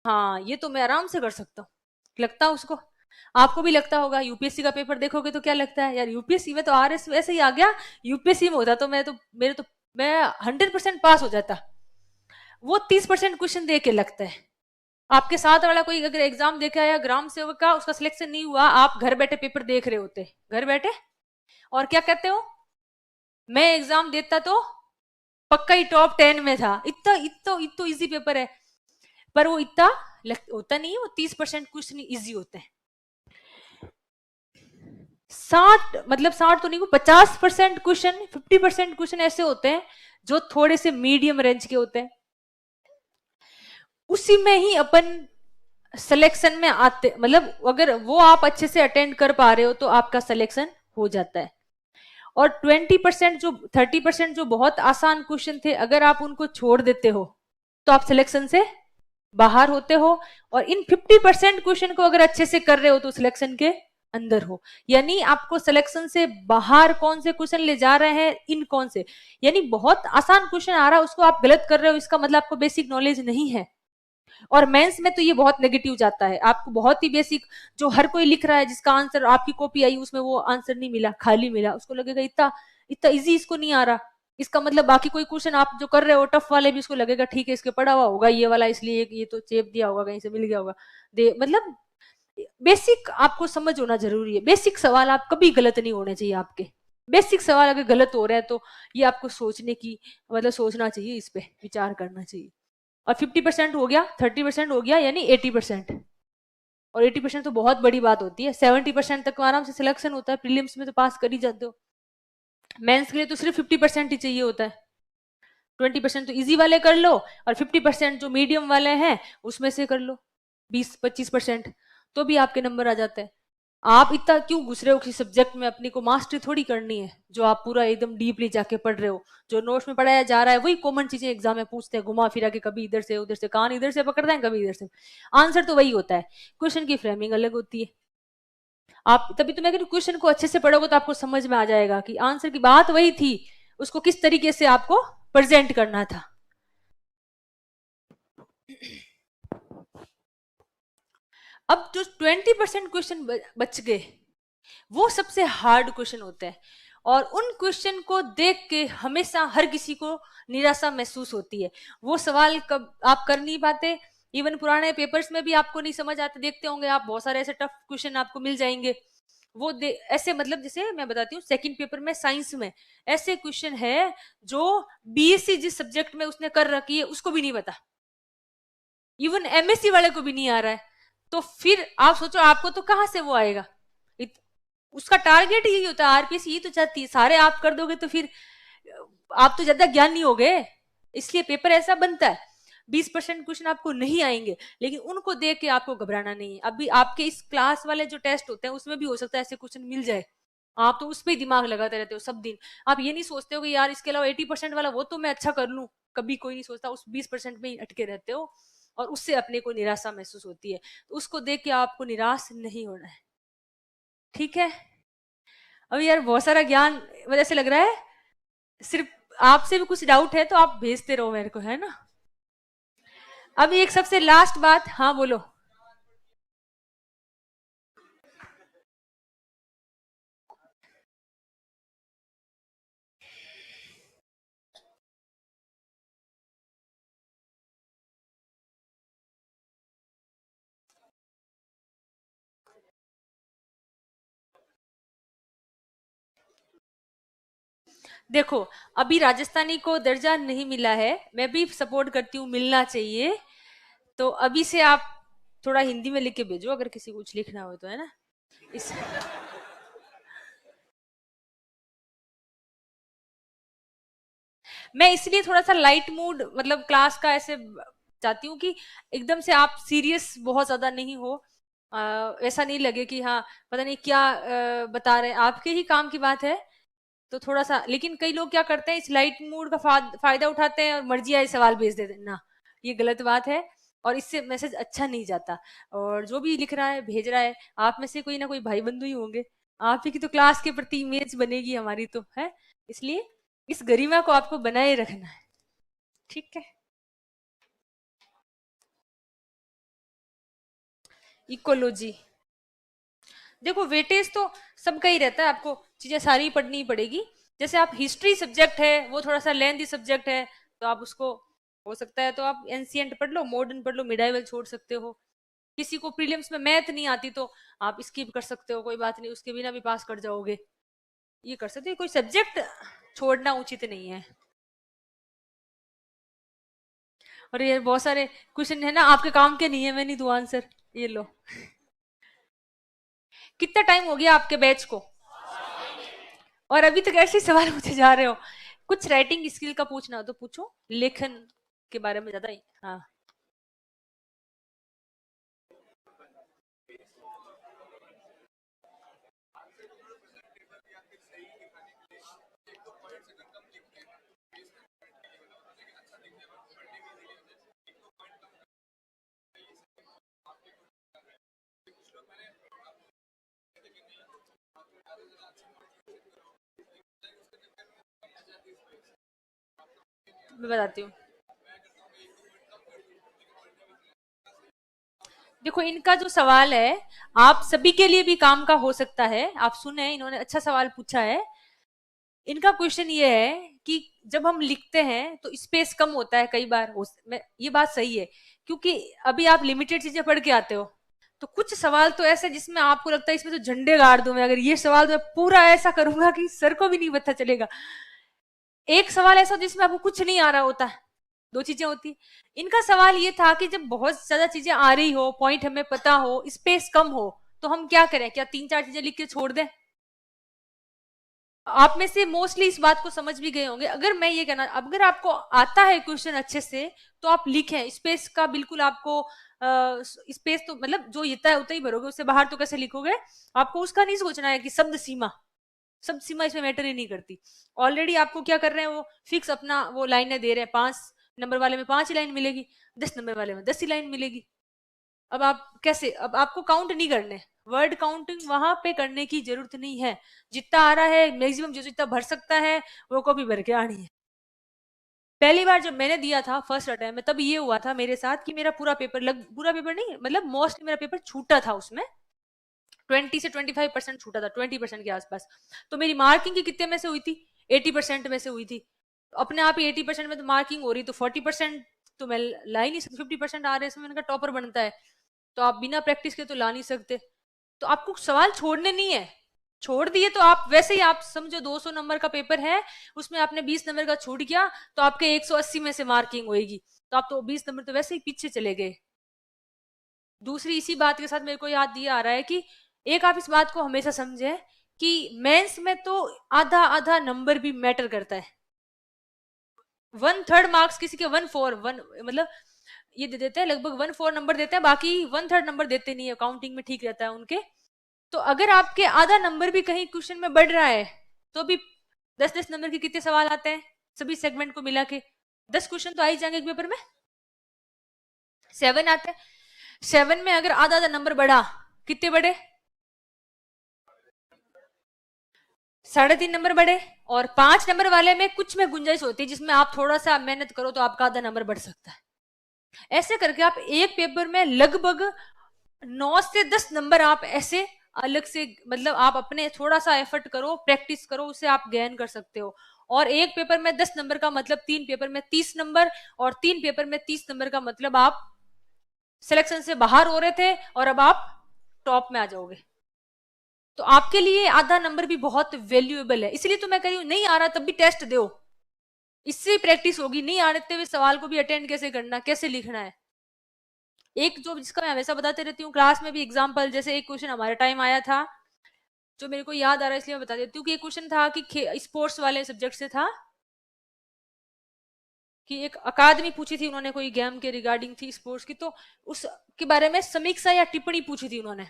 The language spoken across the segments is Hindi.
हाँ ये तो मैं आराम से कर सकता हूँ, लगता है उसको। आपको भी लगता होगा, यूपीएससी का पेपर देखोगे तो क्या लगता है यार, यूपीएससी में तो आरएस वैसे ही आ गया, यूपीएससी में होता तो मैं 100% पास हो जाता। वो 30% क्वेश्चन दे के लगता है। आपके साथ वाला कोई अगर एग्जाम देके आया ग्राम सेवक का, उसका सिलेक्शन नहीं हुआ, आप घर बैठे पेपर देख रहे होते, घर बैठे, और क्या कहते हो, मैं एग्जाम देता तो पक्का ही टॉप 10 में था, इतना इतना इतना इजी पेपर है। पर वो इतना होता नहीं है, वो 30% क्वेश्चन इजी होते हैं। 60, मतलब 60 तो नहीं, वो 50% क्वेश्चन, 50% क्वेश्चन ऐसे होते हैं जो थोड़े से मीडियम रेंज के होते हैं, उसी में ही अपन सिलेक्शन में आते, मतलब अगर वो आप अच्छे से अटेंड कर पा रहे हो तो आपका सिलेक्शन हो जाता है। और 20% जो 30% जो बहुत आसान क्वेश्चन थे, अगर आप उनको छोड़ देते हो तो आप सिलेक्शन से बाहर होते हो, और इन 50% क्वेश्चन को अगर अच्छे से कर रहे हो तो सिलेक्शन के अंदर हो। यानी आपको सिलेक्शन से बाहर कौन से क्वेश्चन ले जा रहे हैं, इन कौन से, यानी बहुत आसान क्वेश्चन आ रहा है उसको आप गलत कर रहे हो, इसका मतलब आपको बेसिक नॉलेज नहीं है। और मेंस में तो ये बहुत नेगेटिव जाता है, आपको बहुत ही बेसिक, जो हर कोई लिख रहा है जिसका आंसर आपकी कॉपी आई उसमें वो आंसर नहीं मिला, खाली मिला, उसको लगेगा इतना इतना इजी इसको नहीं आ रहा, इसका मतलब बाकी कोई क्वेश्चन आप जो कर रहे हो टफ वाले भी उसको लगेगा ठीक है इसके पढ़ा हुआ होगा ये वाला, इसलिए ये तो चेप दिया होगा कहीं से मिल गया होगा, दे मतलब बेसिक आपको समझ होना जरूरी है। बेसिक सवाल आप कभी गलत नहीं होने चाहिए आपके, बेसिक सवाल अगर गलत हो रहा है तो ये आपको सोचने की, मतलब सोचना चाहिए, इस पे विचार करना चाहिए। और 50% हो गया, 30% हो गया, यानी 80%। और 80% तो बहुत बड़ी बात होती है, 70% तक आराम से सिलेक्शन होता है, प्रीलिम्स में तो पास कर ही जाते हो, मेंस के लिए तो सिर्फ 50% ही चाहिए होता है। 20% तो इजी वाले कर लो, और 50% जो मीडियम वाले हैं उसमें से कर लो 20-25%, तो भी आपके नंबर आ जाते हैं। आप इतना क्यों घुस रहे हो किसी सब्जेक्ट में, अपनी को मास्टरी थोड़ी करनी है जो आप पूरा एकदम डीपली जाके पढ़ रहे हो, जो नोट्स में पढ़ाया जा रहा है वही कॉमन चीजें एग्जाम में पूछते हैं, घुमा फिरा के, कभी इधर से उधर से, कान इधर से पकड़ते हैं कभी इधर से, आंसर तो वही होता है, क्वेश्चन की फ्रेमिंग अलग होती है। आप तभी तो मैं कहती हूँ क्वेश्चन को अच्छे से पढ़ोगे तो आपको समझ में आ जाएगा कि आंसर की बात वही थी, उसको किस तरीके से आपको प्रेजेंट करना था। अब जो 20% क्वेश्चन बच गए वो सबसे हार्ड क्वेश्चन होते हैं, और उन क्वेश्चन को देख के हमेशा हर किसी को निराशा महसूस होती है। वो सवाल कब आप कर नहीं पाते, इवन पुराने पेपर्स में भी आपको नहीं समझ आते, देखते होंगे आप बहुत सारे ऐसे टफ क्वेश्चन आपको मिल जाएंगे। वो ऐसे, मतलब जैसे मैं बताती हूँ, सेकंड पेपर में साइंस में ऐसे क्वेश्चन है जो बीएससी जिस सब्जेक्ट में उसने कर रखी है उसको भी नहीं पता, इवन एमएससी वाले को भी नहीं आ रहा है, तो फिर आप सोचो आपको तो कहां से वो आएगा। उसका टारगेट यही होता है, आरपीएस यही तो चाहती है, सारे आप कर दोगे तो फिर आप तो ज्यादा ज्ञानी हो गए, इसलिए पेपर ऐसा बनता है। 20% क्वेश्चन आपको नहीं आएंगे, लेकिन उनको देख के आपको घबराना नहीं है। अभी आपके इस क्लास वाले जो टेस्ट होते हैं उसमें भी हो सकता है ऐसे क्वेश्चन मिल जाए, आप तो उस पर ही दिमाग लगाते रहते हो सब दिन, आप ये नहीं सोचते हो कि यार इसके अलावा 80% वाला वो तो मैं अच्छा कर लूं, कभी कोई नहीं सोचता, उस 20% में ही अटके रहते हो, और उससे अपने को निराशा महसूस होती है, तो उसको देख के आपको निराश नहीं होना है। ठीक है। अभी यार बहुत सारा ज्ञान मुझे ऐसे लग रहा है, सिर्फ आपसे भी कुछ डाउट है तो आप भेजते रहो मेरे को, है ना। अभी एक सबसे लास्ट बात, हाँ बोलो। देखो, अभी राजस्थानी को दर्जा नहीं मिला है, मैं भी सपोर्ट करती हूँ मिलना चाहिए, तो अभी से आप थोड़ा हिंदी में लिख के भेजो अगर किसी को कुछ लिखना हो तो, है ना। इस मैं इसलिए थोड़ा सा लाइट मूड, मतलब क्लास का ऐसे चाहती हूँ कि एकदम से आप सीरियस बहुत ज्यादा नहीं हो, ऐसा नहीं लगे कि हाँ पता नहीं क्या बता रहे हैं, आपके ही काम की बात है, तो थोड़ा सा, लेकिन कई लोग क्या करते हैं इस लाइट मूड का फायदा उठाते हैं और मर्जी आए सवाल भेज देते हैं ना, ये गलत बात है, और इससे मैसेज अच्छा नहीं जाता। और जो भी लिख रहा है भेज रहा है, आप में से कोई ना कोई भाई बंधु ही होंगे, आप ही की तो क्लास के प्रति इमेज बनेगी हमारी तो, है, इसलिए इस गरिमा को आपको बनाए रखना है। ठीक है। इकोलॉजी, देखो वेटेज तो सबका ही रहता है, आपको चीजें सारी पढ़नी पड़ेगी। जैसे आप हिस्ट्री सब्जेक्ट है, वो थोड़ा सा लेंथी सब्जेक्ट है, तो आप उसको हो सकता है तो आप एंशिएंट पढ़ लो, मॉडर्न पढ़ लो, मिडाइवल छोड़ सकते हो। किसी को प्रीलिम्स में मैथ नहीं आती तो आप स्किप कर सकते हो, कोई बात नहीं, उसके बिना भी पास कर जाओगे, ये कर सकते हो, कोई सब्जेक्ट छोड़ना उचित नहीं है। और ये बहुत सारे क्वेश्चन है ना आपके काम के नहीं है, मैं नहीं दूं आंसर, ये लो। कितना टाइम हो गया आपके बैच को, और अभी तक ऐसे ही सवाल पूछे जा रहे हो। कुछ राइटिंग स्किल का पूछना हो तो पूछो, लेखन के बारे में ज्यादा ही। हाँ, मैं बताती हूँ। देखो इनका जो सवाल है, आप सभी के लिए भी काम का हो सकता है, आप सुने, इन्होंने अच्छा सवाल पूछा है। इनका क्वेश्चन ये है कि जब हम लिखते हैं तो स्पेस कम होता है कई बार, ये बात सही है, क्योंकि अभी आप लिमिटेड चीजें पढ़ के आते हो, तो कुछ सवाल तो ऐसे जिसमें आपको लगता है इसमें तो झंडे गाड़ दूं मैं, अगर ये सवाल तो मैं पूरा ऐसा करूंगा कि सर को भी नहीं पता चलेगा। एक सवाल ऐसा जिसमें आपको कुछ नहीं आ रहा होता है, दो चीजें होती। इनका सवाल ये था कि जब बहुत ज्यादा चीजें आ रही हो, पॉइंट हमें पता हो, स्पेस कम हो, तो हम क्या करें, क्या तीन चार चीजें लिख के छोड़ दें। आप में से मोस्टली इस बात को समझ भी गए होंगे। अगर मैं ये कहना, अगर आपको आता है क्वेश्चन अच्छे से तो आप लिखें, स्पेस का बिल्कुल आपको स्पेस तो मतलब जो इतना है उतना ही भरोगे, उससे बाहर तो कैसे लिखोगे। आपको उसका नहीं सोचना है कि शब्द सीमा, शब्द सीमा इसमें मैटर ही नहीं करती। ऑलरेडी आपको क्या कर रहे हैं, वो फिक्स अपना वो लाइनें दे रहे हैं, 5 नंबर वाले में 5 ही लाइन मिलेगी, 10 नंबर वाले में 10 ही लाइन मिलेगी। अब आप कैसे, अब आपको काउंट नहीं करने, वर्ड काउंटिंग वहां पे करने की जरूरत नहीं है। जितना आ रहा है मैक्सिमम, जो जितना भर सकता है वो कॉपी भर के आनी है। पहली बार जब मैंने दिया था फर्स्ट अटेम्प्ट में, तब ये हुआ था मेरे साथ कि मेरा पूरा पेपर, पूरा पेपर नहीं मतलब मोस्ट मेरा पेपर छूटा था, उसमें 20 से 25% छूटा था, 20% के आसपास। तो मेरी मार्किंग की कितने में से हुई थी, 80% में से हुई थी। अपने आप ही 80% में तो मार्किंग हो रही, तो 40% तो मैं ला ही नहीं सकती, 50% आ रहे हैं, इसमें मैंने कहा टॉपर बनता है, तो आप बिना प्रैक्टिस के तो ला नहीं सकते। तो आपको सवाल छोड़ने नहीं है, छोड़ दिए तो आप वैसे ही, आप समझो 200 नंबर का पेपर है, उसमें आपने 20 नंबर का छूट किया, तो आपके 180 में से मार्किंग होएगी, तो आप तो 20 नंबर तो वैसे ही पीछे चले गए। दूसरी इसी बात के साथ मेरे को याद ये आ रहा है कि एक आप इस बात को हमेशा समझे कि मेंस में तो आधा आधा नंबर भी मैटर करता है। 1/3 मार्क्स किसी के 1/4 मतलब ये दे देते हैं, लगभग 1/4 नंबर देते हैं, बाकी 1/3 नंबर देते नहीं है, काउंटिंग में ठीक रहता है उनके। तो अगर आपके आधा नंबर भी कहीं क्वेश्चन में बढ़ रहा है, तो भी 10-10 नंबर के कितने सवाल आते हैं सभी सेगमेंट को मिला के, 10 क्वेश्चन तो आ ही जाएंगे एक पेपर में, 7 आते हैं। 7 में अगर आधा आधा नंबर बढ़ा, कितने बढ़े, 3.5 नंबर बढ़े। और 5 नंबर वाले में कुछ में गुंजाइश होती है, जिसमें आप थोड़ा सा मेहनत करो तो आपका आधा नंबर बढ़ सकता है। ऐसे करके आप एक पेपर में लगभग 9 से 10 नंबर आप ऐसे अलग से, मतलब आप अपने थोड़ा सा एफर्ट करो, प्रैक्टिस करो, उसे आप गेन कर सकते हो। और एक पेपर में 10 नंबर का मतलब 3 पेपर में 30 नंबर, और 3 पेपर में 30 नंबर का मतलब आप सिलेक्शन से बाहर हो रहे थे और अब आप टॉप में आ जाओगे। तो आपके लिए आधा नंबर भी बहुत वैल्यूएबल है, इसलिए तो मैं कह रही हूं, नहीं आ रहा तब भी टेस्ट दो, इससे प्रैक्टिस होगी। नहीं आते हुए सवाल को भी अटेंड कैसे करना, कैसे लिखना है। एक जो जिसका मैं हमेशा बताते रहती हूँ क्लास में भी एग्जाम्पल, जैसे एक क्वेश्चन हमारे टाइम आया था जो मेरे को याद आ रहा है, इसलिए मैं बता देती हूँ कि एक क्वेश्चन था कि स्पोर्ट्स वाले सब्जेक्ट से था, कि एक अकादमी पूछी थी उन्होंने, कोई गेम के रिगार्डिंग थी स्पोर्ट्स की, तो उसके बारे में समीक्षा या टिप्पणी पूछी थी उन्होंने।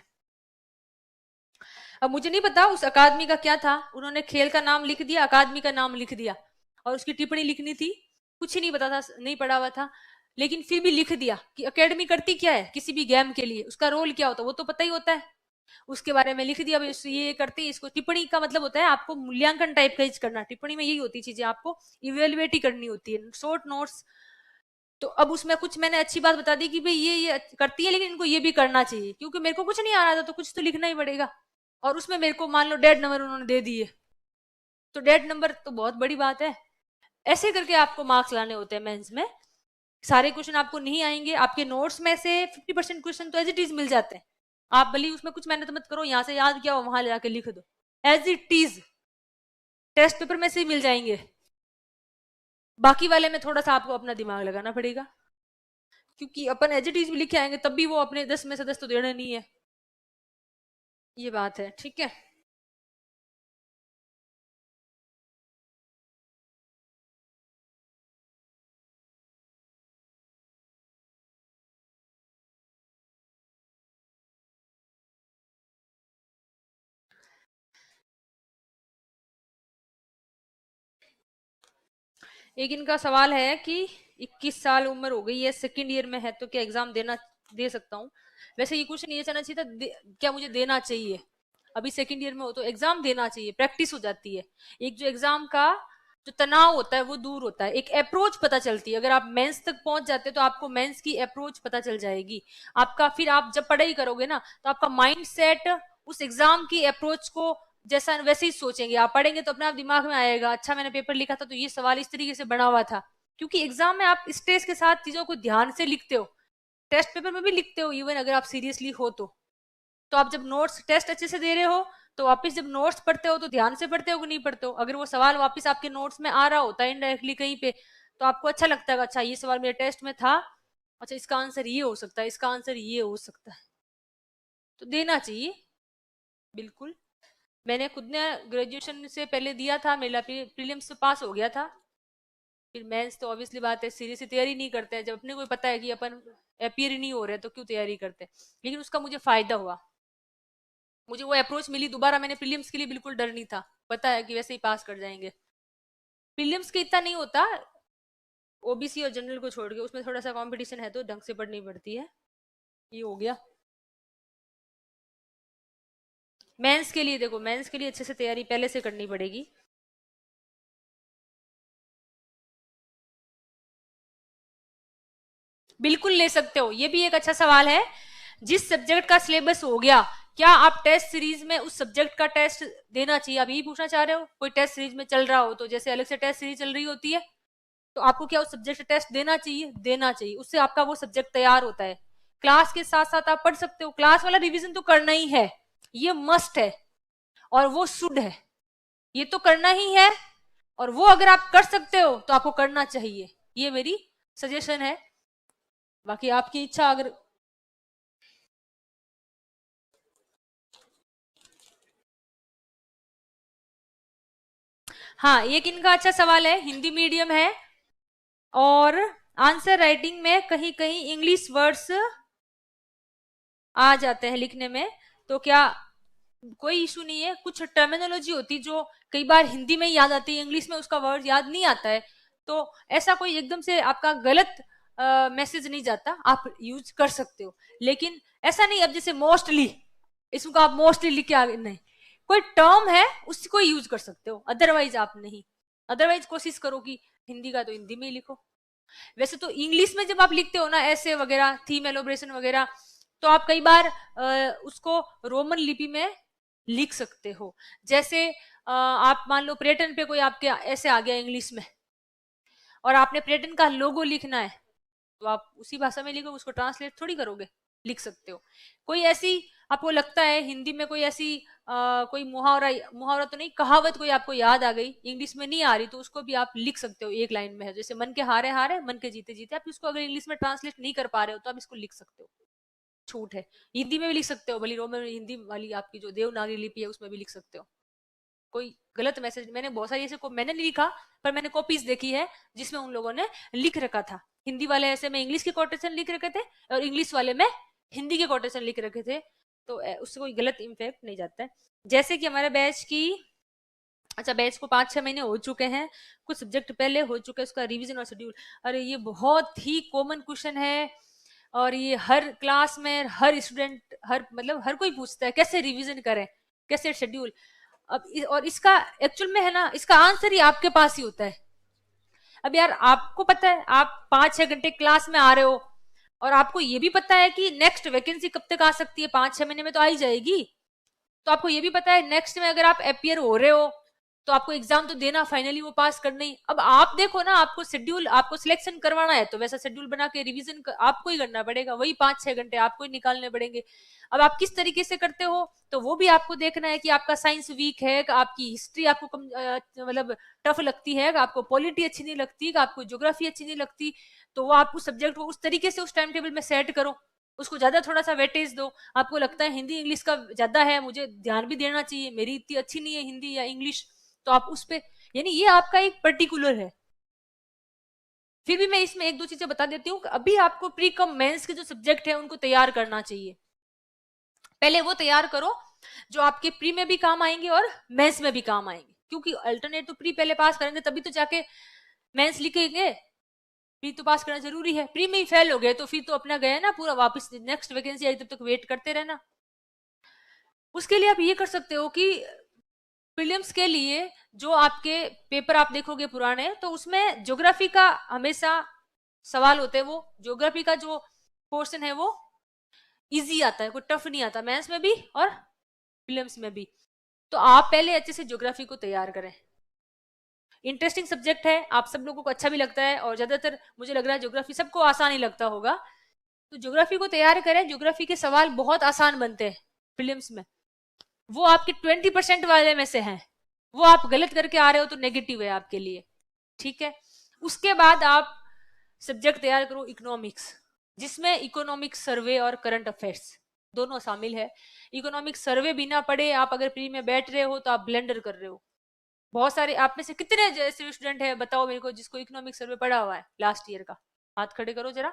अब मुझे नहीं पता उस अकादमी का क्या था, उन्होंने खेल का नाम लिख दिया, अकादमी का नाम लिख दिया, और उसकी टिप्पणी लिखनी थी, कुछ ही नहीं पता था, नहीं पढ़ा हुआ था, लेकिन फिर भी लिख दिया कि अकेडमी करती क्या है, किसी भी गेम के लिए उसका रोल क्या होता है वो तो पता ही होता है, उसके बारे में लिख दिया ये करती है इसको। टिप्पणी का मतलब होता है आपको मूल्यांकन टाइप का करना, टिप्पणी में यही होती चीजें, आपको इवेल्युएट ही करनी होती है, शॉर्ट नोट्स तो अब उसमें कुछ मैंने अच्छी बात बता दी कि भाई ये करती है, लेकिन इनको ये भी करना चाहिए, क्योंकि मेरे को कुछ नहीं आ रहा था तो कुछ तो लिखना ही पड़ेगा। और उसमें मेरे को मान लो डेड नंबर उन्होंने दे दिए, तो डेड नंबर तो बहुत बड़ी बात है। ऐसे करके आपको मार्क्स लाने होते हैं मेंस में। सारे क्वेश्चन आपको नहीं आएंगे, आपके नोट्स में से 50% क्वेश्चन तो एज इट इज मिल जाते हैं। आप भले उसमें कुछ मेहनत मत करो, यहाँ से याद किया वहां जाके लिख दो, as it is test paper में से ही मिल जाएंगे। बाकी वाले में थोड़ा सा आपको अपना दिमाग लगाना पड़ेगा, क्योंकि अपन एज इट इज भी लिखे आएंगे तब भी वो अपने 10 में से 10 तो देना नहीं है। ये बात है, ठीक है। एक इनका सवाल है कि 21 साल उम्र हो गई है, सेकंड ईयर में है, तो क्या एग्जाम दे सकता हूँ। वैसे ये क्वेश्चन ये चाहना चाहिए था, क्या मुझे देना चाहिए। अभी सेकंड ईयर में हो तो एग्जाम देना चाहिए, प्रैक्टिस हो जाती है। एक जो एग्जाम का जो तनाव होता है वो दूर होता है, एक अप्रोच पता चलती है। अगर आप मेंस तक पहुंच जाते हैं तो आपको मेंस की अप्रोच पता चल जाएगी आपका। फिर आप जब पढ़ाई करोगे ना तो आपका माइंड सेट उस एग्जाम की अप्रोच को जैसा वैसे ही सोचेंगे। आप पढ़ेंगे तो अपने आप दिमाग में आएगा, अच्छा मैंने पेपर लिखा था तो ये सवाल इस तरीके से बना हुआ था। क्योंकि एग्जाम में आप स्ट्रेस के साथ चीजों को ध्यान से लिखते हो, टेस्ट पेपर में भी लिखते हो, इवन अगर आप सीरियसली हो तो आप जब नोट्स टेस्ट अच्छे से दे रहे हो तो वापस जब नोट्स पढ़ते हो तो ध्यान से पढ़ते हो कि नहीं पढ़ते हो। अगर वो सवाल वापस आपके नोट्स में आ रहा होता है इनडायरेक्टली कहीं पे, तो आपको अच्छा लगता है, अच्छा ये सवाल मेरे टेस्ट में था, अच्छा इसका आंसर ये हो सकता है, इसका आंसर ये हो सकता है, तो देना चाहिए बिल्कुल। मैंने खुद ने ग्रेजुएशन से पहले दिया था, मेरा प्रीलिम्स तो पास हो गया था। फिर मेंस तो ऑब्वियसली बात है सीरियसली तैयारी नहीं करते हैं, जब अपने को पता है कि अपन अपियर ही नहीं हो रहे तो क्यों तैयारी करते हैं। लेकिन उसका मुझे फायदा हुआ, मुझे वो अप्रोच मिली दोबारा। मैंने प्रीलिम्स के लिए बिल्कुल डर नहीं था, पता है कि वैसे ही पास कर जाएंगे। प्रीलिम्स के इतना नहीं होता, ओबीसी और जनरल को छोड़ के उसमें थोड़ा सा कंपटीशन है तो ढंग से पढ़नी पड़ती है। ये हो गया। मेंस के लिए देखो, मेंस के लिए अच्छे से तैयारी पहले से करनी पड़ेगी। बिल्कुल ले सकते हो, ये भी एक अच्छा सवाल है। जिस सब्जेक्ट का सिलेबस हो गया, क्या आप टेस्ट सीरीज में उस सब्जेक्ट का टेस्ट देना चाहिए, आप यही पूछना चाह रहे हो। कोई टेस्ट सीरीज में चल रहा हो तो जैसे अलग से टेस्ट सीरीज चल रही होती है, तो आपको क्या उस सब्जेक्ट का टेस्ट देना चाहिए, देना चाहिए। उससे आपका वो सब्जेक्ट तैयार होता है। क्लास के साथ साथ आप पढ़ सकते हो, क्लास वाला रिवीजन तो करना ही है, ये मस्ट है और वो शुड है, ये तो करना ही है। और वो अगर आप कर सकते हो तो आपको करना चाहिए, ये मेरी सजेशन है। बाकी आपकी इच्छा। अगर हाँ, एक इनका अच्छा सवाल है, हिंदी मीडियम है और आंसर राइटिंग में कहीं कहीं इंग्लिश वर्ड्स आ जाते हैं लिखने में, तो क्या कोई इशू नहीं है। कुछ टर्मिनोलॉजी होती जो कई बार हिंदी में याद आती है, इंग्लिश में उसका वर्ड याद नहीं आता है, तो ऐसा कोई एकदम से आपका गलत मैसेज नहीं जाता, आप यूज कर सकते हो। लेकिन ऐसा नहीं अब जैसे मोस्टली, इसको आप मोस्टली लिख के आगे नहीं, कोई टर्म है उसको यूज कर सकते हो, अदरवाइज आप नहीं। अदरवाइज कोशिश करो कि हिंदी का तो हिंदी में ही लिखो। वैसे तो इंग्लिश में जब आप लिखते हो ना ऐसे वगैरह, थीम एलोब्रेशन वगैरह, तो आप कई बार उसको रोमन लिपि में लिख सकते हो। जैसे आप मान लो पर्यटन पे कोई आपके ऐसे आ गया इंग्लिश में और आपने पर्यटन का लोगो लिखना है, तो आप उसी भाषा में लिखो, उसको ट्रांसलेट थोड़ी करोगे, लिख सकते हो। कोई ऐसी आपको लगता है हिंदी में कोई ऐसी कोई मुहावरा, मुहावरा तो नहीं, कहावत कोई आपको याद आ गई, इंग्लिश में नहीं आ रही, तो उसको भी आप लिख सकते हो एक लाइन में है। जैसे मन के हारे हारे मन के जीते जीते, आप इसको अगर इंग्लिश में ट्रांसलेट नहीं कर पा रहे हो तो आप इसको लिख सकते हो, छूट है। हिंदी में भी लिख सकते हो, भली रोमन हिंदी वाली आपकी जो देवनागरी लिपि है उसमें भी लिख सकते हो। कोई गलत मैसेज, मैंने बहुत सारी ऐसे मैंने नहीं लिखा, पर मैंने कॉपीज देखी है जिसमें उन लोगों ने लिख रखा था। हिंदी वाले ऐसे में इंग्लिश के कोटेशन लिख रखे थे और इंग्लिश वाले में हिंदी के कोटेशन लिख रखे थे, तो उससे कोई गलत इम्पैक्ट नहीं जाता है। जैसे कि हमारे बैच की, अच्छा बैच को 5-6 महीने हो चुके हैं, कुछ सब्जेक्ट पहले हो चुके हैं, उसका रिवीजन और शेड्यूल। अरे ये बहुत ही कॉमन क्वेश्चन है और ये हर क्लास में हर स्टूडेंट, हर मतलब हर कोई पूछता है कैसे रिवीजन करें, कैसे शेड्यूल। और इसका एक्चुअल में है ना, इसका आंसर ही आपके पास ही होता है। अब यार आपको पता है आप 5-6 घंटे क्लास में आ रहे हो और आपको ये भी पता है कि नेक्स्ट वैकेंसी कब तक आ सकती है, 5-6 महीने में तो आ ही जाएगी। तो आपको ये भी पता है नेक्स्ट में अगर आप अपियर हो रहे हो तो आपको एग्जाम तो देना, फाइनली वो पास करना ही। अब आप देखो ना, आपको शेड्यूल, आपको सिलेक्शन करवाना है तो वैसा शेड्यूल बना के रिवीजन आपको ही करना पड़ेगा, वही 5-6 घंटे आपको ही निकालने पड़ेंगे। अब आप किस तरीके से करते हो तो वो भी आपको देखना है कि आपका साइंस वीक है, कि आपकी हिस्ट्री आपको मतलब टफ लगती है, कि आपको पॉलिटी अच्छी नहीं लगती, कि आपको ज्योग्राफी अच्छी नहीं लगती। तो वो आप उस सब्जेक्ट को उस तरीके से उस टाइम टेबल में सेट करो, उसको ज्यादा थोड़ा सा वेटेज दो। आपको लगता है हिंदी इंग्लिश का ज्यादा है, मुझे ध्यान भी देना चाहिए, मेरी इतनी अच्छी नहीं है हिंदी या इंग्लिश, तो आप उस पे, यानी ये आपका एक पर्टिकुलर है। फिर भी मैं इसमें एक दो चीजें बता देती हूँ। अभी आपको प्री कम मेंस के जो सब्जेक्ट है उनको तैयार करना चाहिए। पहले वो तैयार करो जो आपके प्री में भी काम आएंगे और मेंस में भी काम आएंगे, क्योंकि अल्टरनेट तो प्री पहले पास करेंगे तभी तो जाके मेंस लिखेंगे। प्री तो पास करना जरूरी है, प्री में ही फेल हो गए तो फिर तो अपना गया ना पूरा, वापस नेक्स्ट वैकेंसी आई तब तक वेट करते रहना। उसके लिए आप ये कर सकते हो कि प्रीलिम्स के लिए जो आपके पेपर आप देखोगे पुराने, तो उसमें ज्योग्राफी का हमेशा सवाल होते हैं, वो ज्योग्राफी का जो पोर्शन है वो इजी आता है, कोई टफ नहीं आता, मेंस में भी और प्रीलिम्स में भी। तो आप पहले अच्छे से ज्योग्राफी को तैयार करें। इंटरेस्टिंग सब्जेक्ट है, आप सब लोगों को अच्छा भी लगता है, और ज्यादातर मुझे लग रहा है ज्योग्राफी सबको आसान ही लगता होगा, तो ज्योग्राफी को तैयार करें। ज्योग्राफी के सवाल बहुत आसान बनते हैं प्रीलिम्स में, वो आपके 20% वाले में से हैं, वो आप गलत करके आ रहे हो तो नेगेटिव है आपके लिए, ठीक है। उसके बाद आप सब्जेक्ट तैयार करो इकोनॉमिक्स, जिसमें इकोनॉमिक सर्वे और करंट अफेयर्स दोनों शामिल है। इकोनॉमिक सर्वे बिना पढ़े आप अगर प्री में बैठ रहे हो तो आप ब्लेंडर कर रहे हो। बहुत सारे आप में से कितने जैसे स्टूडेंट है बताओ मेरे को जिसको इकोनॉमिक सर्वे पढ़ा हुआ है लास्ट ईयर का, हाथ खड़े करो जरा।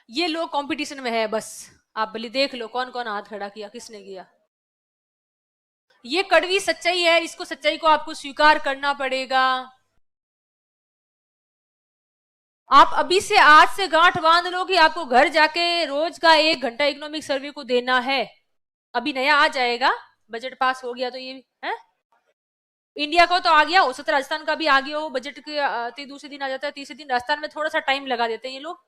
ये लोग कंपटीशन में है, बस आप भले देख लो कौन कौन हाथ खड़ा किया, किसने किया। ये कड़वी सच्चाई है, इसको सच्चाई को आपको स्वीकार करना पड़ेगा। आप अभी से आज से गांठ बांध लो कि आपको घर जाके रोज का 1 घंटा इकोनॉमिक सर्वे को देना है। अभी नया आ जाएगा, बजट पास हो गया तो ये है, इंडिया का तो आ गया, हो सकता है राजस्थान का भी आ गया हो, बजट के दूसरे दिन आ जाता है, तीसरे दिन राजस्थान में थोड़ा सा टाइम लगा देते हैं ये लोग।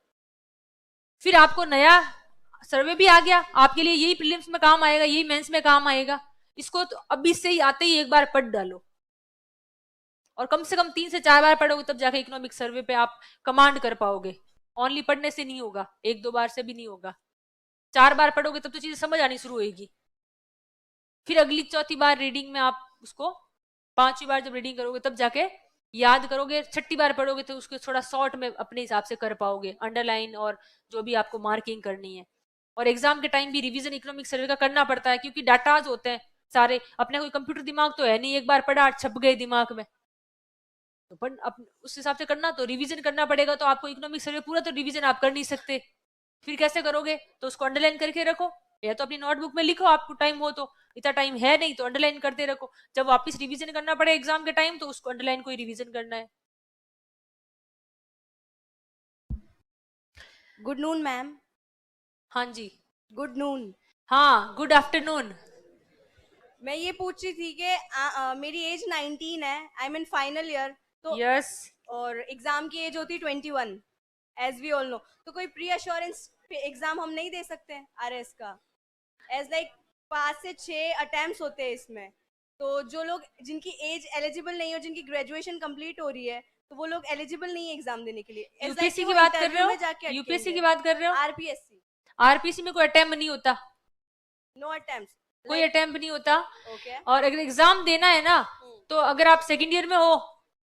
फिर आपको नया सर्वे भी आ गया, आपके लिए यही प्रीलिम्स में काम आएगा, यही मेंस में काम आएगा। इसको तो अभी से ही आते ही एक बार पढ़ डालो, और कम से कम 3 से 4 बार पढ़ोगे तब जाके इकोनॉमिक सर्वे पे आप कमांड कर पाओगे। ओनली पढ़ने से नहीं होगा, 1-2 बार से भी नहीं होगा, 4 बार पढ़ोगे तब तो चीजें समझ आनी शुरू होगी। फिर अगली चौथी बार रीडिंग में आप उसको, 5वीं बार जब रीडिंग करोगे तब जाके याद करोगे, 6ठी बार पढ़ोगे तो उसको थोड़ा शॉर्ट में अपने हिसाब से कर पाओगे, अंडरलाइन और जो भी आपको मार्किंग करनी है। और एग्जाम के टाइम भी रिवीजन इकोनॉमिक सर्वे का करना पड़ता है, क्योंकि डाटाज होते हैं सारे, अपने कोई कंप्यूटर दिमाग तो है नहीं, एक बार पढ़ा छप गए दिमाग में, तो उस हिसाब से करना, तो रिवीजन करना पड़ेगा। तो आपको इकोनॉमिक सर्वे पूरा तो रिवीजन आप कर नहीं सकते, फिर कैसे करोगे, तो उसको अंडरलाइन करके रखो, या तो अपनी नोटबुक में लिखो, आपको टाइम हो तो, इतना टाइम है नहीं तो अंडरलाइन करते रखो, जब वापस रिवीजन करना पड़े एग्जाम के टाइम तो उसको अंडरलाइन को ही रिवीजन करना है। Good noon ma'am. हाँ जी, गुड नून। हाँ गुड आफ्टरनून। मैं ये पूछ रही थी कि मेरी एज 19 है, आई मीन फाइनल ईयर, तो यस, और एग्जाम की एज होती है 21, एज वी ऑल नो। तो कोई प्री अश्योरेंस एग्जाम हम नहीं दे सकते हैं आरएस का? एज लाइक 5 से 6 अटेम्प्ट्स होते हैं इसमें, तो जो लोग जिनकी एज एलिजिबल नहीं है और जिनकी ग्रेजुएशन कंप्लीट हो रही है तो वो लोग एलिजिबल नहीं है एग्जाम देने के लिए। यूपीएससी की बात कर रहे हो, यूपीएससी की बात कर रहे हो? आरपीएससी। आरपीसी में कोई अटेम्प्ट नहीं होता, नो अटेम्प्ट्स, कोई अटेम्प्ट नहीं होता। ओके। और अगर एग्जाम देना है ना, तो अगर आप सेकंड ईयर में हो,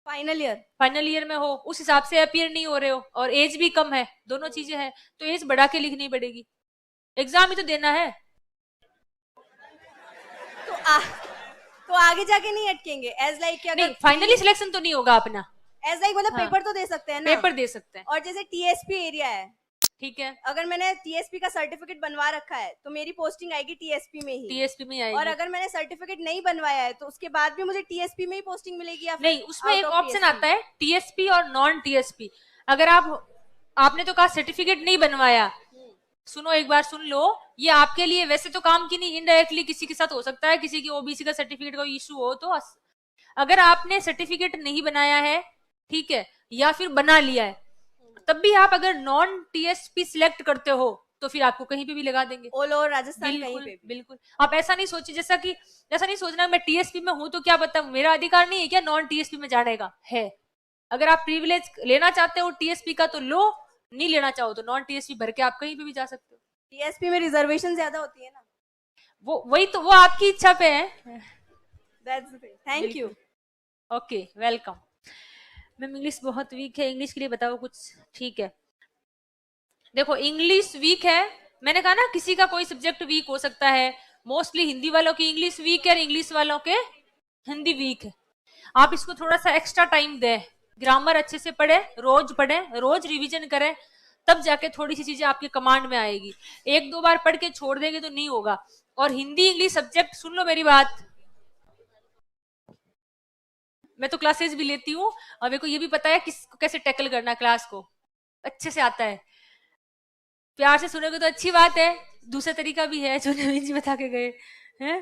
फाइनल ईयर में हो, उस हिसाब से अपीयर नहीं हो रहे हो, और एज भी कम है, दोनों चीजें हैं, तो एज बढ़ा के लिखनी पड़ेगी, एग्जाम ही तो देना है। तो आगे जाके नहीं अटकेंगे, एज लाइक क्या नहीं, फाइनली सिलेक्शन तो नहीं होगा अपना, एज लाइक मतलब हाँ, पेपर तो दे सकते हैं ना, पेपर दे सकते हैं। और जैसे टीएसपी एरिया है, ठीक है, अगर मैंने टीएसपी का सर्टिफिकेट बनवा रखा है तो मेरी पोस्टिंग आएगी टीएसपी में ही, टीएसपी में आएगी। और अगर मैंने सर्टिफिकेट नहीं बनवाया है तो उसके बाद भी मुझे टीएसपी में ही पोस्टिंग मिलेगी, या नहीं, उसमें एक ऑप्शन आता है टीएसपी और नॉन टीएसपी। अगर आपने तो कहा सर्टिफिकेट नहीं बनवाया, सुनो एक बार सुन लो, ये आपके लिए वैसे तो काम की नहीं, इनडायरेक्टली किसी के साथ हो सकता है, किसी की ओबीसी का सर्टिफिकेट का इशू हो, तो अगर आपने सर्टिफिकेट नहीं बनाया है ठीक है, या फिर बना लिया है, तब भी आप अगर नॉन टीएसपी सिलेक्ट करते हो तो फिर आपको कहीं पे भी लगा देंगे, ऑल ओवर राजस्थान कहीं बिल्कुल पे भी। बिल्कुल। आप ऐसा नहीं सोचिए, जैसा नहीं सोचना मैं टीएसपी में हूं तो क्या पता, मेरा अधिकार नहीं है क्या नॉन टीएसपी में जाने का है। अगर आप प्रिविलेज लेना चाहते हो टीएसपी का तो लो, नहीं लेना चाहो तो नॉन टीएसपी भर के आप कहीं पे भी जा सकते हो। टीएसपी में रिजर्वेशन ज्यादा होती है ना। वो वही तो, वो आपकी इच्छा पे है। That's the thing. Thank you. Okay, welcome. Ma'am English बहुत वीक है, इंग्लिश के लिए बताओ कुछ। ठीक है, देखो इंग्लिश वीक है, मैंने कहा ना किसी का कोई सब्जेक्ट वीक हो सकता है, मोस्टली हिंदी वालों की इंग्लिश वीक है और इंग्लिश वालों के हिंदी वीक है। आप इसको थोड़ा सा एक्स्ट्रा टाइम दें, ग्रामर अच्छे से पढ़े, रोज रिवीजन करें, तब जाके थोड़ी सी चीजें आपके कमांड में आएगी। एक दो बार पढ़ के छोड़ देंगे तो नहीं होगा। और हिंदी इंग्लिश सब्जेक्ट, सुन लो मेरी बात, मैं तो क्लासेस भी लेती हूँ और मेरे को ये भी पता है किसको कैसे टैकल करना है, क्लास को अच्छे से आता है। प्यार से सुनोगे तो अच्छी बात है, दूसरा तरीका भी है जो नवीन जी बता के गए हैं।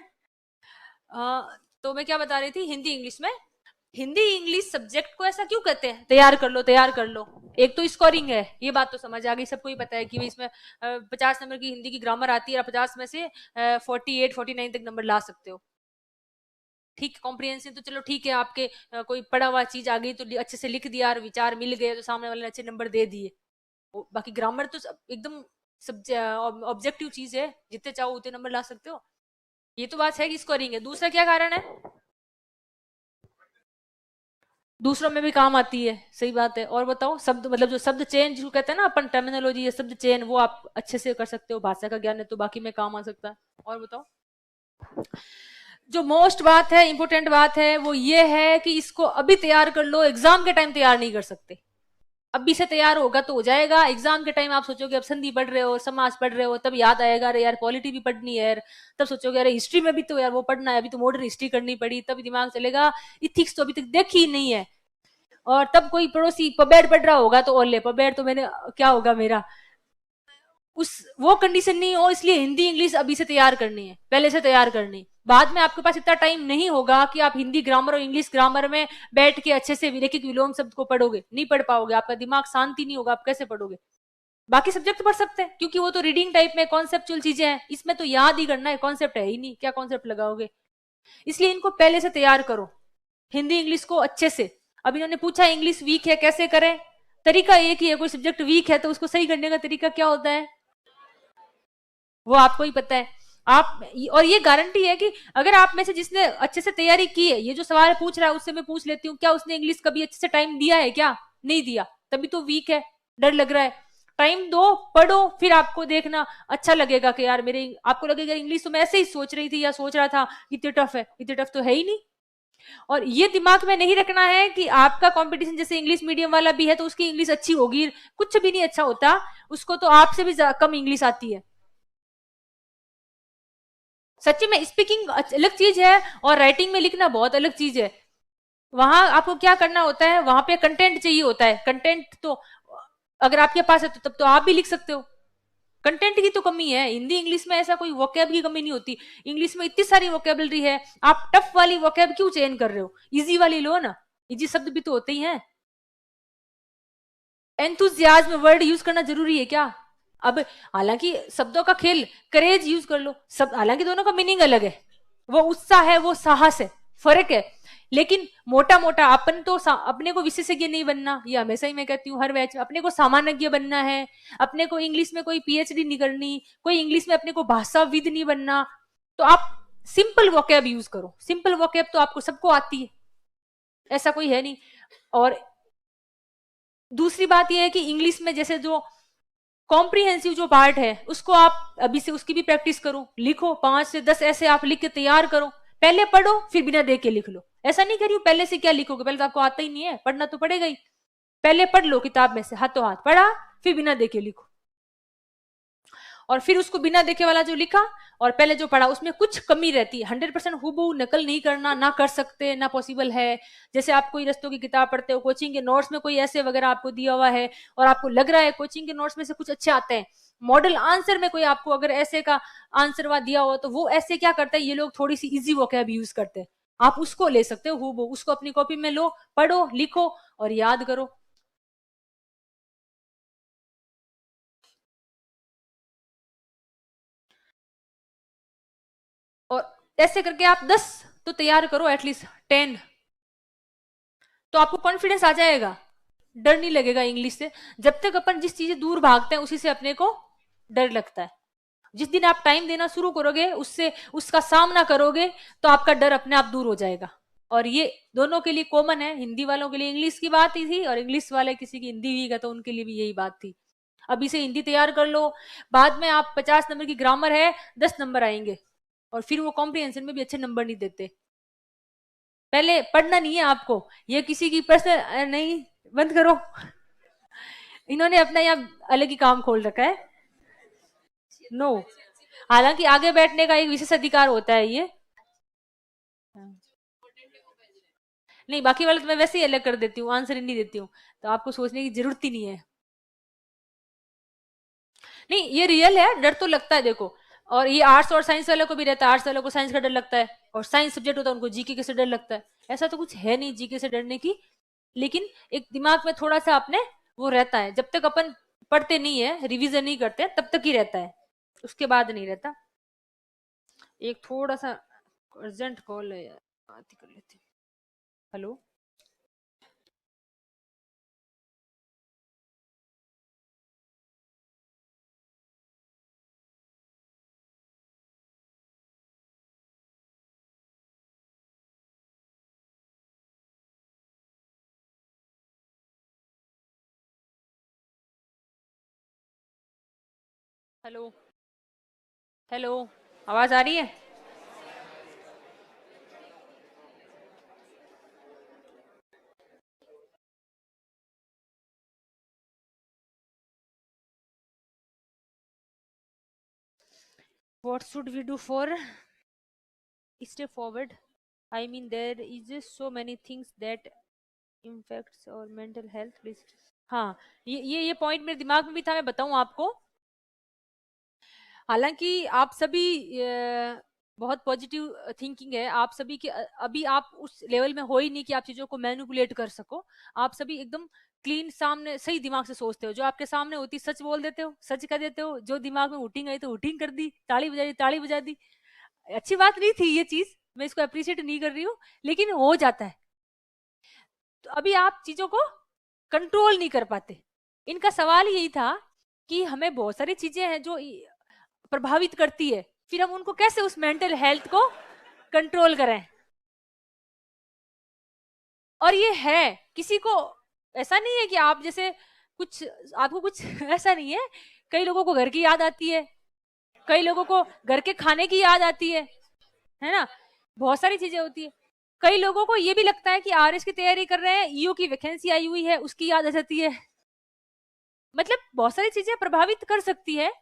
तो मैं क्या बता रही थी, हिंदी इंग्लिश में, हिंदी इंग्लिश सब्जेक्ट को ऐसा क्यों कहते हैं, तैयार कर लो तैयार कर लो। एक तो स्कोरिंग है, ये बात तो समझ आ गई, सबको ही पता है कि इसमें 50 नंबर की हिंदी की ग्रामर आती है और 50 में से 48-49 तक नंबर ला सकते हो। ठीक, कॉम्प्रिहेंशन तो चलो ठीक है, आपके कोई पढ़ा हुआ चीज आ गई तो अच्छे से लिख दिया और विचार मिल गए तो सामने वाले ने अच्छे नंबर दे दिए। बाकी ग्रामर तो एकदम ऑब्जेक्टिव चीज है, जितने चाहो उतने नंबर ला सकते हो। ये तो बात है कि स्कोरिंग है। दूसरा क्या कारण है, दूसरों में भी काम आती है, सही बात है। और बताओ, शब्द मतलब जो शब्द चेन जिसको कहते हैं ना अपन, टर्मिनोलॉजी है शब्द चेन, वो आप अच्छे से कर सकते हो, भाषा का ज्ञान है तो बाकी में काम आ सकता है। और बताओ, जो मोस्ट बात है, इंपोर्टेंट बात है, वो ये है कि इसको अभी तैयार कर लो, एग्जाम के टाइम तैयार नहीं कर सकते। अभी से तैयार होगा तो हो जाएगा, एग्जाम के टाइम आप सोचोगे अब संधि पढ़ रहे हो, समाज पढ़ रहे हो, तब याद आएगा अरे यार पॉलिटी भी पढ़नी है यार, तब सोचोगे अरे हिस्ट्री में भी तो यार वो पढ़ना है, अभी तो मॉडर्न हिस्ट्री करनी पड़ी, तब दिमाग चलेगा इथिक्स तो अभी तक देखी ही नहीं है। और तब कोई पड़ोसी पबेड़ पढ़ रहा होगा तो ओले पबेड़ तो मैंने क्या होगा मेरा, उस वो कंडीशन नहीं हो, इसलिए हिंदी इंग्लिश अभी से तैयार करनी है, पहले से तैयार करनी। बाद में आपके पास इतना टाइम नहीं होगा कि आप हिंदी ग्रामर और इंग्लिश ग्रामर में बैठ के अच्छे से विलेखिक विलोम शब्द को पढ़ोगे, नहीं पढ़ पाओगे, आपका दिमाग शांति नहीं होगा, आप कैसे पढ़ोगे। बाकी सब्जेक्ट पढ़ सकते हैं क्योंकि वो तो रीडिंग टाइप में कॉन्सेप्चुअल चीजें हैं, इसमें तो याद ही करना है, कॉन्सेप्ट है ही नहीं, क्या कॉन्सेप्ट लगाओगे। इसलिए इनको पहले से तैयार करो, हिंदी इंग्लिश को अच्छे से। अब इन्होंने पूछा इंग्लिश वीक है कैसे करें, तरीका एक ही है, कोई सब्जेक्ट वीक है तो उसको सही करने का तरीका क्या होता है वो आपको ही पता है। आप, और ये गारंटी है कि अगर आप में से जिसने अच्छे से तैयारी की है, ये जो सवाल पूछ रहा है उससे मैं पूछ लेती हूँ, क्या उसने इंग्लिश कभी अच्छे से टाइम दिया है, क्या नहीं दिया, तभी तो वीक है, डर लग रहा है। टाइम दो, पढ़ो, फिर आपको देखना अच्छा लगेगा कि यार मेरे, आपको लगेगा इंग्लिश तो मैं ऐसे ही सोच रही थी या सोच रहा था, इतने टफ है, इतने टफ तो है ही नहीं। और ये दिमाग में नहीं रखना है कि आपका कंपटीशन जैसे इंग्लिश मीडियम वाला भी है तो उसकी इंग्लिश अच्छी होगी, कुछ भी नहीं अच्छा होता, उसको तो आपसे भी कम इंग्लिश आती है। सच्ची में स्पीकिंग अलग चीज है और राइटिंग में लिखना बहुत अलग चीज है। वहां आपको क्या करना होता है, वहां पे कंटेंट चाहिए होता है, कंटेंट तो अगर आपके पास है तो तब तो आप भी लिख सकते हो। कंटेंट की तो कमी है, हिंदी इंग्लिश में ऐसा कोई वोकैब की कमी नहीं होती, इंग्लिश में इतनी सारी वोकेबलरी है, आप टफ वाली वोकैब क्यों चेंज कर रहे हो, इजी वाली लो ना, इजी शब्द भी तो होते ही हैं। एंथुजियाज्म वर्ड यूज करना जरूरी है क्या, अब हालांकि शब्दों का खेल, करेज यूज कर लो, सब हालांकि दोनों का मीनिंग अलग है, वो उत्साह है, वो साहस है, फर्क है। लेकिन मोटा मोटा अपन तो अपने को विशेषज्ञ नहीं बनना, ये हमेशा ही मैं कहती हूँ हर बैच, अपने को सामान्यज्ञ बनना है, अपने को इंग्लिश में कोई पीएचडी नहीं करनी, कोई इंग्लिश में अपने को भाषाविद नहीं बनना, तो आप सिंपल वोकैब यूज करो, सिंपल वोकैब तो आपको सबको आती है, ऐसा कोई है नहीं। और दूसरी बात यह है कि इंग्लिश में जैसे जो कॉम्प्रिहेंसिव जो पार्ट है उसको आप अभी से उसकी भी प्रैक्टिस करो, लिखो 5 से 10 ऐसे आप लिख के तैयार करो, पहले पढ़ो फिर बिना देख के लिख लो। ऐसा नहीं करियो पहले से क्या लिखोगे, पहले तो आपको आता ही नहीं है, पढ़ना तो पड़ेगा ही, पहले पढ़ लो किताब में से हाथों हाथ पढ़ा, फिर बिना देखे लिखो। और फिर उसको बिना देखे वाला जो लिखा और पहले जो पढ़ा उसमें कुछ कमी रहती है, 100% हूबहू नकल नहीं करना, ना कर सकते, ना पॉसिबल है। जैसे आप कोई रस्तों की किताब पढ़ते हो, कोचिंग के नोट्स में कोई ऐसे वगैरह आपको दिया हुआ है और आपको लग रहा है कोचिंग के नोट्स में से कुछ अच्छे आते हैं, मॉडल आंसर में कोई आपको अगर ऐसे का आंसर दिया हो तो वो ऐसे क्या करता है, ये लोग थोड़ी सी इजी वोकैब यूज करते हैं, आप उसको ले सकते हो हूबहू, उसको अपनी कॉपी में लो, पढ़ो, लिखो और याद करो। और ऐसे करके आप 10 तो तैयार करो, एटलीस्ट 10, तो आपको कॉन्फिडेंस आ जाएगा, डर नहीं लगेगा इंग्लिश से। जब तक अपन जिस चीजें दूर भागते हैं उसी से अपने को डर लगता है। जिस दिन आप टाइम देना शुरू करोगे, उससे उसका सामना करोगे, तो आपका डर अपने आप दूर हो जाएगा। और ये दोनों के लिए कॉमन है, हिंदी वालों के लिए इंग्लिश की बात ही थी और इंग्लिश वाले किसी की हिंदी ही का तो उनके लिए भी यही बात थी। अभी से हिंदी तैयार कर लो, बाद में आप 50 नंबर की ग्रामर है, 10 नंबर आएंगे और फिर वो कॉम्प्रिहेंशन में भी अच्छे नंबर नहीं देते। पहले पढ़ना नहीं है आपको, ये किसी की पर्सनल नहीं, बंद करो। इन्होंने अपना यहाँ अलग ही काम खोल रखा है। नो, हालांकि आगे बैठने का एक विशेष अधिकार होता है ये। नहीं, बाकी वाले तो मैं वैसे ही अलग कर देती हूँ, आंसर ही नहीं देती हूँ, तो आपको सोचने की जरूरत ही नहीं है। नहीं, ये रियल है, डर तो लगता है देखो। और ये आर्ट्स और साइंस वालों को भी रहता है, आर्ट्स वालों को साइंस का डर लगता है, और साइंस सब्जेक्ट होता है उनको जीके से डर लगता है। ऐसा तो कुछ है नहीं जीके से डरने की, लेकिन एक दिमाग में थोड़ा सा अपने वो रहता है। जब तक अपन पढ़ते नहीं है, रिवीजन नहीं करते, तब तक ही रहता है, उसके बाद नहीं रहता। एक थोड़ा सा अर्जेंट कॉल है यार, बात ही कर लेती हूँ। हेलो, हेलो, हेलो, आवाज आ रही है? What should we do for stay forward? I mean, there is just so many things that impacts our mental health. Please. हाँ, ये पॉइंट मेरे दिमाग में भी था, मैं बताऊं आपको। हालांकि आप सभी बहुत पॉजिटिव थिंकिंग है आप सभी के, अभी आप उस लेवल में हो ही नहीं कि आप चीजों को मैनिपुलेट कर सको। आप सभी एकदम क्लीन, सामने सही दिमाग से सोचते हो, जो आपके सामने होती सच बोल देते हो, सच कह देते हो, जो दिमाग में हुटिंग आई तो हुटिंग कर दी, ताली बजा दी ताली बजा दी। अच्छी बात नहीं थी ये चीज, मैं इसको अप्रिशिएट नहीं कर रही हूँ, लेकिन हो जाता है। तो अभी आप चीजों को कंट्रोल नहीं कर पाते। इनका सवाल यही था कि हमें बहुत सारी चीजें हैं जो प्रभावित करती है, फिर हम उनको कैसे उस मेंटल हेल्थ को कंट्रोल करें। और ये है, किसी को ऐसा नहीं है कि आप जैसे कुछ, आपको कुछ ऐसा नहीं है। कई लोगों को घर की याद आती है, कई लोगों को घर के खाने की याद आती है ना, बहुत सारी चीजें होती है। कई लोगों को ये भी लगता है कि आरएस की तैयारी कर रहे हैं, ईओ की वैकेंसी आई हुई है, उसकी याद आ जाती है। मतलब बहुत सारी चीजें प्रभावित कर सकती है,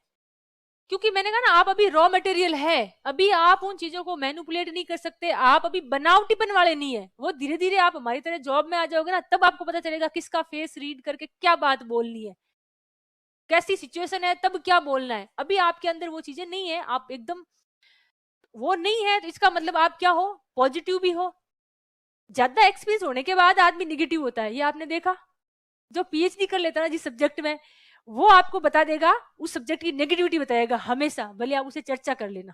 क्योंकि मैंने कहा ना, आप अभी रॉ मटेरियल है, अभी आप उन चीजों को मैनिपुलेट नहीं कर सकते, आप अभी बनावटीपन वाले नहीं है। वो धीरे धीरे आप हमारी तरह जॉब में आ जाओगे ना, तब आपको पता चलेगा किसका फेस रीड करके क्या बात बोलनी है, कैसी सिचुएशन है तब क्या बोलना है। अभी आपके अंदर वो चीजें नहीं है, आप एकदम वो नहीं है, तो इसका मतलब आप क्या हो, पॉजिटिव भी हो। ज्यादा एक्सपीरियंस होने के बाद आदमी निगेटिव होता है, ये आपने देखा। जो पीएचडी कर लेता है ना जिस सब्जेक्ट में, वो आपको बता देगा, उस सब्जेक्ट की नेगेटिविटी बताएगा हमेशा, भले आप उसे चर्चा कर लेना।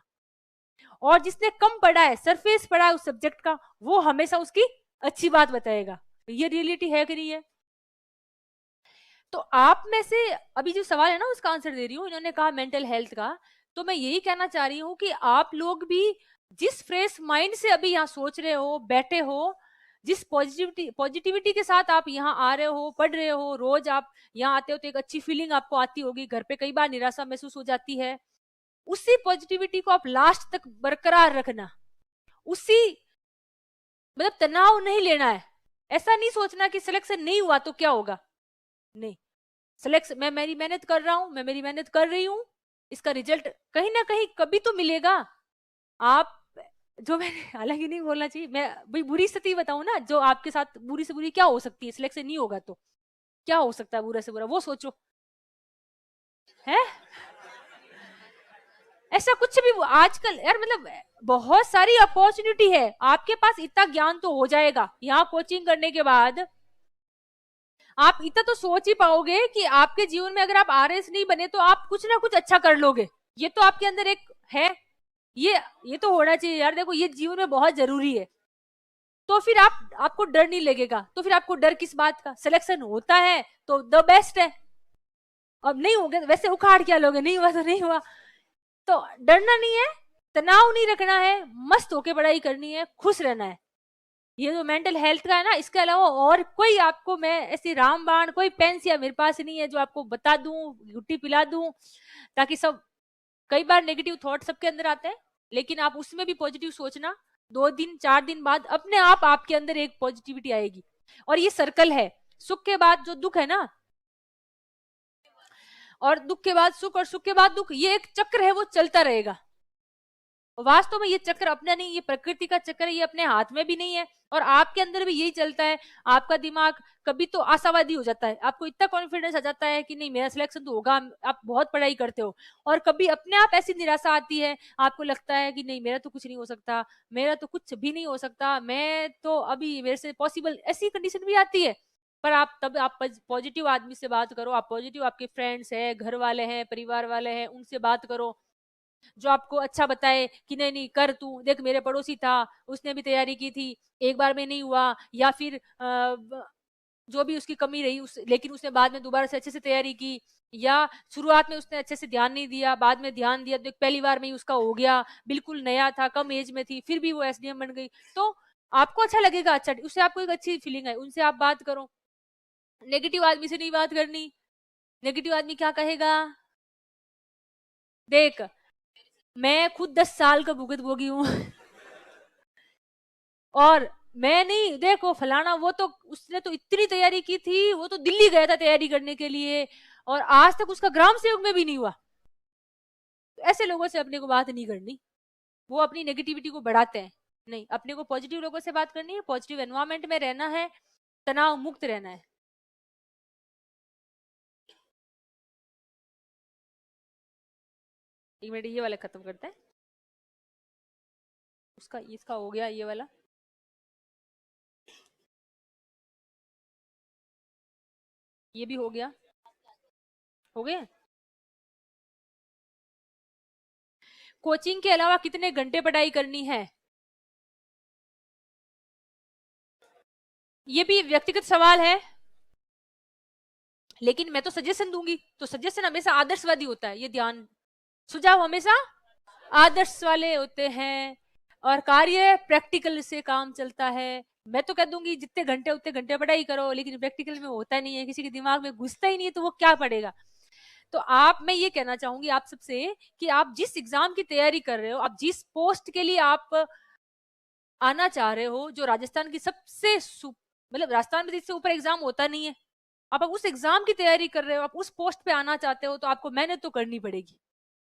और जिसने कम पढ़ा है, सरफेस पढ़ा है उस सब्जेक्ट का, वो हमेशा उसकी अच्छी बात बताएगा। ये रियलिटी है कि नहीं है? तो आप में से अभी जो सवाल है ना, उसका आंसर दे रही हूँ। इन्होंने कहा मेंटल हेल्थ का, तो मैं यही कहना चाह रही हूँ कि आप लोग भी जिस फ्रेश माइंड से अभी यहाँ सोच रहे हो, बैठे हो, जिस पॉजिटिविटी के साथ आप यहाँ आ रहे हो, पढ़ रहे हो, रोज आप यहाँ आते हो तो एक अच्छी फीलिंग आपको आती होगी, घर पे कई बार निराशा महसूस हो जाती है, उसी पॉजिटिविटी को आप लास्ट तक बरकरार रखना। उसी मतलब तनाव नहीं लेना है, ऐसा नहीं सोचना कि सिलेक्शन नहीं हुआ तो क्या होगा। नहीं, सिलेक्शन, मैं मेरी मेहनत कर रहा हूं, मैं मेरी मेहनत कर रही हूं, इसका रिजल्ट कहीं ना कहीं कभी तो मिलेगा। आप जो मैंने हालांकि नहीं बोलना चाहिए, मैं भाई बुरी स्थिति बताऊं ना, जो आपके साथ बुरी से बुरी क्या हो सकती है, सिलेक्शन नहीं होगा तो क्या हो सकता है बुरा से बुरा, वो सोचो। है ऐसा कुछ भी आजकल यार, मतलब बहुत सारी अपॉर्चुनिटी है आपके पास, इतना ज्ञान तो हो जाएगा यहाँ कोचिंग करने के बाद। आप इतना तो सोच ही पाओगे कि आपके जीवन में अगर आप आरएस नहीं बने तो आप कुछ ना कुछ अच्छा कर लोगे। ये तो आपके अंदर एक है, ये तो होना चाहिए यार। देखो ये जीवन में बहुत जरूरी है। तो फिर आपको डर नहीं लगेगा। तो फिर आपको डर किस बात का? सिलेक्शन होता है तो द बेस्ट है, अब नहीं हो गया वैसे उखाड़ क्या लोगे, नहीं हुआ तो नहीं हुआ। तो डरना नहीं है, तनाव नहीं रखना है, मस्त होके पढ़ाई करनी है, खुश रहना है। ये जो मेंटल हेल्थ का है ना, इसके अलावा और कोई आपको मैं ऐसी रामबाण कोई पेंसिया मेरे पास नहीं है जो आपको बता दूं, गुट्टी पिला दूं ताकि सब। कई बार नेगेटिव थॉट सबके अंदर आते हैं, लेकिन आप उसमें भी पॉजिटिव सोचना। 2 दिन 4 दिन बाद अपने आप आपके अंदर एक पॉजिटिविटी आएगी। और ये सर्कल है, सुख के बाद जो दुख है ना, और दुख के बाद सुख, और सुख के बाद दुख, ये एक चक्र है, वो चलता रहेगा। वास्तव में ये चक्र अपना नहीं, ये प्रकृति का चक्र है, ये अपने हाथ में भी नहीं है। और आपके अंदर भी यही चलता है। आपका दिमाग कभी तो आशावादी हो जाता है, आपको इतना कॉन्फिडेंस आ जाता है कि नहीं मेरा सिलेक्शन तो होगा, आप बहुत पढ़ाई करते हो। और कभी अपने आप ऐसी निराशा आती है, आपको लगता है कि नहीं मेरा तो कुछ नहीं हो सकता, मेरा तो कुछ भी नहीं हो सकता, मैं तो अभी मेरे से पॉसिबल, ऐसी कंडीशन भी आती है। पर आप तब आप पॉजिटिव आदमी से बात करो, आप पॉजिटिव, आपके फ्रेंड्स हैं, घर वाले हैं, परिवार वाले हैं, उनसे बात करो जो आपको अच्छा बताए कि नहीं नहीं कर, तू देख मेरे पड़ोसी था उसने भी तैयारी की थी, एक बार में नहीं हुआ, या फिर जो भी उसकी कमी रही लेकिन उसने बाद में दोबारा से अच्छे से तैयारी की, या शुरुआत में उसने अच्छे से ध्यान नहीं दिया, बाद में ध्यान दिया तो पहली बार में ही उसका हो गया, बिल्कुल नया था, कम एज में थी, फिर भी वो एसडीएम बन गई। तो आपको अच्छा लगेगा, अच्छा उससे आपको एक अच्छी फीलिंग है, उनसे आप बात करो। नेगेटिव आदमी से नहीं बात करनी। नेगेटिव आदमी क्या कहेगा? देख मैं खुद 10 साल का भुगत भोगी हूँ और मैं नहीं, देखो फलाना वो तो उसने तो इतनी तैयारी की थी, वो तो दिल्ली गया था तैयारी करने के लिए और आज तक उसका ग्राम सेवक में भी नहीं हुआ। तो ऐसे लोगों से अपने को बात नहीं करनी, वो अपनी नेगेटिविटी को बढ़ाते हैं। नहीं, अपने को पॉजिटिव लोगों से बात करनी है, पॉजिटिव एनवायरमेंट में रहना है, तनाव मुक्त रहना है। एक मिनट, ये वाला खत्म करते हैं, उसका इसका हो गया, ये वाला ये भी हो गया, हो गया। कोचिंग के अलावा कितने घंटे पढ़ाई करनी है, ये भी व्यक्तिगत सवाल है, लेकिन मैं तो सजेशन दूंगी। तो सजेशन हमेशा आदर्शवादी होता है, ये ध्यान, सुझाव हमेशा आदर्श वाले होते हैं और कार्य प्रैक्टिकल से काम चलता है। मैं तो कह दूंगी जितने घंटे उतने घंटे पढ़ाई करो, लेकिन प्रैक्टिकल में होता नहीं है, किसी के दिमाग में घुसता ही नहीं है, तो वो क्या पढ़ेगा। तो मैं ये कहना चाहूंगी आप सबसे कि आप जिस एग्जाम की तैयारी कर रहे हो, आप जिस पोस्ट के लिए आप आना चाह रहे हो, जो राजस्थान की सबसे मतलब राजस्थान में इससे ऊपर एग्जाम होता नहीं है, आप उस एग्जाम की तैयारी कर रहे हो, आप उस पोस्ट पे आना चाहते हो, तो आपको मेहनत तो करनी पड़ेगी,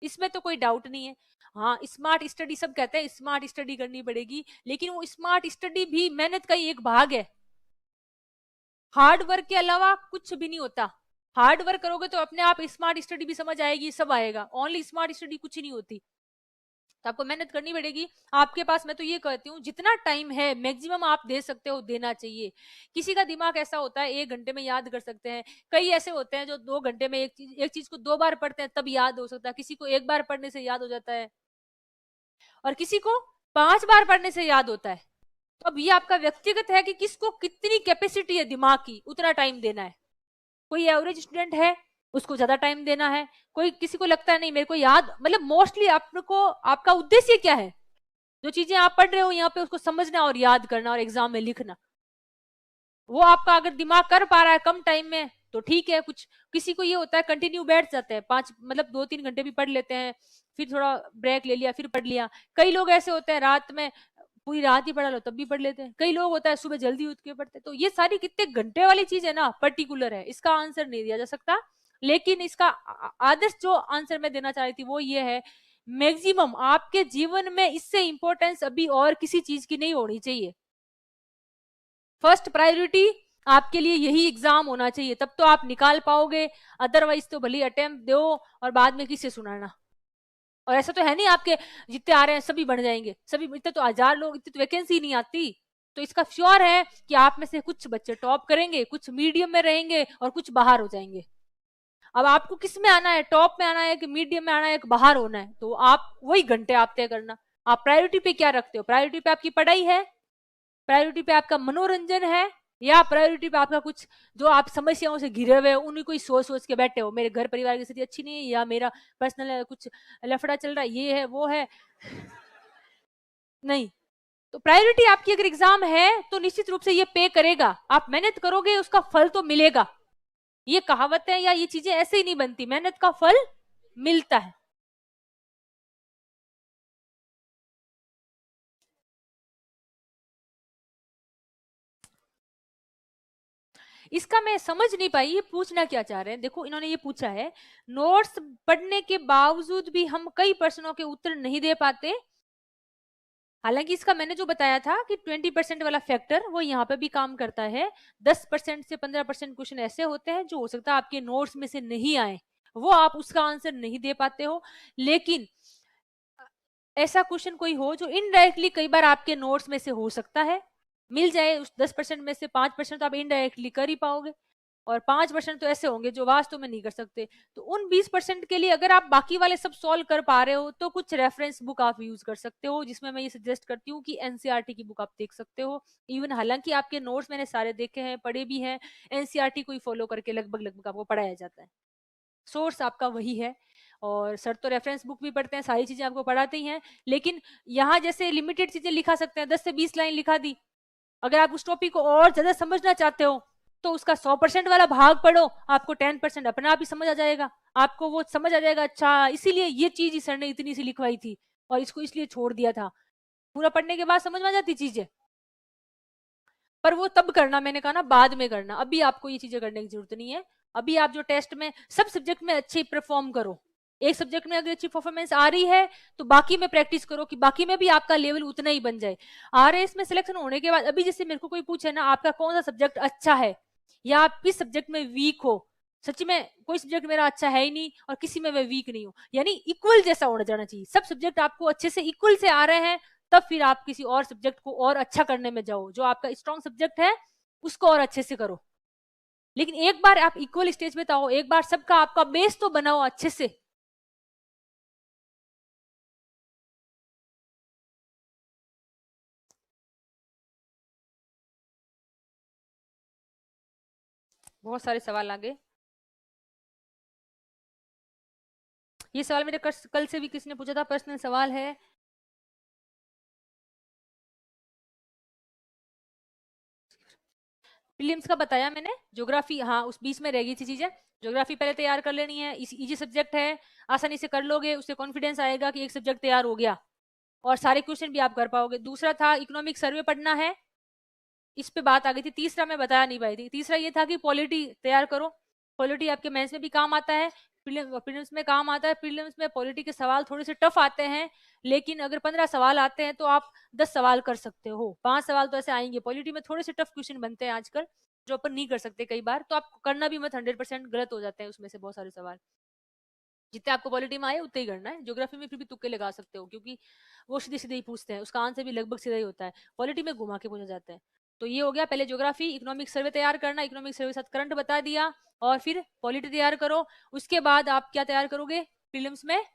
इसमें तो कोई डाउट नहीं है। हाँ, स्मार्ट स्टडी सब कहते हैं, स्मार्ट स्टडी करनी पड़ेगी, लेकिन वो स्मार्ट स्टडी भी मेहनत का ही एक भाग है। हार्ड वर्क के अलावा कुछ भी नहीं होता। हार्ड वर्क करोगे तो अपने आप स्मार्ट स्टडी भी समझ आएगी, सब आएगा, ओनली स्मार्ट स्टडी कुछ नहीं होती। तो आपको मेहनत करनी पड़ेगी। आपके पास, मैं तो ये कहती हूँ जितना टाइम है मैक्सिमम आप दे सकते हो देना चाहिए। किसी का दिमाग ऐसा होता है 1 घंटे में याद कर सकते हैं, कई ऐसे होते हैं जो 2 घंटे में एक चीज को 2 बार पढ़ते हैं तब याद हो सकता है, किसी को 1 बार पढ़ने से याद हो जाता है और किसी को 5 बार पढ़ने से याद होता है। तो अब ये आपका व्यक्तिगत है कि किसको कितनी कैपेसिटी है दिमाग की, उतना टाइम देना है। कोई एवरेज स्टूडेंट है उसको ज्यादा टाइम देना है, कोई किसी को लगता है नहीं मेरे को याद, मतलब मोस्टली आपको आपका उद्देश्य क्या है, जो चीजें आप पढ़ रहे हो यहाँ पे उसको समझना और याद करना और एग्जाम में लिखना। वो आपका अगर दिमाग कर पा रहा है कम टाइम में तो ठीक है। कुछ किसी को ये होता है कंटिन्यू बैठ जाते हैं 5 मतलब 2-3 घंटे भी पढ़ लेते हैं, फिर थोड़ा ब्रेक ले लिया फिर पढ़ लिया। कई लोग ऐसे होते हैं रात में पूरी रात ही पढ़ा लो तब भी पढ़ लेते हैं। कई लोग होता है सुबह जल्दी उठ के पढ़ते हैं। तो ये सारी कितने घंटे वाली चीज है ना, पर्टिकुलर है, इसका आंसर नहीं दिया जा सकता। लेकिन इसका आदर्श जो आंसर मैं देना चाह रही थी वो ये है, मैक्सिमम आपके जीवन में इससे इंपॉर्टेंस अभी और किसी चीज की नहीं होनी चाहिए। फर्स्ट प्रायोरिटी आपके लिए यही एग्जाम होना चाहिए, तब तो आप निकाल पाओगे। अदरवाइज तो भले अटेम्प्ट दो और बाद में किसे सुनाना। और ऐसा तो है नहीं आपके जितने आ रहे हैं सभी बढ़ जाएंगे, सभी इतने तो 1000 लोग, इतनी तो वैकेंसी नहीं आती। तो इसका श्योर है कि आप में से कुछ बच्चे टॉप करेंगे, कुछ मीडियम में रहेंगे और कुछ बाहर हो जाएंगे। अब आपको किस में आना है, टॉप में आना है कि मीडियम में आना है कि बाहर होना है, तो आप वही घंटे आप तय करना। आप प्रायोरिटी पे क्या रखते हो? प्रायोरिटी पे आपकी पढ़ाई है, प्रायोरिटी पे आपका मनोरंजन है, या प्रायोरिटी पे आपका कुछ जो आप समस्याओं से घिरे हुए हो उन्हीं को ही सोच सोच के बैठे हो, मेरे घर परिवार की स्थिति अच्छी नहीं है, या मेरा पर्सनल कुछ लफड़ा चल रहा है, ये है वो है। नहीं, तो प्रायोरिटी आपकी अगर एग्जाम है तो निश्चित रूप से ये पे करेगा। आप मेहनत करोगे उसका फल तो मिलेगा। ये कहावत है या ये चीजें ऐसे ही नहीं बनती, मेहनत का फल मिलता है। इसका मैं समझ नहीं पाई ये पूछना क्या चाह रहे हैं। देखो इन्होंने ये पूछा है, नोट्स पढ़ने के बावजूद भी हम कई प्रश्नों के उत्तर नहीं दे पाते। हालांकि इसका मैंने जो बताया था कि 20% वाला फैक्टर वो यहाँ पे भी काम करता है। 10% से 15% क्वेश्चन ऐसे होते हैं जो हो सकता है आपके नोट्स में से नहीं आए, वो आप उसका आंसर नहीं दे पाते हो। लेकिन ऐसा क्वेश्चन कोई हो जो इनडायरेक्टली कई बार आपके नोट्स में से हो सकता है, मिल जाए उस 10% में से 5% तो आप इनडायरेक्टली कर ही पाओगे, और 5% तो ऐसे होंगे जो वास्तव में नहीं कर सकते। तो उन 20% के लिए अगर आप बाकी वाले सब सॉल्व कर पा रहे हो तो कुछ रेफरेंस बुक आप यूज कर सकते हो, जिसमें मैं ये सजेस्ट करती हूँ कि एनसीईआरटी की बुक आप देख सकते हो। इवन हालांकि आपके नोट्स मैंने सारे देखे हैं, पढ़े भी हैं, एनसीईआरटी को ही फॉलो करके लगभग लगभग आपको पढ़ाया जाता है। सोर्स आपका वही है, और सर तो रेफरेंस बुक भी पढ़ते हैं, सारी चीजें आपको पढ़ाते ही हैं। लेकिन यहाँ जैसे लिमिटेड चीजें लिखा सकते हैं, 10 से 20 लाइन लिखा दी, अगर आप उस टॉपिक को और ज्यादा समझना चाहते हो तो उसका 100% वाला भाग पढ़ो, आपको 10% अपने आप ही समझ आ जाएगा। आपको वो समझ आ जाएगा, अच्छा इसीलिए ये चीज इस सर ने इतनी सी लिखवाई थी और इसको इसलिए छोड़ दिया था। पूरा पढ़ने के बाद समझ में आ जाती चीजें, पर वो तब करना, मैंने कहा ना बाद में करना, अभी आपको ये चीजें करने की जरूरत नहीं है। अभी आप जो टेस्ट में सब सब्जेक्ट में अच्छे परफॉर्म करो, एक सब्जेक्ट में अगर अच्छी परफॉर्मेंस आ रही है तो बाकी में प्रैक्टिस करो कि बाकी में भी आपका लेवल उतना ही बन जाए। आरएएस में सिलेक्शन होने के बाद अभी जैसे मेरे को कोई पूछे ना आपका कौन सा सब्जेक्ट अच्छा है या आप किस सब्जेक्ट में वीक हो, सच्ची में कोई सब्जेक्ट मेरा अच्छा है ही नहीं और किसी में मैं वीक नहीं हूँ, यानी इक्वल जैसा होना जाना चाहिए, सब सब्जेक्ट आपको अच्छे से इक्वल से आ रहे हैं, तब फिर आप किसी और सब्जेक्ट को और अच्छा करने में जाओ, जो आपका स्ट्रॉन्ग सब्जेक्ट है उसको और अच्छे से करो। लेकिन एक बार आप इक्वल स्टेज पे आओ, एक बार सबका आपका बेस तो बनाओ अच्छे से। बहुत सारे सवाल आगे। ये सवाल मेरे कल से भी किसी ने पूछा था, पर्सनल सवाल है। प्रीलिम्स का बताया मैंने, ज्योग्राफी हाँ उस बीच में रह गई थी चीजें, ज्योग्राफी पहले तैयार कर लेनी है, इजी सब्जेक्ट है, आसानी से कर लोगे, उससे कॉन्फिडेंस आएगा कि एक सब्जेक्ट तैयार हो गया और सारे क्वेश्चन भी आप कर पाओगे। दूसरा था इकोनॉमिक सर्वे पढ़ना है, इस पे बात आ गई थी। तीसरा मैं बता नहीं पाई थी, तीसरा ये था कि पॉलिटी तैयार करो, पॉलिटी आपके मेंस में भी काम आता है, प्रीलिम्स में काम आता है। प्रीलिम्स में पॉलिटी के सवाल थोड़े से टफ आते हैं, लेकिन अगर 15 सवाल आते हैं तो आप 10 सवाल कर सकते हो, 5 सवाल तो ऐसे आएंगे। पॉलिटी में थोड़े से टफ क्वेश्चन बनते हैं आजकल जो अपन नहीं कर सकते कई बार, तो आप करना भी मत, 100% गलत हो जाते हैं उसमें से बहुत सारे सवाल। जितने आपको पॉलिटी में आए उतने ही करना है। ज्योग्राफी में फिर भी तुक्के लगा सकते हो क्योंकि वो सीधे सीधे ही पूछते हैं, उसका आंसर भी लगभग सीधा ही होता है, पॉलिटी में घुमा के पूछा जाता है। तो ये हो गया पहले ज्योग्राफी, इकोनॉमिक सर्वे तैयार करना, इकोनॉमिक सर्वे साथ करंट बता दिया, और फिर पॉलिटी तैयार करो। उसके बाद आप क्या तैयार करोगे प्रीलिम्स में?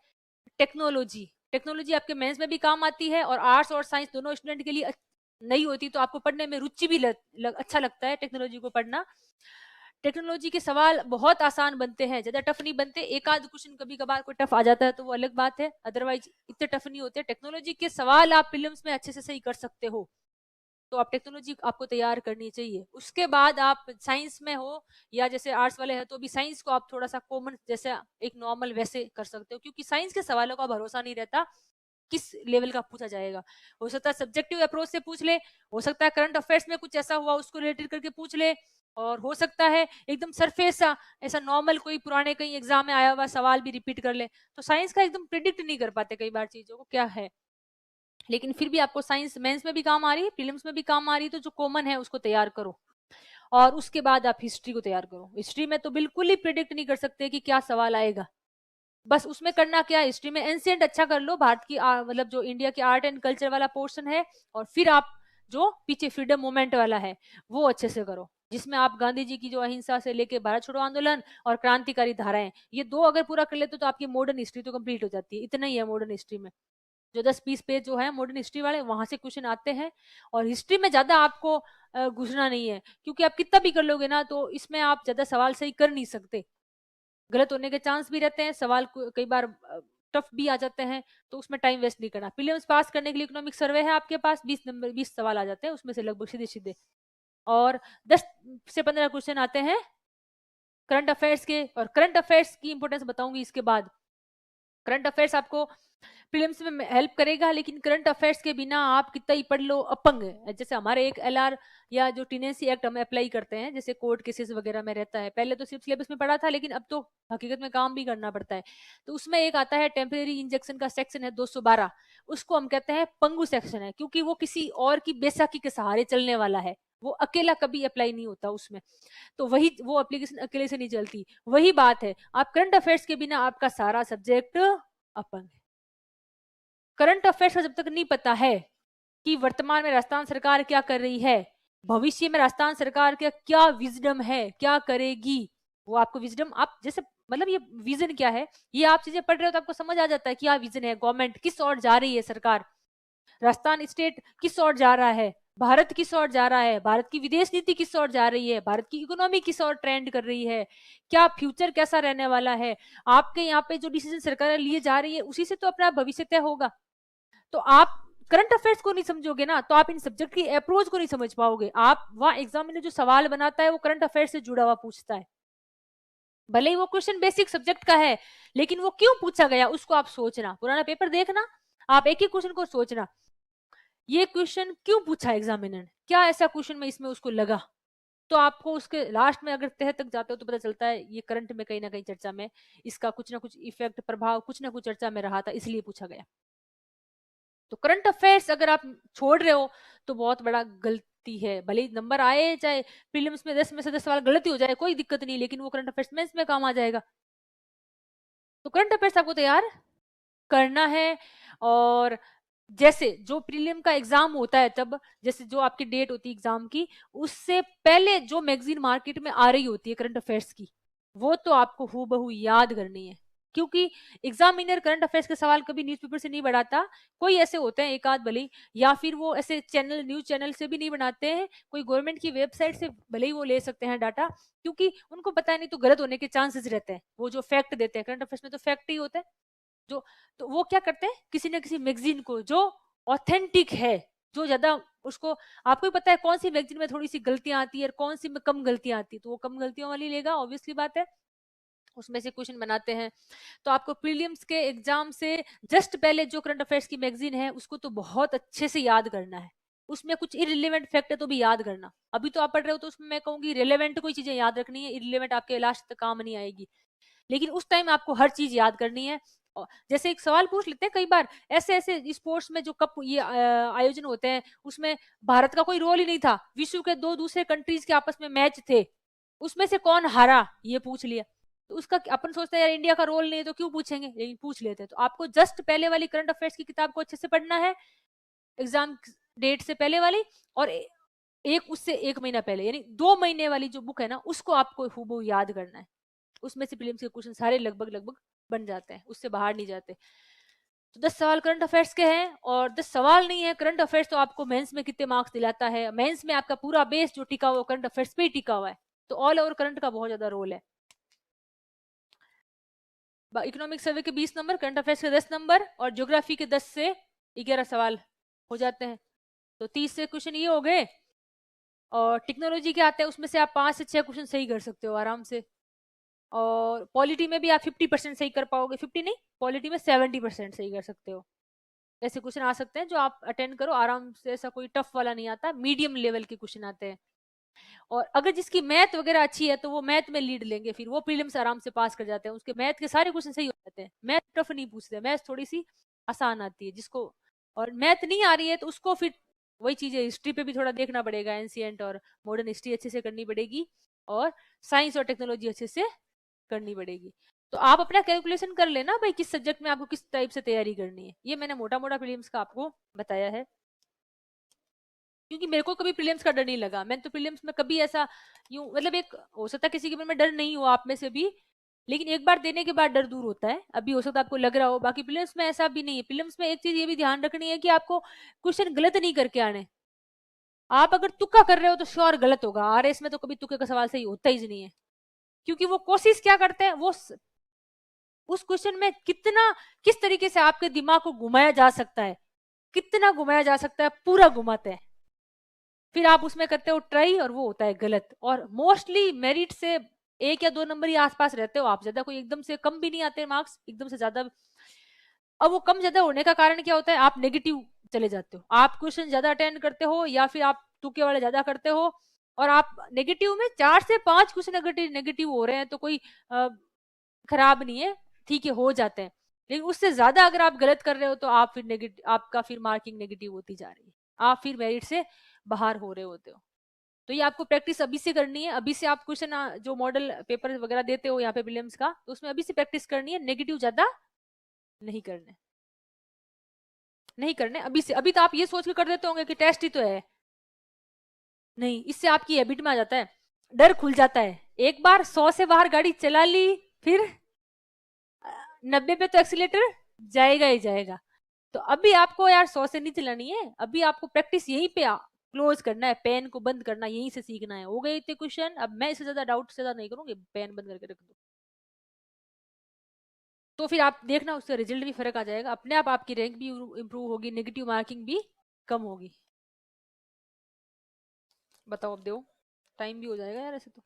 टेक्नोलॉजी। टेक्नोलॉजी आपके मेंस में भी काम आती है, और आर्ट्स और साइंस दोनों स्टूडेंट के लिए नहीं होती, तो आपको पढ़ने में रुचि भी अच्छा लगता है टेक्नोलॉजी को पढ़ना। टेक्नोलॉजी के सवाल बहुत आसान बनते हैं, ज्यादा टफ नहीं बनते, एक आध क्वेश्चन कभी कभार कोई टफ आ जाता है तो वो अलग बात है, अदरवाइज इतने टफ नहीं होते। टेक्नोलॉजी के सवाल आप प्रीलिम्स में अच्छे से सही कर सकते हो, तो आप टेक्नोलॉजी आपको तैयार करनी चाहिए। उसके बाद आप साइंस में हो या जैसे आर्ट्स वाले हैं तो भी साइंस को आप थोड़ा सा कॉमन जैसे एक नॉर्मल वैसे कर सकते हो, क्योंकि साइंस के सवालों का भरोसा नहीं रहता किस लेवल का पूछा जाएगा। हो सकता है सब्जेक्टिव अप्रोच से पूछ ले, हो सकता है करंट अफेयर्स में कुछ ऐसा हुआ उसको रिलेटेड करके पूछ ले, और हो सकता है एकदम सरफेस सा ऐसा नॉर्मल कोई पुराने कहीं एग्जाम में आया हुआ सवाल भी रिपीट कर ले। तो साइंस का एकदम प्रिडिक्ट नहीं कर पाते कई बार चीजों को क्या है, लेकिन फिर भी आपको साइंस मेंस में भी काम आ रही है, प्रीलिम्स में भी काम आ रही है, तो जो कॉमन है उसको तैयार करो। और उसके बाद आप हिस्ट्री को तैयार करो। हिस्ट्री में तो बिल्कुल ही प्रिडिक्ट नहीं कर सकते कि क्या सवाल आएगा, बस उसमें करना क्या है, हिस्ट्री में एंशिएंट अच्छा कर लो, भारत की मतलब जो इंडिया की आर्ट एंड कल्चर वाला पोर्शन है, और फिर आप जो पीछे फ्रीडम मूवमेंट वाला है वो अच्छे से करो, जिसमें आप गांधी जी की जो अहिंसा से लेके भारत छोड़ो आंदोलन और क्रांतिकारी धाराएं, ये दो अगर पूरा कर लेते तो आपकी मॉडर्न हिस्ट्री तो कंप्लीट हो जाती है। इतना ही है मॉडर्न हिस्ट्री में, जो 10-20 पेज जो है मॉडर्न हिस्ट्री वाले, वहां से क्वेश्चन आते हैं। और हिस्ट्री में ज्यादा आपको घुसना नहीं है, क्योंकि आप कितना भी कर लोगे ना तो इसमें आप ज्यादा सवाल सही कर नहीं सकते, गलत होने के चांस भी रहते हैं, सवाल कई बार टफ भी आ जाते हैं, तो उसमें टाइम वेस्ट नहीं करना। प्रीलिम्स पास करने के लिए इकोनॉमिक सर्वे है आपके पास, 20 नंबर 20 सवाल आ जाते हैं उसमें से लगभग सीधे सीधे, और 10 से 15 क्वेश्चन आते हैं करंट अफेयर्स के। और करंट अफेयर्स की इंपोर्टेंस बताऊंगी इसके बाद। करंट अफेयर्स आपको प्रीलिम्स में हेल्प करेगा, लेकिन करंट अफेयर्स के बिना आप कितना ही पढ़ लो अपंग है। जैसे हमारे एक एलआर या जो टीनेंसी एक्ट हम अप्लाई करते हैं, जैसे कोर्ट केसेस वगैरह में रहता है, पहले तो सिर्फ सिलेबस में पढ़ा था, लेकिन अब तो हकीकत में काम भी करना पड़ता है। तो उसमें एक आता है टेम्परेरी इंजेक्शन का सेक्शन है 212, उसको हम कहते हैं पंगु सेक्शन है, क्योंकि वो किसी और की बैसाखी के सहारे चलने वाला है, वो अकेला कभी अप्लाई नहीं होता उसमें, तो वही वो एप्लीकेशन अकेले से नहीं चलती। वही बात है, आप करंट अफेयर्स के बिना आपका सारा सब्जेक्ट अपंग है। करंट अफेयर्स का जब तक नहीं पता है कि वर्तमान में राजस्थान सरकार क्या कर रही है, भविष्य में राजस्थान सरकार का क्या विजडम है, क्या करेगी, वो आपको विजडम आप जैसे मतलब ये विजन क्या है, ये आप चीजें पढ़ रहे हो तो आपको समझ आ जाता है क्या विजन है, गवर्नमेंट किस ओर जा रही है, सरकार राजस्थान स्टेट किस ओर जा रहा है, भारत किस ओर जा रहा है, भारत की विदेश नीति किस ओर जा रही है, भारत की इकोनॉमी किस ओर ट्रेंड कर रही है, क्या फ्यूचर कैसा रहने वाला है। आपके यहाँ पे जो डिसीजन सरकार लिए जा रही है उसी से तो अपना भविष्य तय होगा। तो आप करंट अफेयर्स को नहीं समझोगे ना तो आप इन सब्जेक्ट की अप्रोच को नहीं समझ पाओगे। आप वहां एग्जाम में जो सवाल बनाता है वो करंट अफेयर से जुड़ा हुआ पूछता है, भले ही वो क्वेश्चन बेसिक सब्जेक्ट का है, लेकिन वो क्यों पूछा गया उसको आप सोचना, पुराना पेपर देखना, आप एक ही क्वेश्चन को सोचना, ये क्वेश्चन क्यों पूछा एग्जामिनर ने, क्या ऐसा क्वेश्चन में इसमें उसको लगा। तो आपको उसके लास्ट में अगर तह तक जाते हो तो पता चलता है ये करंट में कहीं ना कहीं चर्चा में इसका कुछ ना कुछ इफेक्ट प्रभाव कुछ ना कुछ चर्चा में रहा था, इसलिए पूछा गया। तो करंट अफेयर्स अगर आप छोड़ रहे हो तो बहुत बड़ा गलती है, भले ही नंबर आए चाहे प्रीलिम्स में 10 में से 10 सवाल गलती हो जाए कोई दिक्कत नहीं, लेकिन वो करंट अफेयर्स मेंस में काम आ जाएगा। तो करंट अफेयर्स आपको तैयार करना है। और जैसे जो प्रीलिम का एग्जाम होता है तब जैसे जो आपकी डेट होती है एग्जाम की, उससे पहले जो मैगजीन मार्केट में आ रही होती है करंट अफेयर्स की, वो तो आपको हूबहू याद करनी है, क्योंकि एग्जामिनर करंट अफेयर्स के सवाल कभी न्यूज़पेपर से नहीं बढ़ाता। कोई ऐसे होते हैं एक आध भले, या फिर वो ऐसे चैनल न्यूज चैनल से भी नहीं बनाते हैं, कोई गवर्नमेंट की वेबसाइट से भले ही वो ले सकते हैं डाटा, क्योंकि उनको पता नहीं तो गलत होने के चांसेस रहते हैं। वो जो फैक्ट देते हैं करंट अफेयर्स में तो फैक्ट ही होता है जो, तो वो क्या करते हैं किसी न किसी मैगजीन को जो ऑथेंटिक है, जो ज्यादा उसको, आपको भी पता है कौन सी मैगजीन में थोड़ी सी गलतियां आती है और कौन सी में कम गलतियां आती है, तो वो कम गलतियों वाली लेगा, ऑब्वियसली बात है, उसमें से क्वेश्चन बनाते हैं। तो आपको प्रीलिम्स के एग्जाम से जस्ट पहले जो करंट अफेयर्स की मैगजीन है उसको तो बहुत अच्छे से याद करना है, उसमें कुछ इरिलेवेंट फैक्ट है तो भी याद करना, अभी तो आप पढ़ रहे हो तो उसमें मैं कहूंगी रिलेवेंट कोई चीजें याद रखनी है, इरिलेवेंट आपके लास्ट तक काम नहीं आएगी, लेकिन उस टाइम आपको हर चीज याद करनी है। जैसे एक सवाल पूछ लेते हैं कई बार, ऐसे ऐसे स्पोर्ट्स में जो कप ये आयोजन होते हैं उसमें भारत का कोई रोल ही नहीं था, विश्व के दो दूसरे कंट्रीज के आपस में मैच थे, उसमें से कौन हारा ये पूछ लिया, तो उसका अपन सोचते हैं यार इंडिया का रोल नहीं है तो क्यों पूछेंगे, लेकिन पूछ लेते हैं। तो आपको जस्ट पहले वाली करंट अफेयर्स की किताब को अच्छे से पढ़ना है एग्जाम डेट से पहले वाली, और एक उससे 1 महीना पहले यानी 2 महीने वाली जो बुक है ना उसको आपको हूबहू याद करना है, उसमें से प्रीलिम्स के क्वेश्चन सारे लगभग लगभग बन जाते हैं, उससे बाहर नहीं जाते। तो 10 सवाल करंट अफेयर्स के हैं, और 10 सवाल नहीं है करंट अफेयर्स तो आपको मेंस में कितने मार्क्स दिलाता है, मेंस में आपका पूरा बेस जो टिका हुआ करंट अफेयर्स पे ही टिका हुआ है, तो ऑल ओवर करंट का बहुत ज्यादा रोल है। इकोनॉमिक सर्वे के 20 नंबर, करंट अफेयर्स के 10 नंबर, और ज्योग्राफी के 10 से 11 सवाल हो जाते हैं, तो 30 से क्वेश्चन ये हो गए। और टेक्नोलॉजी के आते हैं उसमें से आप 5 से 6 क्वेश्चन सही कर सकते हो आराम से, और पॉलिटी में भी आप 50% सही कर पाओगे, 50 नहीं पॉलिटी में 70% सही कर सकते हो। ऐसे क्वेश्चन आ सकते हैं जो आप अटेंड करो आराम से, ऐसा कोई टफ वाला नहीं आता, मीडियम लेवल के क्वेश्चन आते हैं। और अगर जिसकी मैथ वगैरह अच्छी है तो वो मैथ में लीड लेंगे, फिर वो प्रीलिम्स आराम से पास कर जाते हैं, उसके मैथ के सारे क्वेश्चन सही हो जाते हैं, मैथ टफ नहीं पूछते, मैथ थोड़ी सी आसान आती है जिसको, और मैथ नहीं आ रही है तो उसको फिर वही चीज है, हिस्ट्री पे भी थोड़ा देखना पड़ेगा, एंशिएंट और मॉडर्न हिस्ट्री अच्छे से करनी पड़ेगी, और साइंस और टेक्नोलॉजी अच्छे से करनी पड़ेगी। तो आप अपना कैलकुलेशन कर लेना भाई किस सब्जेक्ट में आपको किस टाइप से तैयारी करनी है। ये मैंने मोटा मोटा प्रीलिम्स का आपको बताया है, क्योंकि मेरे को कभी प्रीलिम्स का डर नहीं लगा। मैंने तो प्रीलिम्स में कभी ऐसा यूं मतलब एक हो सकता है किसी के मन में डर नहीं हो आप में से भी, लेकिन एक बार देने के बाद डर दूर होता है। अभी हो सकता है आपको लग रहा हो, बाकी प्रीलिम्स में ऐसा भी नहीं है। प्रीलिम्स में एक चीज ये भी ध्यान रखनी है कि आपको क्वेश्चन गलत नहीं करके आने। आप अगर तुक्का कर रहे हो तो श्योर गलत होगा। आरएस में तो कभी तुक्के का सवाल सही होता ही नहीं है, क्योंकि वो कोशिश क्या करते हैं, वो उस क्वेश्चन में कितना किस तरीके से आपके दिमाग को घुमाया जा सकता है, कितना घुमाया जा सकता है, पूरा घुमाते हैं। फिर आप उसमें करते हो ट्राई और वो होता है गलत। और मोस्टली मेरिट से 1 या 2 नंबर ही आसपास रहते हो आप, ज्यादा कोई एकदम से कम भी नहीं आते मार्क्स, एकदम से ज्यादा। अब वो कम ज्यादा होने का कारण क्या होता है, आप नेगेटिव चले जाते हो, आप क्वेश्चन ज्यादा अटेंड करते हो या फिर आप तुक्के वाले ज्यादा करते हो। और आप नेगेटिव में 4 से 5 क्वेश्चन अगर नेगेटिव हो रहे हैं तो कोई खराब नहीं है, ठीक है, हो जाते हैं। लेकिन उससे ज्यादा अगर आप गलत कर रहे हो तो आप फिर नेगेटिव, आपका फिर मार्किंग नेगेटिव होती जा रही है, आप फिर मेरिट से बाहर हो रहे होते हो। तो ये आपको प्रैक्टिस अभी से करनी है। अभी से आप क्वेश्चन जो मॉडल पेपर वगैरह देते हो यहाँ पे प्रीलिम्स का, तो उसमें अभी से प्रैक्टिस करनी है, नेगेटिव ज्यादा नहीं करने, नहीं करने अभी से। अभी तो आप ये सोच के कर देते होंगे कि टेस्ट ही तो है, नहीं, इससे आपकी हैबिट में आ जाता है, डर खुल जाता है। एक बार 100 से बाहर गाड़ी चला ली, फिर 90 पे तो एक्सीलेटर जाएगा ही जाएगा। तो अभी आपको यार 100 से नहीं चलानी है, अभी आपको प्रैक्टिस यहीं पे क्लोज करना है, पेन को बंद करना, यहीं से सीखना है। हो गए इतने क्वेश्चन, अब मैं इससे ज्यादा डाउट से ज्यादा नहीं करूंगी, पेन बंद करके रख दो। तो फिर आप देखना उससे रिजल्ट भी फर्क आ जाएगा, अपने आप आपकी रैंक भी इंप्रूव होगी, नेगेटिव मार्किंग भी कम होगी। बताओ अब दो, टाइम भी हो जाएगा यार ऐसे तो।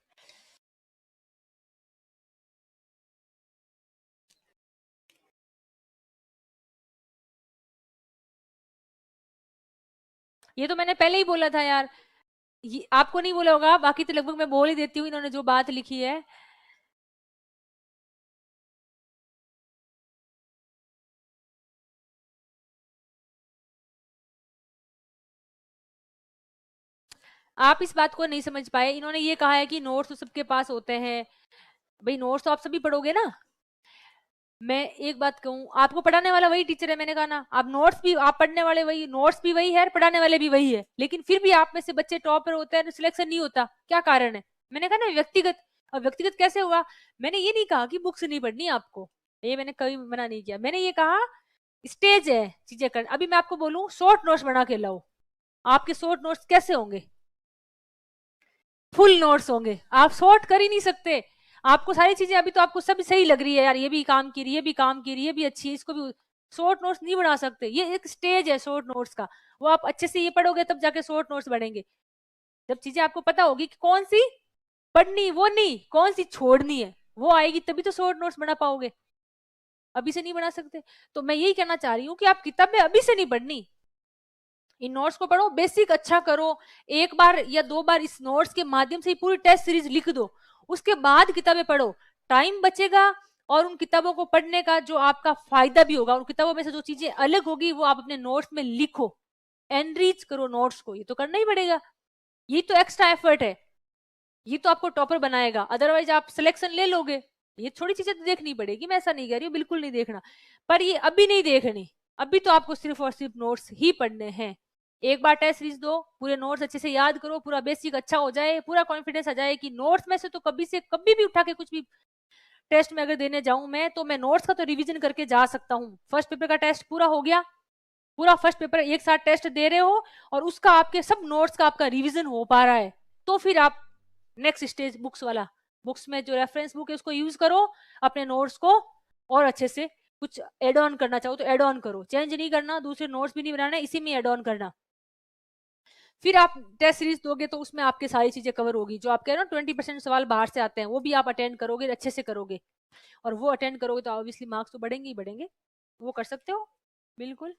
ये तो मैंने पहले ही बोला था यार, ये आपको नहीं बोला होगा, बाकी तो लगभग मैं बोल ही देती हूँ, इन्होंने जो बात लिखी है। आप इस बात को नहीं समझ पाए। इन्होंने ये कहा है कि नोट्स तो सबके पास होते हैं, भाई नोट्स तो आप सभी पढ़ोगे ना। मैं एक बात कहूँ, आपको पढ़ाने वाला वही टीचर है, मैंने कहा ना। आप नोट्स भी, आप पढ़ने वाले वही, नोट्स भी वही है, पढ़ाने वाले भी वही है, लेकिन फिर भी आप में से बच्चे टॉपर होते हैं, सिलेक्शन नहीं होता। क्या कारण है? मैंने कहा ना व्यक्तिगत। अब व्यक्तिगत कैसे हुआ? मैंने ये नहीं कहा कि बुक्स नहीं पढ़नी आपको, ये मैंने कभी मना नहीं किया। मैंने ये कहा स्टेज है चीजें कर। अभी मैं आपको बोलूं शॉर्ट नोट्स बना के लाओ, आपके शॉर्ट नोट्स कैसे होंगे? फुल नोट्स होंगे, आप शॉर्ट कर ही नहीं सकते। आपको सारी चीजें अभी तो आपको सब सही लग रही है यार, ये भी काम की रही है, ये भी काम की रही है, ये भी अच्छी है, इसको भी शॉर्ट नोट्स नहीं बना सकते। ये एक स्टेज है शॉर्ट नोट्स का, वो आप अच्छे से ये पढ़ोगे तब जाके शॉर्ट नोट्स बनेंगे। जब चीजें आपको पता होगी कि कौन सी पढ़नी, वो नहीं कौन सी छोड़नी है, वो आएगी तभी तो शॉर्ट नोट्स बना पाओगे, अभी से नहीं बना सकते। तो मैं यही कहना चाह रही हूँ कि आप किताबें अभी से नहीं पढ़नी, इन नोट्स को पढ़ो, बेसिक अच्छा करो। 1 बार या 2 बार इस नोट्स के माध्यम से ही पूरी टेस्ट सीरीज लिख दो, उसके बाद किताबें पढ़ो, टाइम बचेगा। और उन किताबों को पढ़ने का जो आपका फायदा भी होगा, उन किताबों में से जो चीजें अलग होगी वो आप अपने नोट्स में लिखो, एनरिच करो नोट्स को। ये तो करना ही पड़ेगा, ये तो एक्स्ट्रा एफर्ट है, ये तो आपको टॉपर बनाएगा। अदरवाइज आप सिलेक्शन ले लोगे, ये थोड़ी चीजें तो देखनी पड़ेगी, मैं ऐसा नहीं कह रही हूँ बिल्कुल नहीं देखना, पर ये अभी नहीं देखनी। अभी तो आपको सिर्फ और सिर्फ नोट्स ही पढ़ने हैं। 1 बार टेस्ट सीरीज दो, पूरे नोट्स अच्छे से याद करो, पूरा बेसिक अच्छा हो जाए, पूरा कॉन्फिडेंस आ जाए कि नोट्स में से तो कभी से कभी भी उठा के कुछ भी टेस्ट में अगर देने जाऊं मैं, तो मैं नोट्स का तो रिवीजन करके जा सकता हूँ। फर्स्ट पेपर का टेस्ट पूरा हो गया, पूरा फर्स्ट पेपर एक साथ टेस्ट दे रहे हो और उसका आपके सब नोट्स का आपका रिवीजन हो पा रहा है, तो फिर आप नेक्स्ट स्टेज बुक्स वाला, बुक्स में जो रेफरेंस बुक है उसको यूज करो, अपने नोट्स को और अच्छे से कुछ एड ऑन करना चाहो तो एड ऑन करो, चेंज नहीं करना, दूसरे नोट्स भी नहीं बनाना, इसी में एड ऑन करना। फिर आप टेस्ट सीरीज दोगे तो उसमें आपके सारी चीजें कवर होगी। जो आप कह रहे हो 20% सवाल बाहर से आते हैं, वो भी आप अटेंड करोगे, अच्छे से करोगे, और वो अटेंड करोगे तो ऑब्वियसली मार्क्स तो बढ़ेंगे ही बढ़ेंगे। वो कर सकते हो बिल्कुल।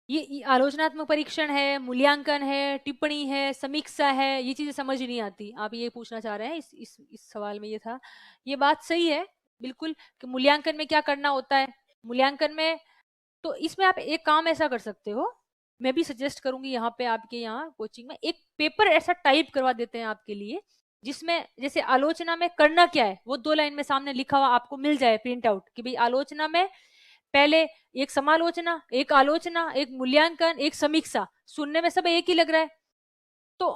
ये आलोचनात्मक परीक्षण है, मूल्यांकन है, टिप्पणी है, समीक्षा है, ये चीजें समझ ही नहीं आती। आप ये पूछना चाह रहे हैं, इस सवाल में ये था। ये बात सही है बिल्कुल कि मूल्यांकन में क्या करना होता है। मूल्यांकन में तो इसमें आप एक काम ऐसा कर सकते हो, मैं भी सजेस्ट करूंगी यहाँ पे आपके यहाँ कोचिंग में, एक पेपर ऐसा टाइप करवा देते हैं आपके लिए जिसमें जैसे आलोचना में करना क्या है वो 2 लाइन में सामने लिखा हुआ आपको मिल जाए प्रिंट आउट कि भाई आलोचना में पहले एक समालोचना, एक आलोचना, एक मूल्यांकन, एक समीक्षा। सुनने में सब एक ही लग रहा है। तो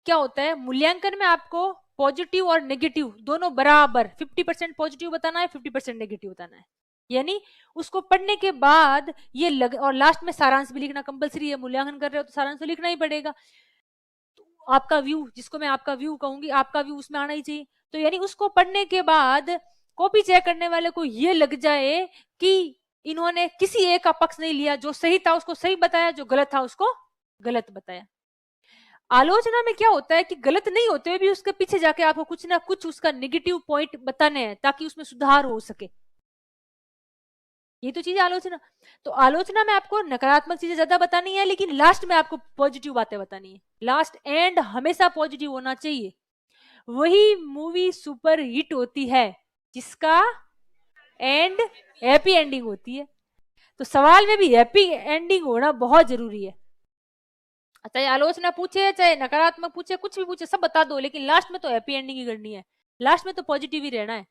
क्या होता है मूल्यांकन में आपको पॉजिटिव और नेगेटिव दोनों बराबर 50% पॉजिटिव बताना है, 50% नेगेटिव बताना है। यानी उसको पढ़ने के बाद ये लग, और लास्ट में सारांश भी लिखना कंपलसरी है। मूल्यांकन कर रहे हो तो सारांश तो लिखना ही पड़ेगा। तो आपका व्यू, जिसको मैं आपका व्यू कहूंगी, आपका व्यू उसमें आना ही चाहिए। तो यानी उसको पढ़ने के बाद कॉपी चेक करने वाले को ये लग जाए कि इन्होंने किसी एक का पक्ष नहीं लिया, जो सही था उसको सही बताया, जो गलत था उसको गलत बताया। आलोचना में क्या होता है कि गलत नहीं होते हुए भी उसके पीछे जाके आपको कुछ ना कुछ उसका नेगेटिव पॉइंट बताने हैं ताकि उसमें सुधार हो सके। ये तो चीज आलोचना। तो आलोचना में आपको नकारात्मक चीजें ज्यादा बतानी है, लेकिन लास्ट में आपको पॉजिटिव बातें बतानी है। लास्ट एंड हमेशा पॉजिटिव होना चाहिए। वही मूवी सुपर हिट होती है जिसका एंड हैप्पी एंडिंग होती है। तो सवाल में भी हैप्पी एंडिंग होना बहुत जरूरी है। चाहे आलोचना पूछे, चाहे नकारात्मक पूछे, कुछ भी पूछे, सब बता दो, लेकिन लास्ट में तो हैप्पी एंडिंग ही करनी है। लास्ट में तो पॉजिटिव ही रहना है।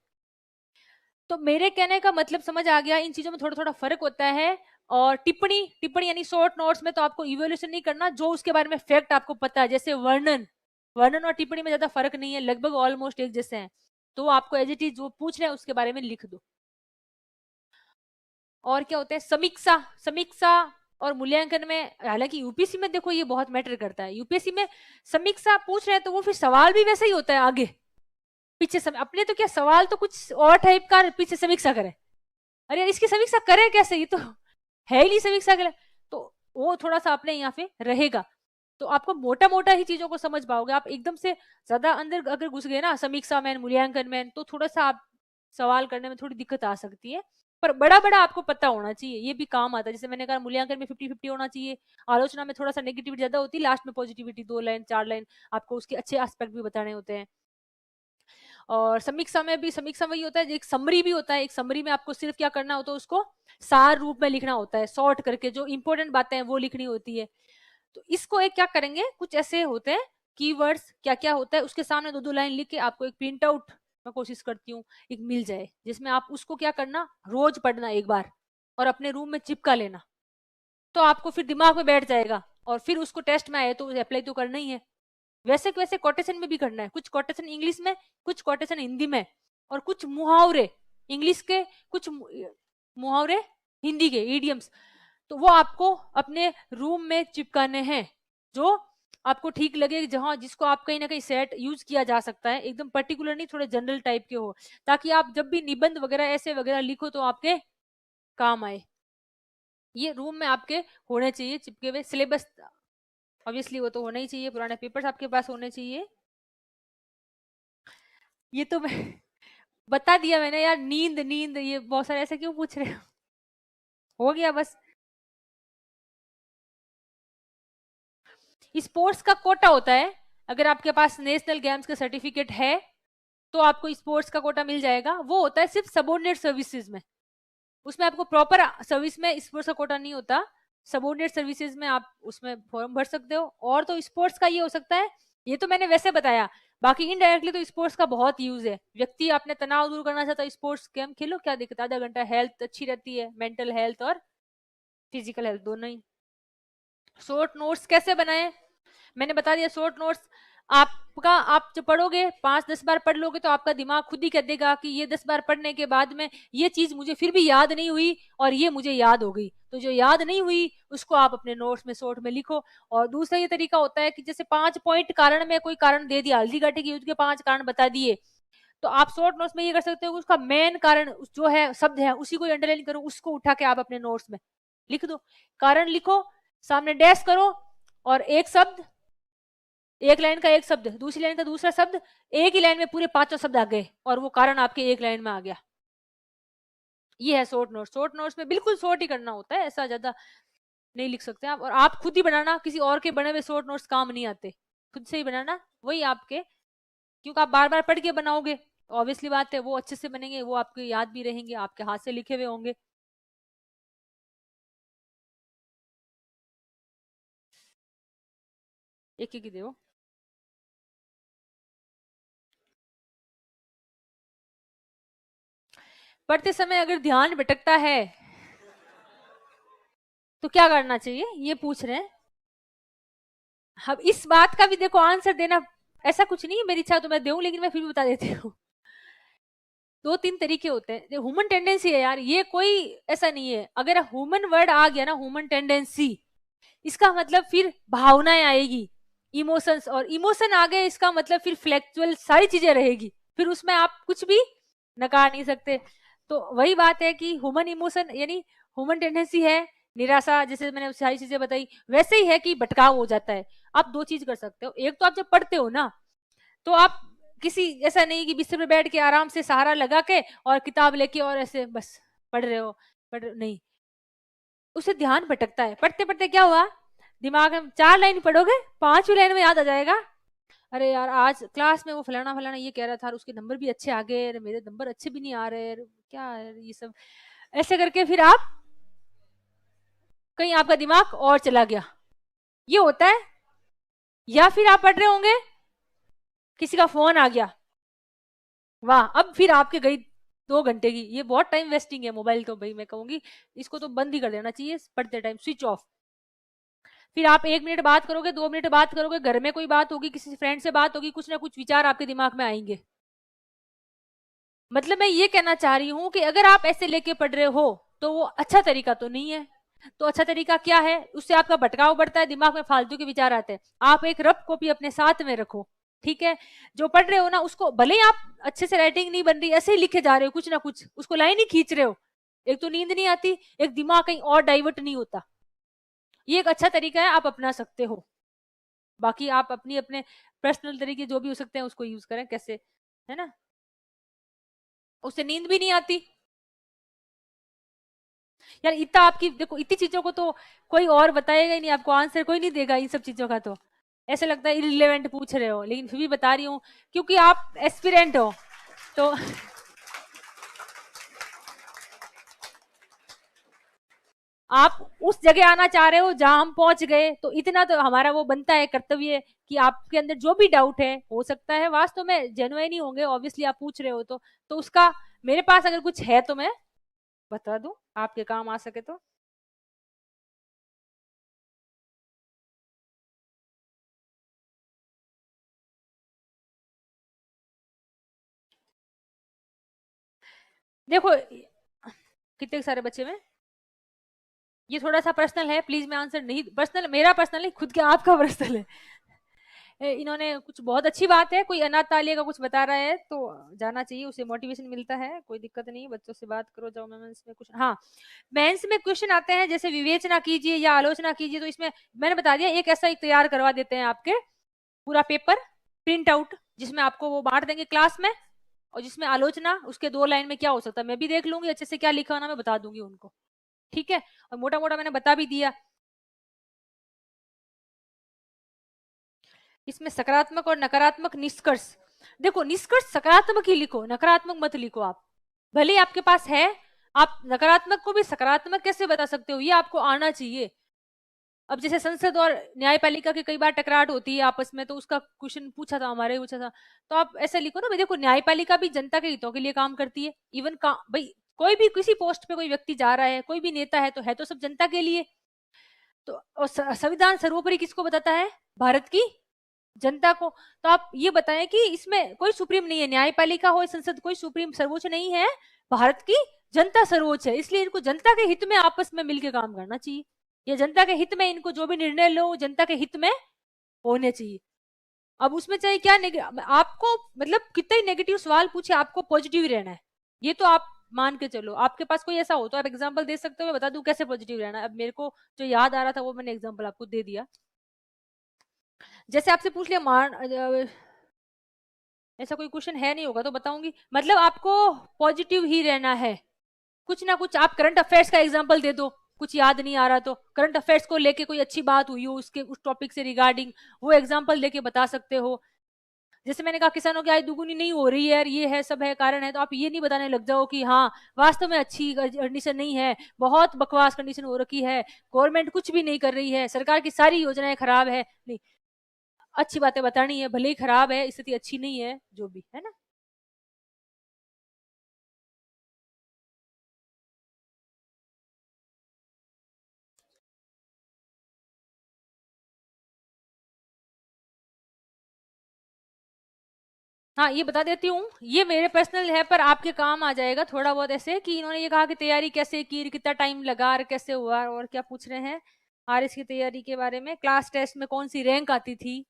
तो मेरे कहने का मतलब समझ आ गया। इन चीजों में थोड़ा थोड़ा फर्क होता है। और टिप्पणी, टिप्पणी यानी शॉर्ट नोट्स में तो आपको इवोल्यूशन नहीं करना, जो उसके बारे में फैक्ट आपको पता है। जैसे वर्णन, वर्णन और टिप्पणी में ज्यादा फर्क नहीं है, लगभग ऑलमोस्ट एक जैसे हैं। तो आपको एज इट इज जो पूछ रहे हैं उसके बारे में लिख दो। और क्या होता है समीक्षा, समीक्षा और मूल्यांकन में, हालांकि यूपीएससी में देखो ये बहुत मैटर करता है। यूपीएससी में समीक्षा पूछ रहे हैं तो वो फिर सवाल भी वैसा ही होता है आगे पीछे। अपने तो क्या सवाल तो कुछ और टाइप का, पीछे समीक्षा करें। अरे यार इसकी समीक्षा करें कैसे, ये तो है ही नहीं समीक्षा के लिए। तो वो थोड़ा सा अपने यहाँ पे रहेगा। तो आपको मोटा मोटा ही चीजों को समझ पाओगे। आप एकदम से ज्यादा अंदर अगर घुस गए ना समीक्षा में, मूल्यांकन में, तो थोड़ा सा आप सवाल करने में थोड़ी दिक्कत आ सकती है। पर बड़ा बड़ा आपको पता होना चाहिए, ये भी काम आता है। जैसे मैंने कहा मूल्यांकन में 50-50 होना चाहिए। आलोचना में थोड़ा सा नेगेटिविटी ज्यादा होती है, लास्ट में पॉजिटिविटी 2 लाइन 4 लाइन आपको उसके अच्छे एस्पेक्ट भी बताने होते हैं। और समीक्षा में भी, समीक्षा वही होता है, एक समरी भी होता है। एक समरी में आपको सिर्फ क्या करना होता है, उसको सार रूप में लिखना होता है, शॉर्ट करके जो इंपॉर्टेंट बातें हैं वो लिखनी होती है। तो इसको एक क्या करेंगे, कुछ ऐसे होते हैं कीवर्ड्स, क्या क्या होता है उसके सामने 2-2 लाइन लिख के आपको एक प्रिंट आउट, मैं कोशिश करती हूँ एक मिल जाए, जिसमें आप उसको क्या करना, रोज पढ़ना एक बार और अपने रूम में चिपका लेना। तो आपको फिर दिमाग में बैठ जाएगा और फिर उसको टेस्ट में आए तो अप्लाई तो करना ही है। वैसे वैसे कोटेशन में भी करना है। कुछ कोटेशन इंग्लिश में, कुछ कोटेशन हिंदी में, और कुछ मुहावरे इंग्लिश के, कुछ मुहावरे हिंदी के, इडियम्स। तो वो आपको अपने रूम में चिपकाने हैं, जो आपको ठीक लगे, जहां जिसको आप कहीं ना कहीं सेट यूज किया जा सकता है। एकदम पर्टिकुलर नहीं, थोड़े जनरल टाइप के हो, ताकि आप जब भी निबंध वगैरह ऐसे वगैरह लिखो तो आपके काम आए। ये रूम में आपके होने चाहिए चिपके हुए। सिलेबस ऑब्वियसली वो तो होना ही चाहिए, पुराने पेपर्स आपके पास होने चाहिए। ये तो मैं बता दिया मैंने यार। नींद नींद ये बहुत सारे ऐसे क्यों पूछ रहे हो गया बस। स्पोर्ट्स का कोटा होता है। अगर आपके पास नेशनल गेम्स का सर्टिफिकेट है तो आपको स्पोर्ट्स का कोटा मिल जाएगा। वो होता है सिर्फ सबऑर्डिनेट सर्विसेज में। उसमें आपको प्रॉपर सर्विस में स्पोर्ट्स का कोटा नहीं होता। सबऑर्डिनेट सर्विसेज में आप उसमें फॉर्म भर सकते हो। और तो स्पोर्ट्स का ये हो सकता है, ये तो मैंने वैसे बताया, बाकी इनडायरेक्टली तो स्पोर्ट्स का बहुत यूज है। व्यक्ति अपने तनाव दूर करना चाहता है, स्पोर्ट्स गेम खेलो, क्या दिक्कत, आधा घंटा, हेल्थ अच्छी रहती है, मेंटल हेल्थ और फिजिकल हेल्थ दोनों ही। शॉर्ट नोट्स कैसे बनाएं, मैंने बता दिया। शॉर्ट नोट्स आपका, आप जब पढ़ोगे 5-10 बार पढ़ लोगे तो आपका दिमाग खुद ही कह देगा कि ये 10 बार पढ़ने के बाद में ये चीज मुझे फिर भी याद नहीं हुई और ये मुझे याद हो गई। तो जो याद नहीं हुई उसको आप अपने नोट्स में शॉर्ट में लिखो। और दूसरा ये तरीका होता है कि जैसे 5 पॉइंट कारण में कोई कारण दे दिया, हल्दी घाटी के युद्ध के 5 कारण बता दिए, तो आप शॉर्ट नोट्स में ये कर सकते हो कि उसका मेन कारण जो है, शब्द है, उसी को अंडरलाइन करो, उसको उठा के आप अपने नोट्स में लिख दो। कारण लिखो, सामने डैश करो, और एक शब्द, एक लाइन का एक शब्द, दूसरी लाइन का दूसरा शब्द, एक ही लाइन में पूरे 5 शब्द आ गए और वो कारण आपके एक लाइन में आ गया। ये है शॉर्ट नोट्स। शॉर्ट नोट्स में बिल्कुल शॉर्ट ही करना होता है, ऐसा ज्यादा नहीं लिख सकते आप। और आप खुद ही बनाना, किसी और के बने हुए शॉर्ट नोट्स काम नहीं आते। खुद से ही बनाना, वही आपके, क्योंकि आप बार बार पढ़ के बनाओगे, ऑब्वियसली बात है वो अच्छे से बनेंगे, वो आपके याद भी रहेंगे, आपके हाथ से लिखे हुए होंगे। एक एक ही दो। पढ़ते समय अगर ध्यान भटकता है तो क्या करना चाहिए, ये पूछ रहे हैं। अब इस बात का भी देखो आंसर देना ऐसा कुछ नहीं है, मेरी इच्छा तो मैं दूं, लेकिन मैं फिर भी बता देती हूँ। दो तीन तरीके होते हैं, ह्यूमन टेंडेंसी है यार, ये कोई ऐसा नहीं है। अगर ह्यूमन वर्ड आ गया ना, ह्यूमन टेंडेंसी, इसका मतलब फिर भावनाएं आएगी, इमोशंस, और इमोशन आ गए इसका मतलब फिर फ्लेक्चुअल सारी चीजें रहेगी, फिर उसमें आप कुछ भी नकार नहीं सकते। तो वही बात है कि ह्यूमन इमोशन यानी ह्यूमन टेंडेंसी है निराशा, जैसे मैंने सारी चीजें बताई, वैसे ही है कि भटकाव हो जाता है। आप दो चीज कर सकते हो, एक तो आप जब पढ़ते हो ना, तो आप किसी ऐसा नहीं कि बिस्तर पे बैठ के आराम से सहारा लगा के और किताब लेके और ऐसे बस पढ़ रहे हो, नहीं, उससे ध्यान भटकता है। पढ़ते पढ़ते क्या हुआ, दिमाग में 4 लाइन पढ़ोगे, 5वीं लाइन में याद आ जाएगा, अरे यार आज क्लास में वो फलाना फलाना ये कह रहा था और उसके नंबर भी अच्छे आ गए, मेरे नंबर अच्छे भी नहीं आ रहे, क्या है ये सब, ऐसे करके फिर आप कहीं आपका दिमाग और चला गया, ये होता है। या फिर आप पढ़ रहे होंगे, किसी का फोन आ गया, वाह, अब फिर आपके गई 2 घंटे की, ये बहुत टाइम वेस्टिंग है मोबाइल, तो भाई मैं कहूंगी इसको तो बंद ही कर देना चाहिए, पढ़ते टाइम स्विच ऑफ। फिर आप 1 मिनट बात करोगे, 2 मिनट बात करोगे, घर में कोई बात होगी, किसी फ्रेंड से बात होगी, कुछ ना कुछ विचार आपके दिमाग में आएंगे। मतलब मैं ये कहना चाह रही हूं कि अगर आप ऐसे लेके पढ़ रहे हो तो वो अच्छा तरीका तो नहीं है। तो अच्छा तरीका क्या है, उससे आपका भटकाव बढ़ता है, दिमाग में फालतू के विचार आते हैं। आप एक रफ कॉपी अपने साथ में रखो, ठीक है, जो पढ़ रहे हो ना उसको, भले ही आप अच्छे से राइटिंग नहीं बन रही, ऐसे ही लिखे जा रहे हो कुछ ना कुछ, उसको लाइन ही खींच रहे हो, एक तो नींद नहीं आती, एक दिमाग कहीं और डाइवर्ट नहीं होता। ये एक अच्छा तरीका है, आप अपना सकते हो। बाकी आप अपनी अपने पर्सनल तरीके जो भी हो सकते हैं उसको यूज करें, कैसे, है ना, उससे नींद भी नहीं आती। यार इतना आपकी देखो, इतनी चीजों को तो कोई और बताएगा ही नहीं आपको, आंसर कोई नहीं देगा इन सब चीजों का, तो ऐसा लगता है इरिलेवेंट पूछ रहे हो, लेकिन फिर भी बता रही हूँ क्योंकि आप एस्पिरेंट हो। तो आप उस जगह आना चाह रहे हो जहां हम पहुंच गए, तो इतना तो हमारा वो बनता है कर्तव्य कि आपके अंदर जो भी डाउट है, हो सकता है वास्तव में जेन्युइन ही होंगे, ऑब्वियसली आप पूछ रहे हो तो उसका मेरे पास अगर कुछ है तो मैं बता दूं, आपके काम आ सके तो। देखो कितने सारे बच्चे में, ये थोड़ा सा पर्सनल है, प्लीज मैं आंसर नहीं, पर्सनल मेरा पर्सनल है, खुद के आपका पर्सनल है। इन्होंने कुछ बहुत अच्छी बात है, कोई अनाथालय का कुछ बता रहा है तो जाना चाहिए, उसे मोटिवेशन मिलता है, कोई दिक्कत नहीं, बच्चों से बात करो, जाओ मेंस में कुछ, हाँ मेंस में क्वेश्चन आते हैं जैसे विवेचना कीजिए या आलोचना कीजिए, तो इसमें मैंने बता दिया, एक ऐसा एक तैयार करवा देते हैं आपके पूरा पेपर प्रिंट आउट, जिसमें आपको वो बांट देंगे क्लास में, और जिसमें आलोचना उसके 2 लाइन में क्या हो सकता है मैं भी देख लूंगी अच्छे से, क्या लिखा होना मैं बता दूंगी उनको, ठीक है, और मोटा मोटा मैंने बता भी दिया। इसमें सकारात्मक और नकारात्मक निष्कर्ष, देखो निष्कर्ष सकारात्मक ही लिखो, नकारात्मक मत लिखो, आप भले आपके पास है, आप नकारात्मक को भी सकारात्मक कैसे बता सकते हो, ये आपको आना चाहिए। अब जैसे संसद और न्यायपालिका की कई बार टकराट होती है आपस में, तो उसका क्वेश्चन पूछा था, हमारे पूछा था, तो आप ऐसे लिखो ना, देखो न्यायपालिका भी जनता के हितों के लिए काम करती है, इवन का भाई कोई भी किसी पोस्ट पे कोई व्यक्ति जा रहा है, कोई भी नेता है तो सब जनता के लिए। तो और संविधान सर्वोपरि किसको बताता है, भारत की जनता को। तो आप ये बताएं कि इसमें कोई सुप्रीम नहीं है, न्यायपालिका हो संसद, कोई सुप्रीम सर्वोच्च नहीं है, भारत की जनता सर्वोच्च है, इसलिए इनको जनता के हित में आपस में मिलकर काम करना चाहिए, या जनता के हित में इनको जो भी निर्णय लो जनता के हित में होने चाहिए। अब उसमें चाहे क्या आपको मतलब कितना ही नेगेटिव सवाल पूछे, आपको पॉजिटिव रहना है, ये तो आप मान के चलो। आपके पास कोई ऐसा हो तो आप एग्जांपल दे सकते हो, मैं बता दूं कैसे पॉजिटिव रहना है। अब मेरे को जो याद आ रहा था वो मैंने एग्जांपल आपको दे दिया। जैसे आपसे पूछ लिया ऐसा कोई क्वेश्चन है नहीं होगा तो बताऊंगी, मतलब आपको पॉजिटिव ही रहना है, कुछ ना कुछ आप करंट अफेयर्स का एग्जांपल दे दो, कुछ याद नहीं आ रहा तो करंट अफेयर्स को लेके कोई अच्छी बात हुई हो उसके उस टॉपिक से रिगार्डिंग, वो एग्जांपल लेके बता सकते हो। जैसे मैंने कहा किसानों की आय दुगुनी नहीं हो रही है यार, ये है सब है कारण है, तो आप ये नहीं बताने लग जाओ कि हाँ वास्तव में अच्छी कंडीशन नहीं है, बहुत बकवास कंडीशन हो रखी है, गवर्नमेंट कुछ भी नहीं कर रही है, सरकार की सारी योजनाएं खराब है, नहीं, अच्छी बातें बतानी है, भले ही खराब है, स्थिति अच्छी नहीं है, जो भी है ना। हाँ, ये बता देती हूँ, ये मेरे पर्सनल है पर आपके काम आ जाएगा थोड़ा बहुत। ऐसे कि इन्होंने ये कहा कि तैयारी कैसे की, कितना टाइम लगा और कैसे हुआ, और क्या पूछ रहे हैं आरएस की तैयारी के बारे में, क्लास टेस्ट में कौन सी रैंक आती थी।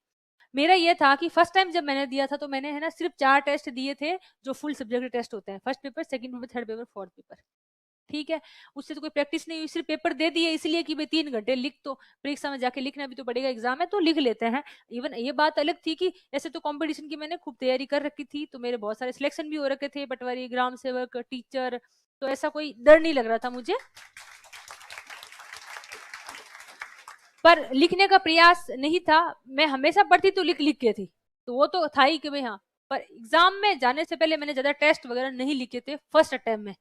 मेरा ये था कि फर्स्ट टाइम जब मैंने दिया था तो मैंने है ना सिर्फ 4 टेस्ट दिए थे जो फुल सब्जेक्ट टेस्ट होते हैं, first paper, second paper, third paper, fourth paper. ठीक है, उससे तो कोई प्रैक्टिस नहीं हुई, सिर्फ पेपर दे दिए इसलिए कि भाई 3 घंटे लिख, तो परीक्षा में जाके लिखना भी तो पड़ेगा, एग्जाम है तो लिख लेते हैं। इवन ये बात अलग थी कि ऐसे तो कंपटीशन की मैंने खूब तैयारी कर रखी थी, तो मेरे बहुत सारे सिलेक्शन भी हो रखे थे, पटवारी, ग्राम सेवक, टीचर, तो ऐसा कोई डर नहीं लग रहा था मुझे। पर लिखने का प्रयास नहीं था, मैं हमेशा पढ़ती तो लिख लिख के थी, तो वो तो था ही कि भाई हाँ। पर एग्जाम में जाने से पहले मैंने ज्यादा टेस्ट वगैरह नहीं लिखे थे फर्स्ट अटेम्प्ट में।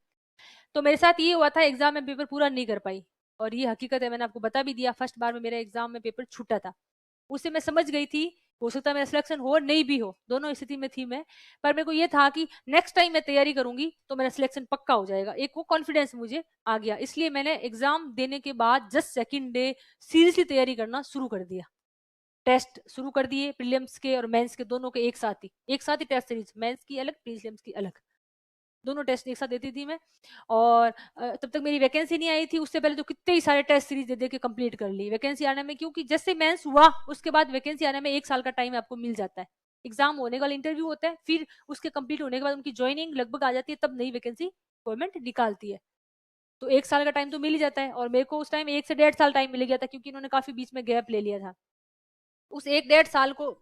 तो मेरे साथ ये हुआ था, एग्जाम में पेपर पूरा नहीं कर पाई, और ये हकीकत है, मैंने आपको बता भी दिया, फर्स्ट बार में मेरा एग्जाम में पेपर छूटा था। उससे मैं समझ गई थी, हो सकता है मेरा सिलेक्शन हो नहीं भी हो, दोनों स्थिति में थी मैं, पर मेरे को ये था कि नेक्स्ट टाइम मैं तैयारी करूंगी तो मेरा सिलेक्शन पक्का हो जाएगा, एक वो कॉन्फिडेंस मुझे आ गया। इसलिए मैंने एग्जाम देने के बाद जस्ट सेकंड डे सीरियसली तैयारी करना शुरू कर दिया, टेस्ट शुरू कर दिए, प्रीलिम्स के और मेंस के दोनों के एक साथ ही टेस्ट सीरीज, मेंस की अलग, प्रीलिम्स की अलग, दोनों टेस्ट एक साथ देती थी मैं। और तब तक मेरी वैकेंसी नहीं आई थी, उससे पहले तो कितने ही सारे टेस्ट सीरीज दे दे के कंप्लीट कर ली वैकेंसी आने में, क्योंकि जैसे मेंस हुआ उसके बाद वैकेंसी आने में 1 साल का टाइम आपको मिल जाता है, एग्जाम होने का इंटरव्यू होता है, फिर उसके कंप्लीट होने के बाद उनकी ज्वाइनिंग लगभग आ जाती है, तब नई वैकेंसी गवर्नमेंट निकालती है। तो 1 साल का टाइम तो मिल ही जाता है, और मेरे को उस टाइम 1 से 1.5 साल टाइम मिल गया था, क्योंकि इन्होंने काफी बीच में गैप ले लिया था। उस 1 डेढ़ साल को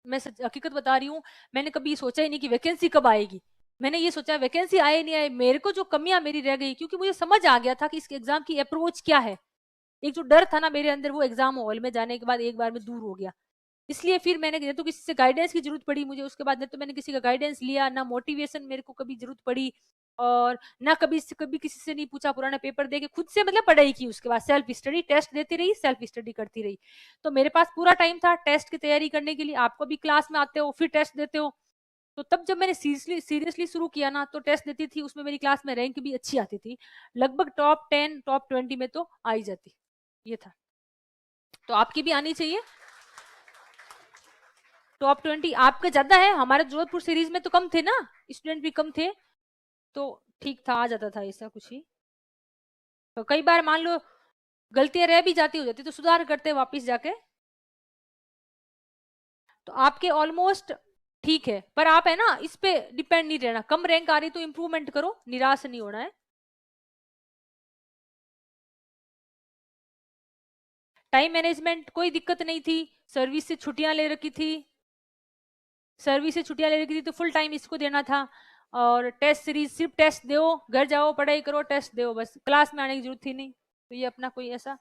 मैं हकीकत बता रही हूँ, मैंने कभी सोचा ही नहीं कि वैकेंसी कब आएगी। मैंने ये सोचा वैकेंसी आए नहीं आए, मेरे को जो कमियां मेरी रह गई, क्योंकि मुझे समझ आ गया था कि इस एग्जाम की अप्रोच क्या है। एक जो डर था ना मेरे अंदर, वो एग्जाम हॉल में जाने के बाद एक बार में दूर हो गया। इसलिए फिर मैंने तो किसी से गाइडेंस की जरूरत पड़ी मुझे, उसके बाद तो मैंने किसी का गाइडेंस लिया ना, मोटिवेशन मेरे को कभी जरूरत पड़ी, और ना कभी किसी से नहीं पूछा, पुराना पेपर दे के खुद से मतलब पढ़ाई की, उसके बाद सेल्फ स्टडी, टेस्ट देती रही, सेल्फ स्टडी करती रही। तो मेरे पास पूरा टाइम था टेस्ट की तैयारी करने के लिए। आपको भी क्लास में आते हो फिर टेस्ट देते हो, तो तब जब मैंने सीरियसली शुरू किया ना, तो टेस्ट देती थी, उसमें मेरी क्लास में रैंक भी अच्छी आती थी, लगभग टॉप 10 टॉप 20 में तो आ ही जाती। ये था, तो आपकी भी आनी चाहिए। टॉप 20 आपके ज्यादा है, हमारे जोधपुर सीरीज में तो कम थे ना, स्टूडेंट भी कम थे, तो ठीक था, आ जाता था ऐसा कुछ ही। तो कई बार मान लो गलतियां रह भी जाती, हो जाती, तो सुधार करते वापस जाके। तो आपके ऑलमोस्ट ठीक है, पर आप है ना इस पे डिपेंड नहीं रहना, कम रैंक आ रही तो इंप्रूवमेंट करो, निराश नहीं होना है। टाइम मैनेजमेंट कोई दिक्कत नहीं थी, सर्विस से छुट्टियां ले रखी थी, सर्विस से छुट्टियां ले रखी थी, तो फुल टाइम इसको देना था। और टेस्ट सीरीज सिर्फ टेस्ट दो, घर जाओ पढ़ाई करो, टेस्ट दो, बस क्लास में आने की जरूरत थी नहीं। तो ये अपना कोई ऐसा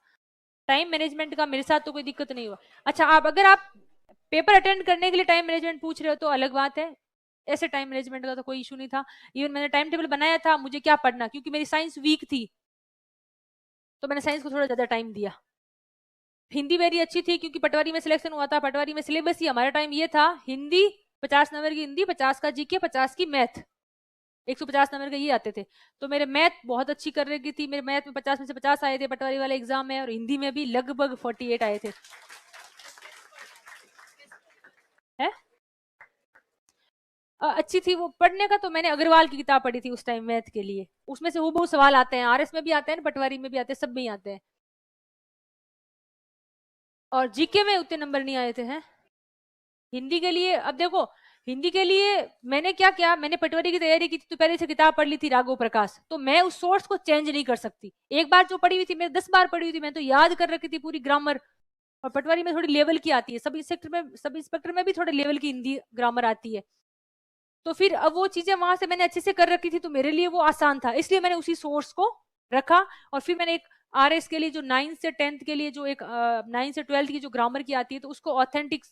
टाइम मैनेजमेंट का मेरे साथ तो कोई दिक्कत नहीं हुआ। अच्छा, आप अगर आप पेपर अटेंड करने के लिए टाइम मैनेजमेंट पूछ रहे हो तो अलग बात है, ऐसे टाइम मैनेजमेंट का तो कोई इशू नहीं था। इवन मैंने टाइम टेबल बनाया था मुझे क्या पढ़ना, क्योंकि मेरी साइंस वीक थी, तो मैंने साइंस को थोड़ा ज्यादा टाइम दिया। हिंदी मेरी अच्छी थी क्योंकि पटवारी में सिलेक्शन हुआ था, पटवारी में सिलेबस ही हमारा टाइम ये था, हिंदी 50 नंबर की हिंदी, 50 का जीके, 50 की मैथ, 150 नंबर के ये आते थे। तो मेरे मैथ बहुत अच्छी कर रही थी, मेरे मैथ में 50 में से 50 आए थे पटवारी वाले एग्जाम में, और हिंदी में भी लगभग 48 आए थे। है अच्छी थी वो पढ़ने का, तो मैंने अग्रवाल की किताब पढ़ी थी उस टाइम मैथ के लिए, उसमें से हूबहू सवाल आते हैं, आरएस में भी आते हैं, पटवारी में भी आते हैं, सब में ही आते हैं। और जीके में उतने नंबर नहीं आए थे हैं। हिंदी के लिए अब देखो, हिंदी के लिए मैंने क्या किया, मैंने पटवारी की तैयारी की थी तो पहले से किताब पढ़ ली थी राघव प्रकाश, तो मैं उस सोर्स को चेंज नहीं कर सकती। एक बार जो पढ़ी हुई थी, मैंने 10 बार पढ़ी हुई थी, मैं तो याद कर रखी थी पूरी ग्रामर। और पटवारी में थोड़ी लेवल की आती है, सब इंस्पेक्टर में भी थोड़े लेवल की हिंदी ग्रामर आती है, तो फिर अब वो चीजें वहां से मैंने अच्छे से कर रखी थी, तो मेरे लिए वो आसान था, इसलिए मैंने उसी सोर्स को रखा। और फिर मैंने एक आरएस के लिए जो 9 से 10 के लिए जो एक 9 से 12 की जो ग्रामर की आती है, तो उसको ऑथेंटिक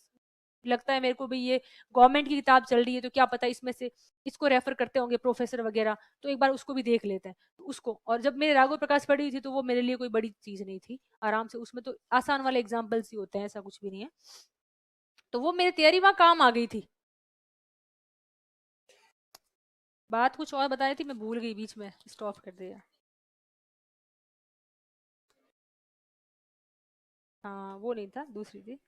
लगता है मेरे को, भाई ये गवर्नमेंट की किताब चल रही है तो क्या पता इसमें से इसको रेफर करते होंगे प्रोफेसर वगैरह, तो एक बार उसको भी देख लेते हैं, तो उसको। और जब मेरे राघव प्रकाश पढ़ी हुई थी तो वो मेरे लिए कोई बड़ी चीज नहीं थी, आराम से, उसमें तो आसान वाले एग्जाम्पल्स ही होते हैं, ऐसा कुछ भी नहीं है। तो वो मेरी तैयारी वहां काम आ गई थी। बात कुछ और बताई थी, मैं भूल गई, बीच में स्टॉप कर दिया। हाँ वो नहीं था, दूसरी थी।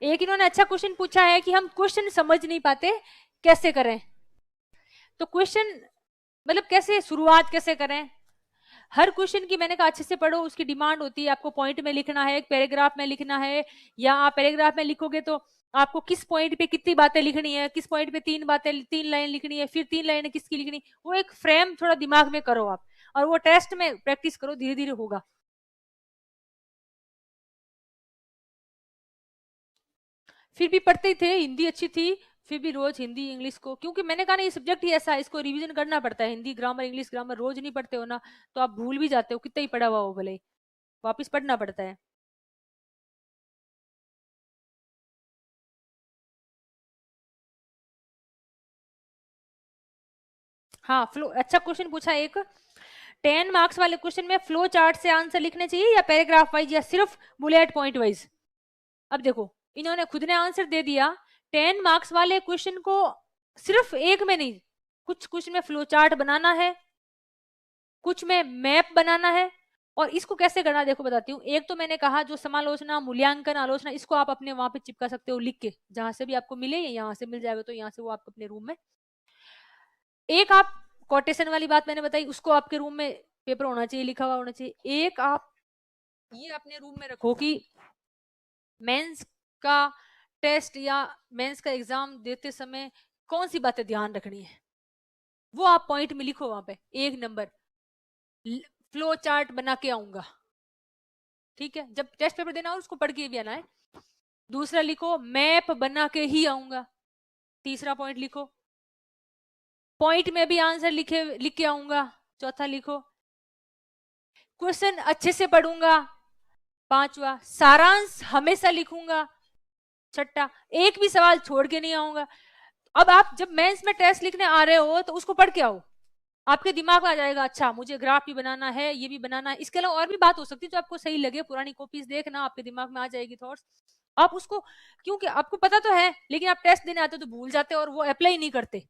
एक इन्होंने अच्छा क्वेश्चन पूछा है कि हम क्वेश्चन समझ नहीं पाते, कैसे करें। तो क्वेश्चन मतलब कैसे शुरुआत कैसे करें। हर क्वेश्चन की मैंने कहा अच्छे से पढ़ो, उसकी डिमांड होती है, आपको पॉइंट में लिखना है, एक पैराग्राफ में लिखना है, या आप पैराग्राफ में लिखोगे तो आपको किस पॉइंट पे कितनी बातें लिखनी है, किस पॉइंट पे 3 बातें 3 लाइन लिखनी है, फिर 3 लाइनें किसकी लिखनी, वो एक फ्रेम थोड़ा दिमाग में करो आप, और वो टेस्ट में प्रैक्टिस करो, धीरे धीरे होगा। फिर भी पढ़ते ही थे, हिंदी अच्छी थी, फिर भी रोज हिंदी इंग्लिश को, क्योंकि मैंने कहा ना ये सब्जेक्ट ही ऐसा है, इसको रिवीजन करना पड़ता है। हिंदी ग्रामर इंग्लिश ग्रामर रोज नहीं पढ़ते हो ना, तो आप भूल भी जाते हो, कितना ही पढ़ा हुआ हो भले, वापिस पढ़ना पड़ता है। हाँ फ्लो, अच्छा क्वेश्चन पूछा एक, 10 मार्क्स वाले क्वेश्चन में फ्लो चार्ट से आंसर लिखने चाहिए या पैराग्राफ वाइज या सिर्फ बुलेट पॉइंट वाइज। अब देखो इन्होंने खुद ने आंसर दे दिया, 10 मार्क्स वाले क्वेश्चन को सिर्फ एक में नहीं, कुछ क्वेश्चन में फ्लो चार्ट बनाना है, कुछ में मैप बनाना है। और इसको कैसे करना देखो बताती हूँ। एक तो मैंने कहा जो समालोचना मूल्यांकन आलोचना, इसको आप अपने वहां पे चिपका सकते हो लिख के, जहां से भी आपको मिले, यहाँ से मिल जाएगा तो यहाँ से वो आप अपने रूम में। एक आप कोटेशन वाली बात मैंने बताई, उसको आपके रूम में पेपर होना चाहिए, लिखा हुआ होना चाहिए। एक आप ये अपने रूम में रखो कि मेंस का टेस्ट या मेंस का एग्जाम देते समय कौन सी बातें ध्यान रखनी है, वो आप पॉइंट में लिखो वहां पे। 1 नंबर, फ्लो चार्ट बना के आऊंगा, ठीक है, जब टेस्ट पेपर देना हो उसको पढ़ के भी आना है। दूसरा लिखो मैप बना के ही आऊंगा। तीसरा पॉइंट लिखो पॉइंट में भी आंसर लिख के आऊंगा। चौथा लिखो क्वेश्चन अच्छे से पढ़ूंगा। पांचवा सारांश हमेशा लिखूंगा। छठा एक भी सवाल छोड़ के नहीं आऊंगा। अब आप जब मेंस में टेस्ट लिखने आ रहे हो तो उसको पढ़ के आओ, आपके दिमाग में आ जाएगा, अच्छा मुझे ग्राफ भी बनाना है, ये भी बनाना है। इसके अलावा और भी बात हो सकती है जो आपको सही लगे, पुरानी कॉपीज देखना, आपके दिमाग में आ जाएगी थॉट्स, आप उसको, क्योंकि आपको पता तो है लेकिन आप टेस्ट देने आते हो तो भूल जाते हो और वो अप्लाई नहीं करते,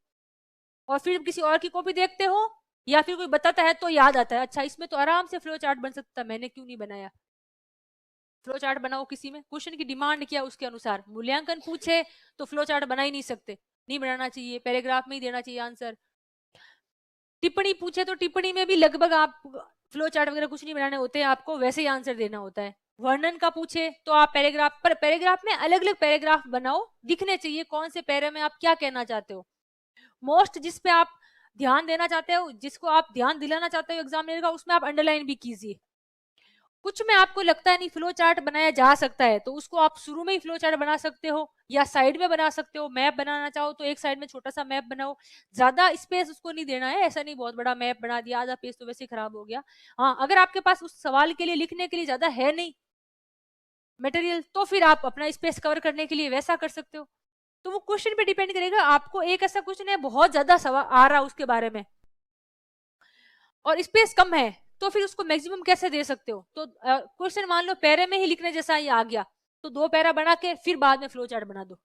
और फिर किसी और की कॉपी देखते हो या फिर कोई बताता है तो याद आता है, अच्छा इसमें तो आराम से फ्लो चार्ट बन सकता, मैंने क्यों नहीं बनाया। फ्लो चार्ट बनाओ, किसी में क्वेश्चन की डिमांड क्या उसके अनुसार। मूल्यांकन पूछे तो फ्लो चार्ट बना ही नहीं सकते, नहीं बनाना चाहिए, पैराग्राफ में ही देना चाहिए आंसर। टिप्पणी पूछे तो टिप्पणी में भी लगभग आप फ्लो चार्ट वगैरह कुछ नहीं बनाने होते हैं, आपको वैसे ही आंसर देना होता है। वर्णन का पूछे तो आप पैराग्राफ पर, पैराग्राफ में अलग अलग पैराग्राफ बनाओ, दिखने चाहिए कौन से पैरा में आप क्या कहना चाहते हो। मोस्ट जिस पे आप ध्यान देना चाहते हो, जिसको आप ध्यान दिलाना चाहते हो एग्जामिनर का, उसमें आप अंडरलाइन भी कीजिए। कुछ में आपको लगता है नहीं फ्लो चार्ट बनाया जा सकता है तो उसको आप शुरू में ही फ्लो चार्ट बना सकते हो या साइड में बना सकते हो। मैप बनाना चाहो तो एक साइड में छोटा सा मैप बनाओ, ज्यादा स्पेस उसको नहीं देना है, ऐसा नहीं बहुत बड़ा मैप बना दिया, आधा पेज तो वैसे ही खराब हो गया। हाँ अगर आपके पास उस सवाल के लिए लिखने के लिए ज्यादा है नहीं मटेरियल, तो फिर आप अपना स्पेस कवर करने के लिए वैसा कर सकते हो। तो वो क्वेश्चन पे डिपेंड करेगा। आपको एक ऐसा क्वेश्चन है बहुत ज्यादा सवाल आ रहा उसके बारे में और स्पेस कम है, तो फिर उसको मैक्सिमम कैसे दे सकते हो। तो क्वेश्चन मान लो पैरे में ही लिखने जैसा ही आ गया तो 2 पैरा बना के फिर बाद में फ्लो चार्ट बना दो,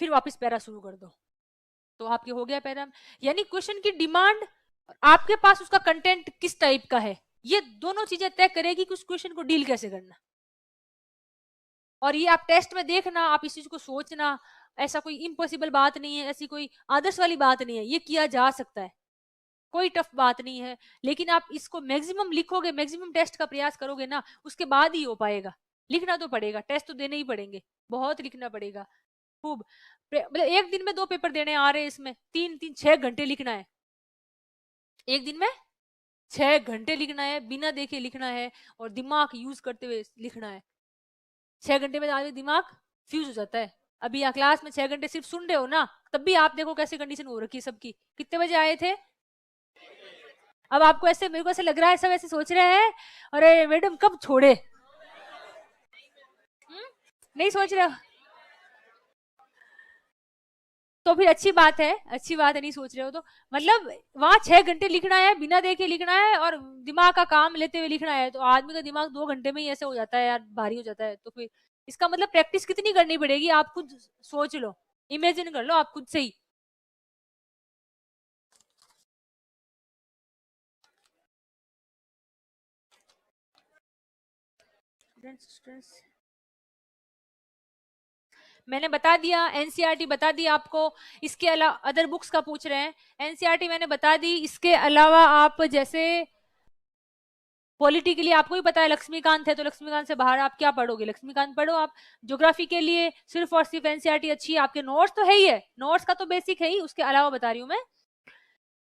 फिर वापस पैरा शुरू कर दो, तो आपके हो गया पैरा। यानी क्वेश्चन की डिमांड, आपके पास उसका कंटेंट किस टाइप का है, ये दोनों चीजें तय करेगी कि उस क्वेश्चन को डील कैसे करना। और ये आप टेस्ट में देखना, आप इस चीज को सोचना, ऐसा कोई इम्पॉसिबल बात नहीं है, ऐसी कोई आदर्श वाली बात नहीं है, ये किया जा सकता है, कोई टफ बात नहीं है। लेकिन आप इसको मैक्सिमम लिखोगे, मैक्सिमम टेस्ट का प्रयास करोगे ना, उसके बाद ही हो पाएगा। लिखना तो पड़ेगा, टेस्ट तो देने ही पड़ेंगे, बहुत लिखना पड़ेगा खूब। मतलब एक दिन में 2 पेपर देने आ रहे हैं, इसमें 3-3-6 घंटे लिखना है, एक दिन में 6 घंटे लिखना है, बिना देखे लिखना है और दिमाग यूज करते हुए लिखना है। 6 घंटे में आदमी दिमाग फ्यूज हो जाता है। अभी यहाँ क्लास में 6 घंटे सिर्फ सुन रहे हो ना, तब भी आप देखो कैसे कंडीशन हो रखी है सबकी। कितने बजे आए थे, अब आपको ऐसे, मेरे को ऐसे लग रहा है सब ऐसे सोच रहे हैं अरे मैडम कब छोड़े। नहीं सोच रहे हो? तो फिर अच्छी बात है, अच्छी बात है, नहीं सोच रहे हो तो। मतलब वहां 6 घंटे लिखना है, बिना देखे लिखना है और दिमाग का काम लेते हुए लिखना है, तो आदमी का दिमाग 2 घंटे में ही ऐसे हो जाता है यार, भारी हो जाता है। तो फिर इसका मतलब प्रैक्टिस कितनी करनी पड़ेगी, आप खुद सोच लो, इमेजिन कर लो आप खुद से ही। मैंने बता दिया, एनसीईआरटी बता दी आपको। इसके अलावा अदर बुक्स का पूछ रहे हैं, एनसीईआरटी मैंने बता दी। इसके अलावा आप जैसे पॉलिटी के लिए आपको भी पता है लक्ष्मीकांत है, तो लक्ष्मीकांत से बाहर आप क्या पढ़ोगे, लक्ष्मीकांत पढ़ो आप। ज्योग्राफी के लिए सिर्फ और सिर्फ एनसीईआरटी अच्छी है, आपके नोट्स तो है ही है, नोट्स का तो बेसिक है ही, उसके अलावा बता रही हूँ मैं।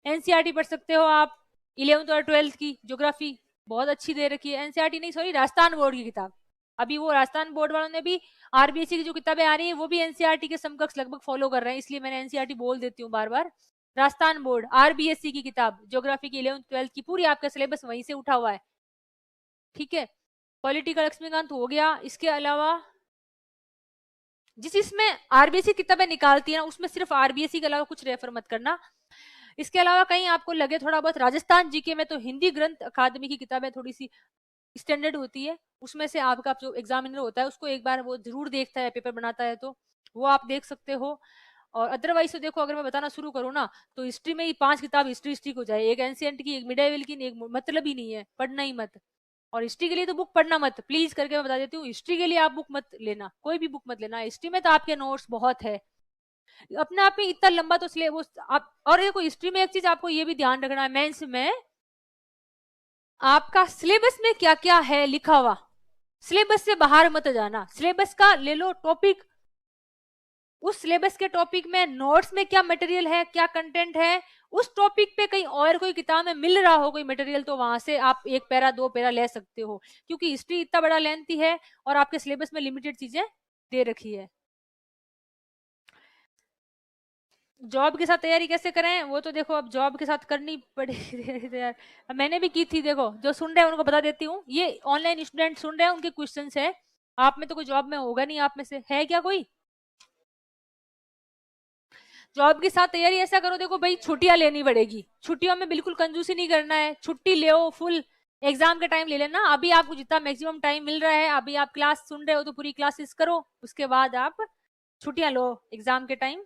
एनसीईआरटी पढ़ सकते हो आप, 11th और 12th की ज्योग्राफी बहुत अच्छी दे रखी है। एनसीईआरटी नहीं, सॉरी, राजस्थान बोर्ड की किताब। अभी वो राजस्थान बोर्ड वालों ने भी आरबीएससी की जो किताबें आ रही है वो भी एनसीईआरटी के समकक्ष लगभग फॉलो कर रहे हैं, इसलिए मैंने एनसीईआरटी बोल देती हूँ बार बार। राजस्थान बोर्ड आरबीएससी की किताब ज्योग्राफी की 11th 12th की पूरी, आपका सिलेबस वहीं से उठा हुआ है, ठीक है। पॉलिटिकल लक्ष्मीकांत हो गया। इसके अलावा जिस इसमें आरबीएससी किताबें निकालती है ना, उसमें सिर्फ आरबीएससी के अलावा कुछ रेफर मत करना। इसके अलावा कहीं आपको लगे थोड़ा बहुत राजस्थान जीके में, तो हिंदी ग्रंथ अकादमी की किताबें थोड़ी सी स्टैंडर्ड होती है, उसमें से आपका जो एग्जामिनर होता है उसको एक बार वो जरूर देखता है, पेपर बनाता है, तो वो आप देख सकते हो। और अदरवाइज तो देखो, अगर मैं बताना शुरू करूँ ना, तो हिस्ट्री में ही 5 किताब हिस्ट्री हो जाए, एक एंशिएंट की, एक मिडाइवल की, एक मतलब ही नहीं है, पढ़ना ही मत। और हिस्ट्री के लिए तो बुक पढ़ना मत, प्लीज करके मैं बता देती हूँ, हिस्ट्री के लिए आप बुक मत लेना, कोई भी बुक मत लेना। हिस्ट्री में तो आपके नोट्स बहुत है, अपने आप में इतना लंबा तो सिलेबस आप। और देखो हिस्ट्री में एक चीज आपको ये भी ध्यान रखना है, मेंस में आपका सिलेबस में क्या क्या है लिखा हुआ, सिलेबस से बाहर मत जाना। सिलेबस का ले लो टॉपिक, उस सिलेबस के टॉपिक में नोट्स में क्या मटेरियल है, क्या कंटेंट है, उस टॉपिक पे कहीं और कोई किताब में मिल रहा हो कोई मटेरियल, तो वहां से आप 1 पैरा 2 पैरा ले सकते हो, क्योंकि हिस्ट्री इतना बड़ा लेंथी है और आपके सिलेबस में लिमिटेड चीजें दे रखी है। जॉब के साथ तैयारी कैसे करें, वो तो देखो अब जॉब के साथ करनी पड़ेगी यार। मैंने भी की थी, देखो जो सुन रहे हैं उनको बता देती हूँ, ये ऑनलाइन स्टूडेंट सुन रहे हैं उनके क्वेश्चंस है, आप में तो कोई जॉब में होगा नहीं, आप में से है क्या कोई? जॉब के साथ तैयारी ऐसा करो, देखो भाई छुट्टियां लेनी पड़ेगी, छुट्टियों में बिल्कुल कंजूसी नहीं करना है, छुट्टी ले फुल, एग्जाम के टाइम ले लेना। अभी आपको जितना मैक्सिमम टाइम मिल रहा है, अभी आप क्लास सुन रहे हो तो पूरी क्लासेस करो, उसके बाद आप छुट्टियां लो एग्जाम के टाइम।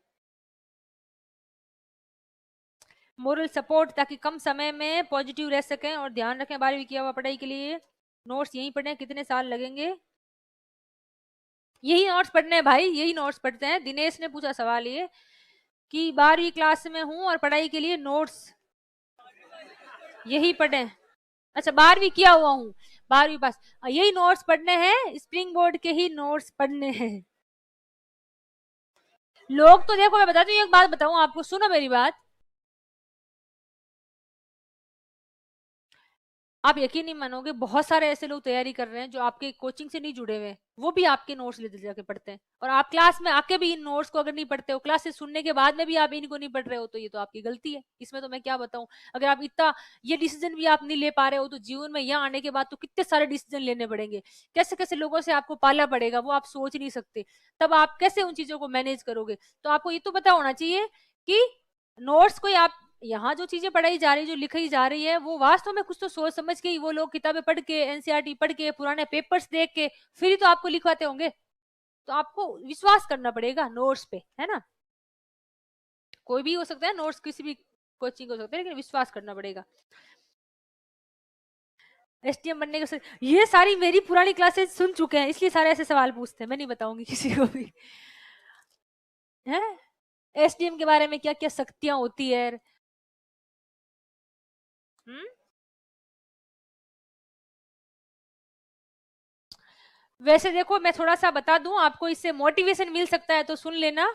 मोरल सपोर्ट, ताकि कम समय में पॉजिटिव रह सकें और ध्यान रखें 12वीं किया हुआ पढ़ाई के लिए। नोट्स यहीं पढ़ने, कितने साल लगेंगे? यही नोट्स पढ़ने हैं भाई, यही नोट्स पढ़ते हैं। दिनेश ने पूछा सवाल ये कि 12वीं क्लास में हूं और पढ़ाई के लिए नोट्स यही पढ़े। अच्छा 12वीं किया हुआ हूँ, 12वीं पास, यही नोट्स पढ़ने हैं, स्प्रिंग बोर्ड के ही नोट्स पढ़ने हैं। लोग तो देखो, मैं बताती हूँ, एक बात बताऊं आपको, सुनो मेरी बात, आप यकीन नहीं मानोगे, बहुत सारे ऐसे लोग तैयारी कर रहे हैं जो आपके कोचिंग से नहीं जुड़े हुए, वो भी आपके नोट्स ले जाके पढ़ते हैं, और आप क्लास में आके भी इन नोट्स को अगर नहीं पढ़ते हो, क्लास से सुनने के बाद में भी आप इनको नहीं पढ़ रहे हो, तो ये तो आपकी गलती है। इसमें तो मैं क्या बताऊं, अगर आप इतना ये डिसीजन भी आप नहीं ले पा रहे हो, तो जीवन में यहाँ आने के बाद तो कितने सारे डिसीजन लेने पड़ेंगे, कैसे कैसे लोगों से आपको पाला पड़ेगा, वो आप सोच नहीं सकते, तब आप कैसे उन चीजों को मैनेज करोगे। तो आपको ये तो पता होना चाहिए कि नोट्स कोई आप यहाँ जो चीजें पढ़ाई जा रही है, जो लिखाई जा रही है, वो वास्तव में कुछ तो सोच समझ के ही वो लोग किताबें पढ़ के, एनसीईआरटी पढ़ के, पुराने पेपर्स देख के फिर ही तो आपको लिखवाते होंगे। तो आपको विश्वास करना पड़ेगा नोट्स पे, है ना। कोई भी हो सकता है नोट्स, किसी भी कोचिंग हो सकता है, लेकिन विश्वास करना पड़ेगा। एसटीएम बनने के ये सारी मेरी पुरानी क्लासेस सुन चुके हैं, इसलिए सारे ऐसे सवाल पूछते हैं, मैं नहीं बताऊंगी किसी को भी, है एसटीएम के बारे में क्या क्या शक्तियां होती है। वैसे देखो, मैं थोड़ा सा बता दूं आपको, इससे मोटिवेशन मिल सकता है, तो सुन लेना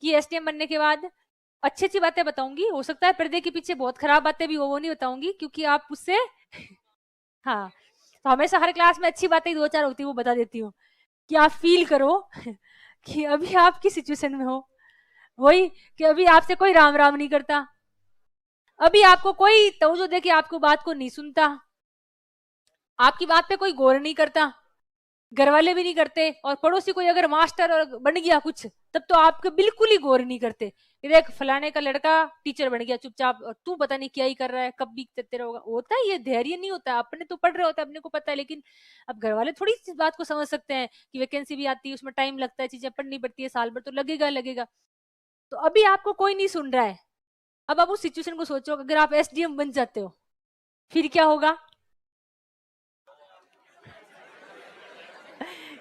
कि एसटीएम बनने के बाद अच्छी अच्छी बातें बताऊंगी, हो सकता है पर्दे के पीछे बहुत खराब बातें भी हो, वो नहीं बताऊंगी, क्योंकि आप उससे हाँ, तो हमेशा हर क्लास में अच्छी बातें 2-4 होती है, वो बता देती हूँ कि आप फील करो कि अभी आप किस सिचुएशन में हो, वही कि अभी आपसे कोई राम राम नहीं करता, अभी आपको कोई तवज्जो दे के आपको बात को नहीं सुनता, आपकी बात पे कोई गौर नहीं करता, घर वाले भी नहीं करते, और पड़ोसी कोई अगर मास्टर और बन गया कुछ, तब तो आपके बिल्कुल ही गौर नहीं करते कि देख फलाने का लड़का टीचर बन गया चुपचाप, और तू पता नहीं क्या ही कर रहा है, कब भी तेरा होगा। होता है ये धैर्य नहीं होता, अपने तो पढ़ रहे होते हैं, अपने को पता है, लेकिन अब घर वाले थोड़ी इस बात को समझ सकते हैं कि वैकेंसी भी आती है, उसमें टाइम लगता है, चीजें पढ़नी पड़ती है, साल भर तो लगेगा लगेगा। तो अभी आपको कोई नहीं सुन रहा है। अब आप उस सिचुएशन को सोचो, अगर आप एसडीएम बन जाते हो फिर क्या होगा?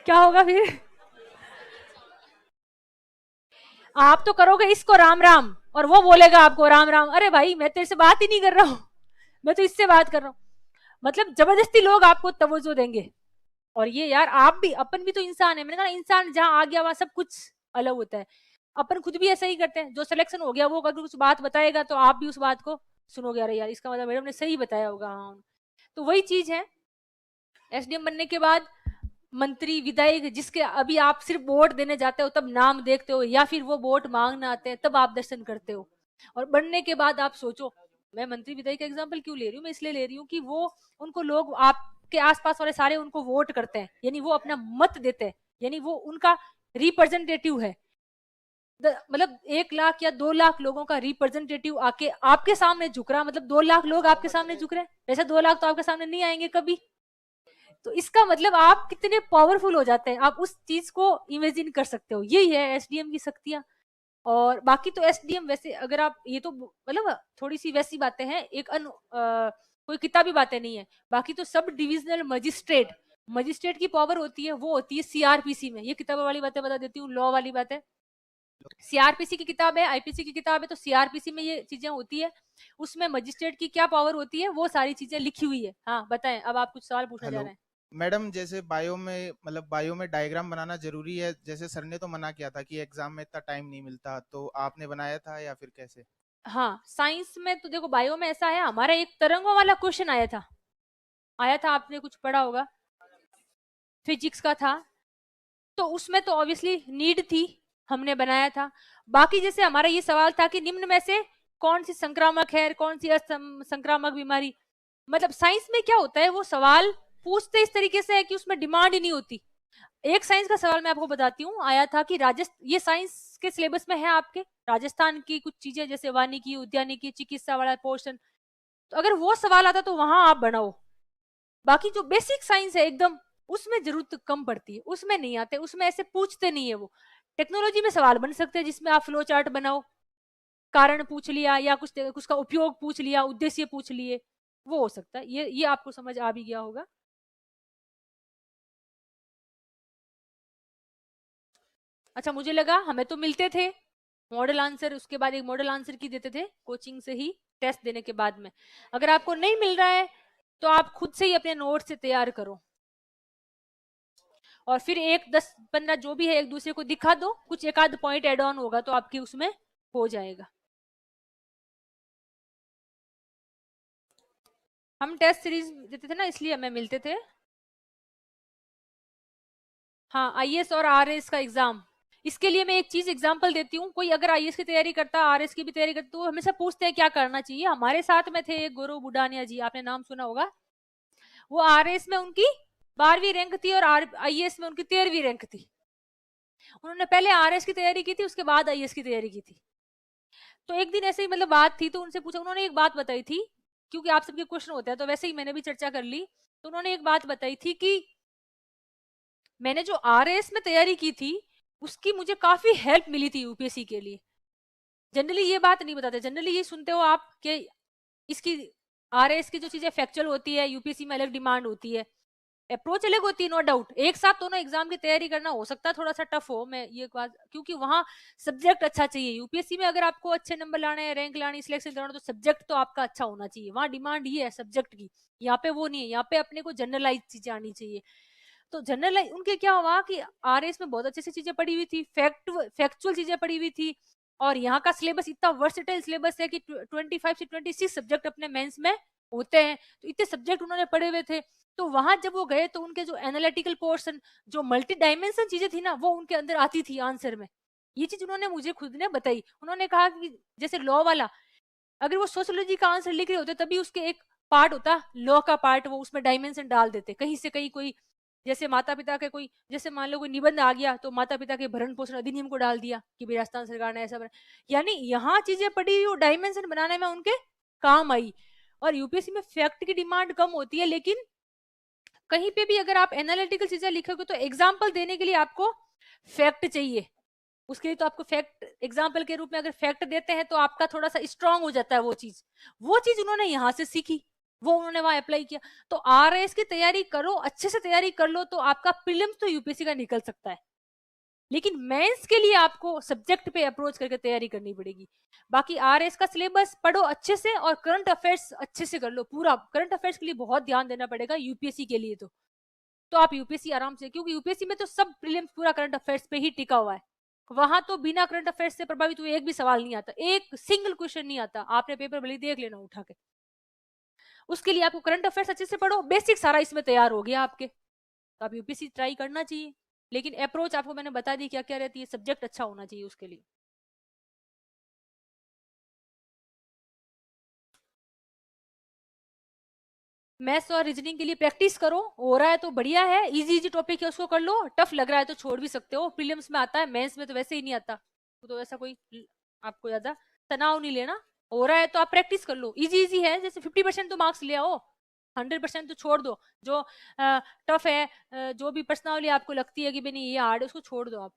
क्या होगा फिर? आप तो करोगे इसको राम राम, और वो बोलेगा आपको राम राम। अरे भाई मैं तेरे से बात ही नहीं कर रहा हूं, मैं तो इससे बात कर रहा हूँ। मतलब जबरदस्ती लोग आपको तवज्जो देंगे। और ये यार आप भी, अपन भी तो इंसान है, मैंने कहा इंसान जहां आ गया वहां सब कुछ अलग होता है। अपन खुद भी ऐसा ही करते हैं, जो सिलेक्शन हो गया वो अगर कुछ बात बताएगा तो आप भी उस बात को सुनोगे, अरे यार इसका मतलब मैडम ने सही बताया होगा। हाँ, तो वही चीज है। एसडीएम बनने के बाद मंत्री विधायक, जिसके अभी आप सिर्फ वोट देने जाते हो तब नाम देखते हो, या फिर वो वोट मांगने आते हैं तब आप दर्शन करते हो, और बनने के बाद आप सोचो। मैं मंत्री विधायक का एग्जाम्पल क्यों ले रही हूँ? मैं इसलिए ले रही हूँ कि वो, उनको लोग, आपके आसपास वाले सारे उनको वोट करते हैं, यानी वो अपना मत देते हैं, यानी वो उनका रिप्रेजेंटेटिव है। मतलब 1 लाख या 2 लाख लोगों का रिप्रेजेंटेटिव आके आपके सामने झुक रहा, मतलब 2 लाख लोग आपके सामने झुक रहे हैं। वैसे 2 लाख तो आपके सामने नहीं आएंगे कभी। तो इसका मतलब आप कितने पावरफुल हो जाते हैं, आप उस चीज को इमेजिन कर सकते हो। यही है एसडीएम की शक्तियां। और बाकी तो एसडीएम वैसे, अगर आप, ये तो मतलब थोड़ी सी वैसी बातें हैं, कोई किताबी बातें नहीं है। बाकी तो सब डिविजनल मजिस्ट्रेट, मजिस्ट्रेट की पावर होती है, वो होती है सीआरपीसी में। ये किताबों वाली बातें बता देती हूँ, लॉ वाली बातें। सीआरपीसी की किताब है, आईपीसी की किताब है, तो सीआरपीसी में ये चीजें होती है। उसमें मजिस्ट्रेट की क्या पावर होती है वो सारी चीजें लिखी हुई है। हाँ बताएं, अब आप कुछ सवाल पूछना चाह हेलो रहे हैं। मैडम, जैसे बायो में मतलब बायो में डायग्राम बनाना जरूरी है, जैसे सर ने तो मना किया था कि एग्जाम में इतना टाइम नहीं मिलता, तो आपने बनाया था या फिर कैसे? हाँ, साइंस में तो देखो, बायो में ऐसा है, हमारा एक तरंगों वाला क्वेश्चन आया था, आपने कुछ पढ़ा होगा, फिजिक्स का था। तो उसमें तो ऑब्वियसली नीड थी, हमने बनाया था। बाकी जैसे हमारा ये सवाल था कि निम्न में से कौन सी संक्रामक है, कौन सी असंक्रामक बीमारी। मतलब साइंस में क्या होता है, वो सवाल पूछते इस तरीके से है कि उसमें डिमांड ही नहीं होती। एक साइंस का सवाल मैं आपको बताती हूँ, आया था कि राजस्थान, ये साइंस के सिलेबस में है आपके, राजस्थान की कुछ चीजें जैसे वानिकी, उद्यानिकी, चिकित्सा वाला पोर्शन। तो अगर वो सवाल आता तो वहां आप बनाओ। बाकी जो बेसिक साइंस है एकदम, उसमें जरूरत कम पड़ती है, उसमें नहीं आते, उसमें ऐसे पूछते नहीं है वो। टेक्नोलॉजी में सवाल बन सकते हैं जिसमें आप फ्लो चार्ट बनाओ, कारण पूछ लिया, या कुछ उसका उपयोग पूछ लिया, उद्देश्य पूछ लिए, वो हो सकता है। ये आपको समझ आ भी गया होगा। अच्छा, मुझे लगा हमें तो मिलते थे मॉडल आंसर, उसके बाद एक मॉडल आंसर की देते थे कोचिंग से ही, टेस्ट देने के बाद में। अगर आपको नहीं मिल रहा है तो आप खुद से ही अपने नोट से तैयार करो, और फिर एक 10-15 जो भी है एक दूसरे को दिखा दो, कुछ एक आध पॉइंट एड ऑन होगा तो आपकी उसमें हो जाएगा। हम टेस्ट सीरीज देते थे ना, इसलिए हमें मिलते थे। हाँ, आईएएस और आरएस का एग्जाम, इसके लिए मैं एक चीज एग्जांपल देती हूँ। कोई अगर आईएएस की तैयारी करता, आरएस की भी तैयारी करता, तो हमेशा पूछते हैं क्या करना चाहिए। हमारे साथ में थे गौरव बुडानिया जी, आपने नाम सुना होगा। वो आरएस में उनकी 12वीं रैंक थी, और आईएएस में उनकी 13वीं रैंक थी। उन्होंने पहले आरएस की तैयारी की थी, उसके बाद आईएएस की तैयारी की थी। तो एक दिन ऐसे ही मतलब बात थी, तो उनसे पूछा, उन्होंने एक बात बताई थी, क्योंकि आप सबके क्वेश्चन होते हैं तो वैसे ही मैंने भी चर्चा कर ली। तो उन्होंने एक बात बताई थी कि मैंने जो आरएएस में तैयारी की थी उसकी मुझे काफी हेल्प मिली थी यूपीएससी के लिए। जनरली ये बात नहीं बताते, जनरली ये सुनते हो आप कि इसकी आरएएस की जो चीजें फैक्चुअल होती है, यूपीएससी में अलग डिमांड होती है, अप्रोच अलग होती है, नो डाउट। एक साथ दोनों एग्जाम की तैयारी करना हो सकता है थोड़ा सा टफ हो, मैं ये बात, क्योंकि वहां सब्जेक्ट अच्छा चाहिए। यूपीएससी में अगर आपको अच्छे नंबर लाने हैं, रैंक लानी, सिलेक्शन कराना, तो सब्जेक्ट तो आपका अच्छा होना चाहिए। वहां डिमांड ये है सब्जेक्ट की, यहाँ पे वो नहीं है। यहाँ पे अपने को जनरलाइज चीजें आनी चाहिए। तो जनरलाइज उनके क्या हुआ कि आरएस में बहुत अच्छे से चीजें पढ़ी हुई थी, फैक्चुअल चीजें पढ़ी हुई थी, और यहाँ का सिलेबस इतना वर्सेटाइल सिलेबस है कि 25 से 26 सब्जेक्ट अपने मेंस में होते हैं। तो इतने सब्जेक्ट उन्होंने पढ़े हुए थे। तो वहां जब वो गए तो उनके जो एनालिटिकल पोर्शन, जो मल्टी डायमेंशन चीजें थी ना, वो उनके अंदर आती थी आंसर में। ये चीज उन्होंने मुझे खुद ने बताई। उन्होंने कहा कि जैसे लॉ वाला, अगर वो सोशियोलॉजी का आंसर लिख रहे होते तभी उसके एक पार्ट होता लॉ का पार्ट, वो उसमें डायमेंशन डाल देते, कहीं से कहीं कोई जैसे माता पिता के कोई, जैसे मान लो कोई निबंध आ गया तो माता पिता के भरण पोषण अधिनियम को डाल दिया कि भाई राजस्थान सरकार ने ऐसा बना, यानी यहाँ चीजें पड़ी वो डायमेंशन बनाने में उनके काम आई। और यूपीएससी में फैक्ट की डिमांड कम होती है, लेकिन कहीं पे भी अगर आप एनालिटिकल चीजें लिखोगे तो एग्जाम्पल देने के लिए आपको फैक्ट चाहिए। उसके लिए तो आपको फैक्ट एग्जाम्पल के रूप में अगर फैक्ट देते हैं तो आपका थोड़ा सा स्ट्रांग हो जाता है वो चीज उन्होंने यहाँ से सीखी, वो उन्होंने वहां अप्लाई किया। तो आरएस की तैयारी करो, अच्छे से तैयारी कर लो तो आपका प्रीलिम्स तो यूपीएससी का निकल सकता है, लेकिन मेंस के लिए आपको सब्जेक्ट पे अप्रोच करके तैयारी करनी पड़ेगी। बाकी आरएस का सिलेबस पढ़ो अच्छे से और करंट अफेयर्स अच्छे से कर लो, पूरा करंट अफेयर्स के लिए बहुत ध्यान देना पड़ेगा यूपीएससी के लिए। तो आप यूपीएससी आराम से, क्योंकि यूपीएससी में तो सब प्रीलिम्स पूरा करंट अफेयर्स पे ही टिका हुआ है, वहां तो बिना करंट अफेयर्स से प्रभावित हुए एक भी सवाल नहीं आता, एक सिंगल क्वेश्चन नहीं आता, आपने पेपर भले देख लेना उठा के। उसके लिए आपको करंट अफेयर्स अच्छे से पढ़ो, बेसिक सारा इसमें तैयार हो गया आपके, तो आप यूपीएससी ट्राई करना चाहिए। लेकिन अप्रोच आपको मैंने बता दी क्या क्या रहती है, सब्जेक्ट अच्छा होना चाहिए उसके लिए। मैथ्स और रीजनिंग के लिए प्रैक्टिस करो, हो रहा है तो बढ़िया है, इजी इजी टॉपिक है उसको कर लो, टफ लग रहा है तो छोड़ भी सकते हो, प्रीलिम्स में आता है, मेंस में तो वैसे ही नहीं आता, तो ऐसा कोई आपको ज्यादा तनाव नहीं लेना, हो रहा है तो आप प्रैक्टिस कर लो, इजी इजी है, जैसे 50% तो मार्क्स ले आओ, 100% तो छोड़ दो, जो टफ है, जो भी प्रश्नावली आपको लगती है कि भाई नहीं ये हार्ड है उसको छोड़ दो आप,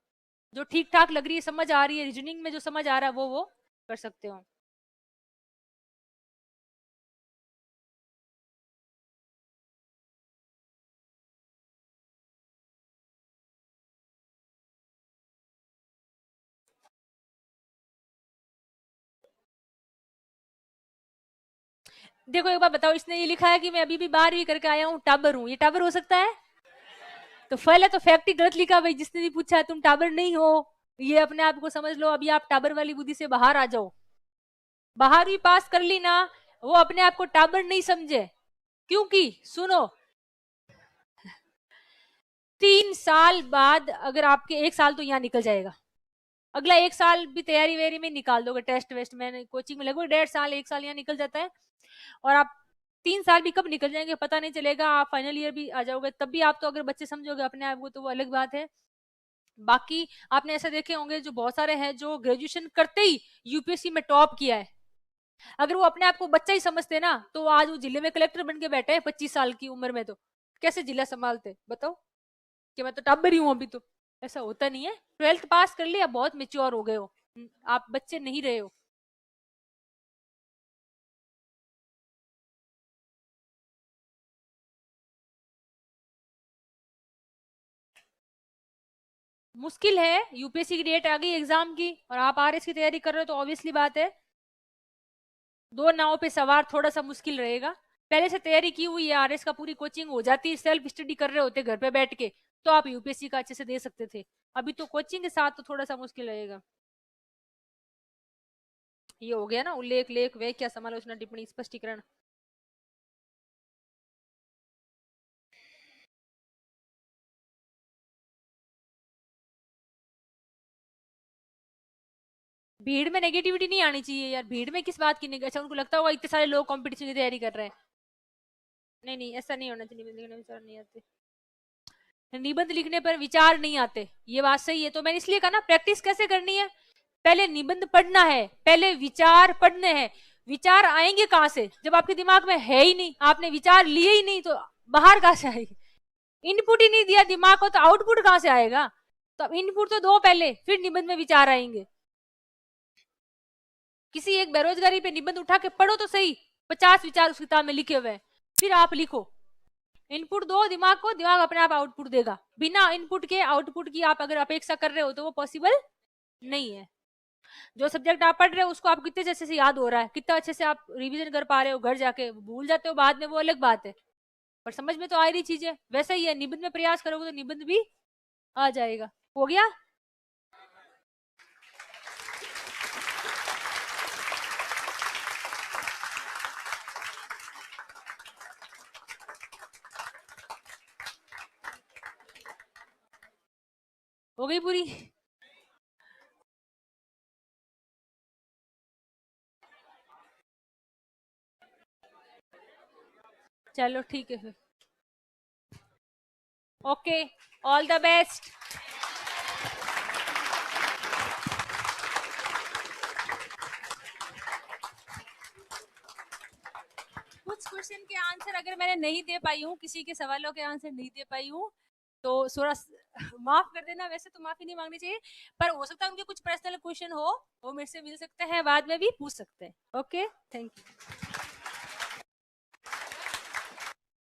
जो ठीक ठाक लग रही है, समझ आ रही है, रीजनिंग में जो समझ आ रहा है वो कर सकते हो। देखो एक बार बताओ, इसने ये लिखा है कि मैं अभी भी 12वीं करके आया हूँ, टाबर हूँ, ये टाबर हो सकता है? तो पहले तो फैक्ट ही गलत लिखा भाई, जिसने भी पूछा तुम टाबर नहीं हो, ये अपने आप को समझ लो, अभी आप टाबर वाली बुद्धि से बाहर आ जाओ। 12वीं पास कर ली ना, वो अपने आप को टाबर नहीं समझे, क्योंकि सुनो 3 साल बाद अगर आपके 1 साल तो यहाँ निकल जाएगा, अगला 1 साल भी तैयारी वेरी में निकाल दोगे, टेस्ट वेस्ट में कोचिंग में लगभग 1.5 साल 1 साल यहाँ निकल जाता है, और आप 3 साल भी कब निकल जाएंगे पता नहीं चलेगा, आप फाइनल ईयर भी आ जाओगे, तब भी आप तो अगर बच्चे समझोगे अपने आप को तो वो अलग बात है। बाकी आपने ऐसे देखे होंगे जो बहुत सारे हैं जो ग्रेजुएशन करते ही यूपीएससी में टॉप किया है, अगर वो अपने आप को बच्चा ही समझते ना तो आज वो जिले में कलेक्टर बन के बैठे हैं 25 साल की उम्र में, तो कैसे जिला संभालते बताओ, कि मैं तो टाबर ही हूं अभी, तो ऐसा होता नहीं है। 12th पास कर लिया, बहुत मेच्योर हो गए हो, आप बच्चे नहीं रहे हो। मुश्किल है, यूपीएससी की डेट आ गई एग्जाम की और आप आरएस की तैयारी कर रहे हो, तो ऑब्वियसली बात है दो नाव पे सवार थोड़ा सा मुश्किल रहेगा। पहले से तैयारी की हुई है, आरएस का पूरी कोचिंग हो जाती, सेल्फ स्टडी कर रहे होते घर पे बैठ के, तो आप यूपीएससी का अच्छे से दे सकते थे, अभी तो कोचिंग के साथ तो थोड़ा सा मुश्किल रहेगा। ये हो गया ना उल्लेख लेख वे क्या समालोचना टिप्पणी स्पष्टीकरण। भीड़ में नेगेटिविटी नहीं आनी चाहिए यार, भीड़ में किस बात की नेगेटिव, अच्छा उनको लगता होगा इतने सारे लोग कंपटीशन की तैयारी कर रहे हैं, नहीं नहीं ऐसा नहीं होना चाहिए, निबंध लिखने विचार नहीं आते, निबंध लिखने पर विचार नहीं आते, ये बात सही है, तो मैंने इसलिए कहा ना प्रैक्टिस कैसे करनी है, पहले निबंध पढ़ना है, पहले विचार पढ़ने हैं, विचार आएंगे कहां से जब आपके दिमाग में है ही नहीं, आपने विचार लिए ही नहीं, तो बाहर कहां से आएगी, इनपुट ही नहीं दिया दिमाग को तो आउटपुट कहां से आएगा, तो अब इनपुट तो दो पहले, फिर निबंध में विचार आएंगे। किसी एक बेरोजगारी पे निबंध उठा के पढ़ो तो सही, 50 विचार उस किताब में लिखे हुए हैं, फिर आप लिखो, इनपुट दो दिमाग को, दिमाग अपने आप आउटपुट देगा, बिना इनपुट के आउटपुट की आप अगर अपेक्षा कर रहे हो तो वो पॉसिबल नहीं है। जो सब्जेक्ट आप पढ़ रहे हो उसको आप कितने अच्छे से याद हो रहा है, कितना अच्छे से आप रिवीजन कर पा रहे हो, घर जाके भूल जाते हो बाद में वो अलग बात है, पर समझ में तो आ रही चीजें, वैसे ही है निबंध में प्रयास करोगे तो निबंध भी आ जाएगा। हो गया? हो गई पूरी? चलो ठीक है फिर। Okay, all the best. कुछ क्वेश्चन के आंसर अगर मैंने नहीं दे पाई हूँ, किसी के सवालों के आंसर नहीं दे पाई हूँ, तो थोड़ा माफ कर देना। वैसे तो माफी नहीं मांगनी चाहिए, पर हो सकता है उनके कुछ पर्सनल क्वेश्चन हो, वो मेरे से मिल सकते हैं, बाद में भी पूछ सकते हैं। Okay, thank you.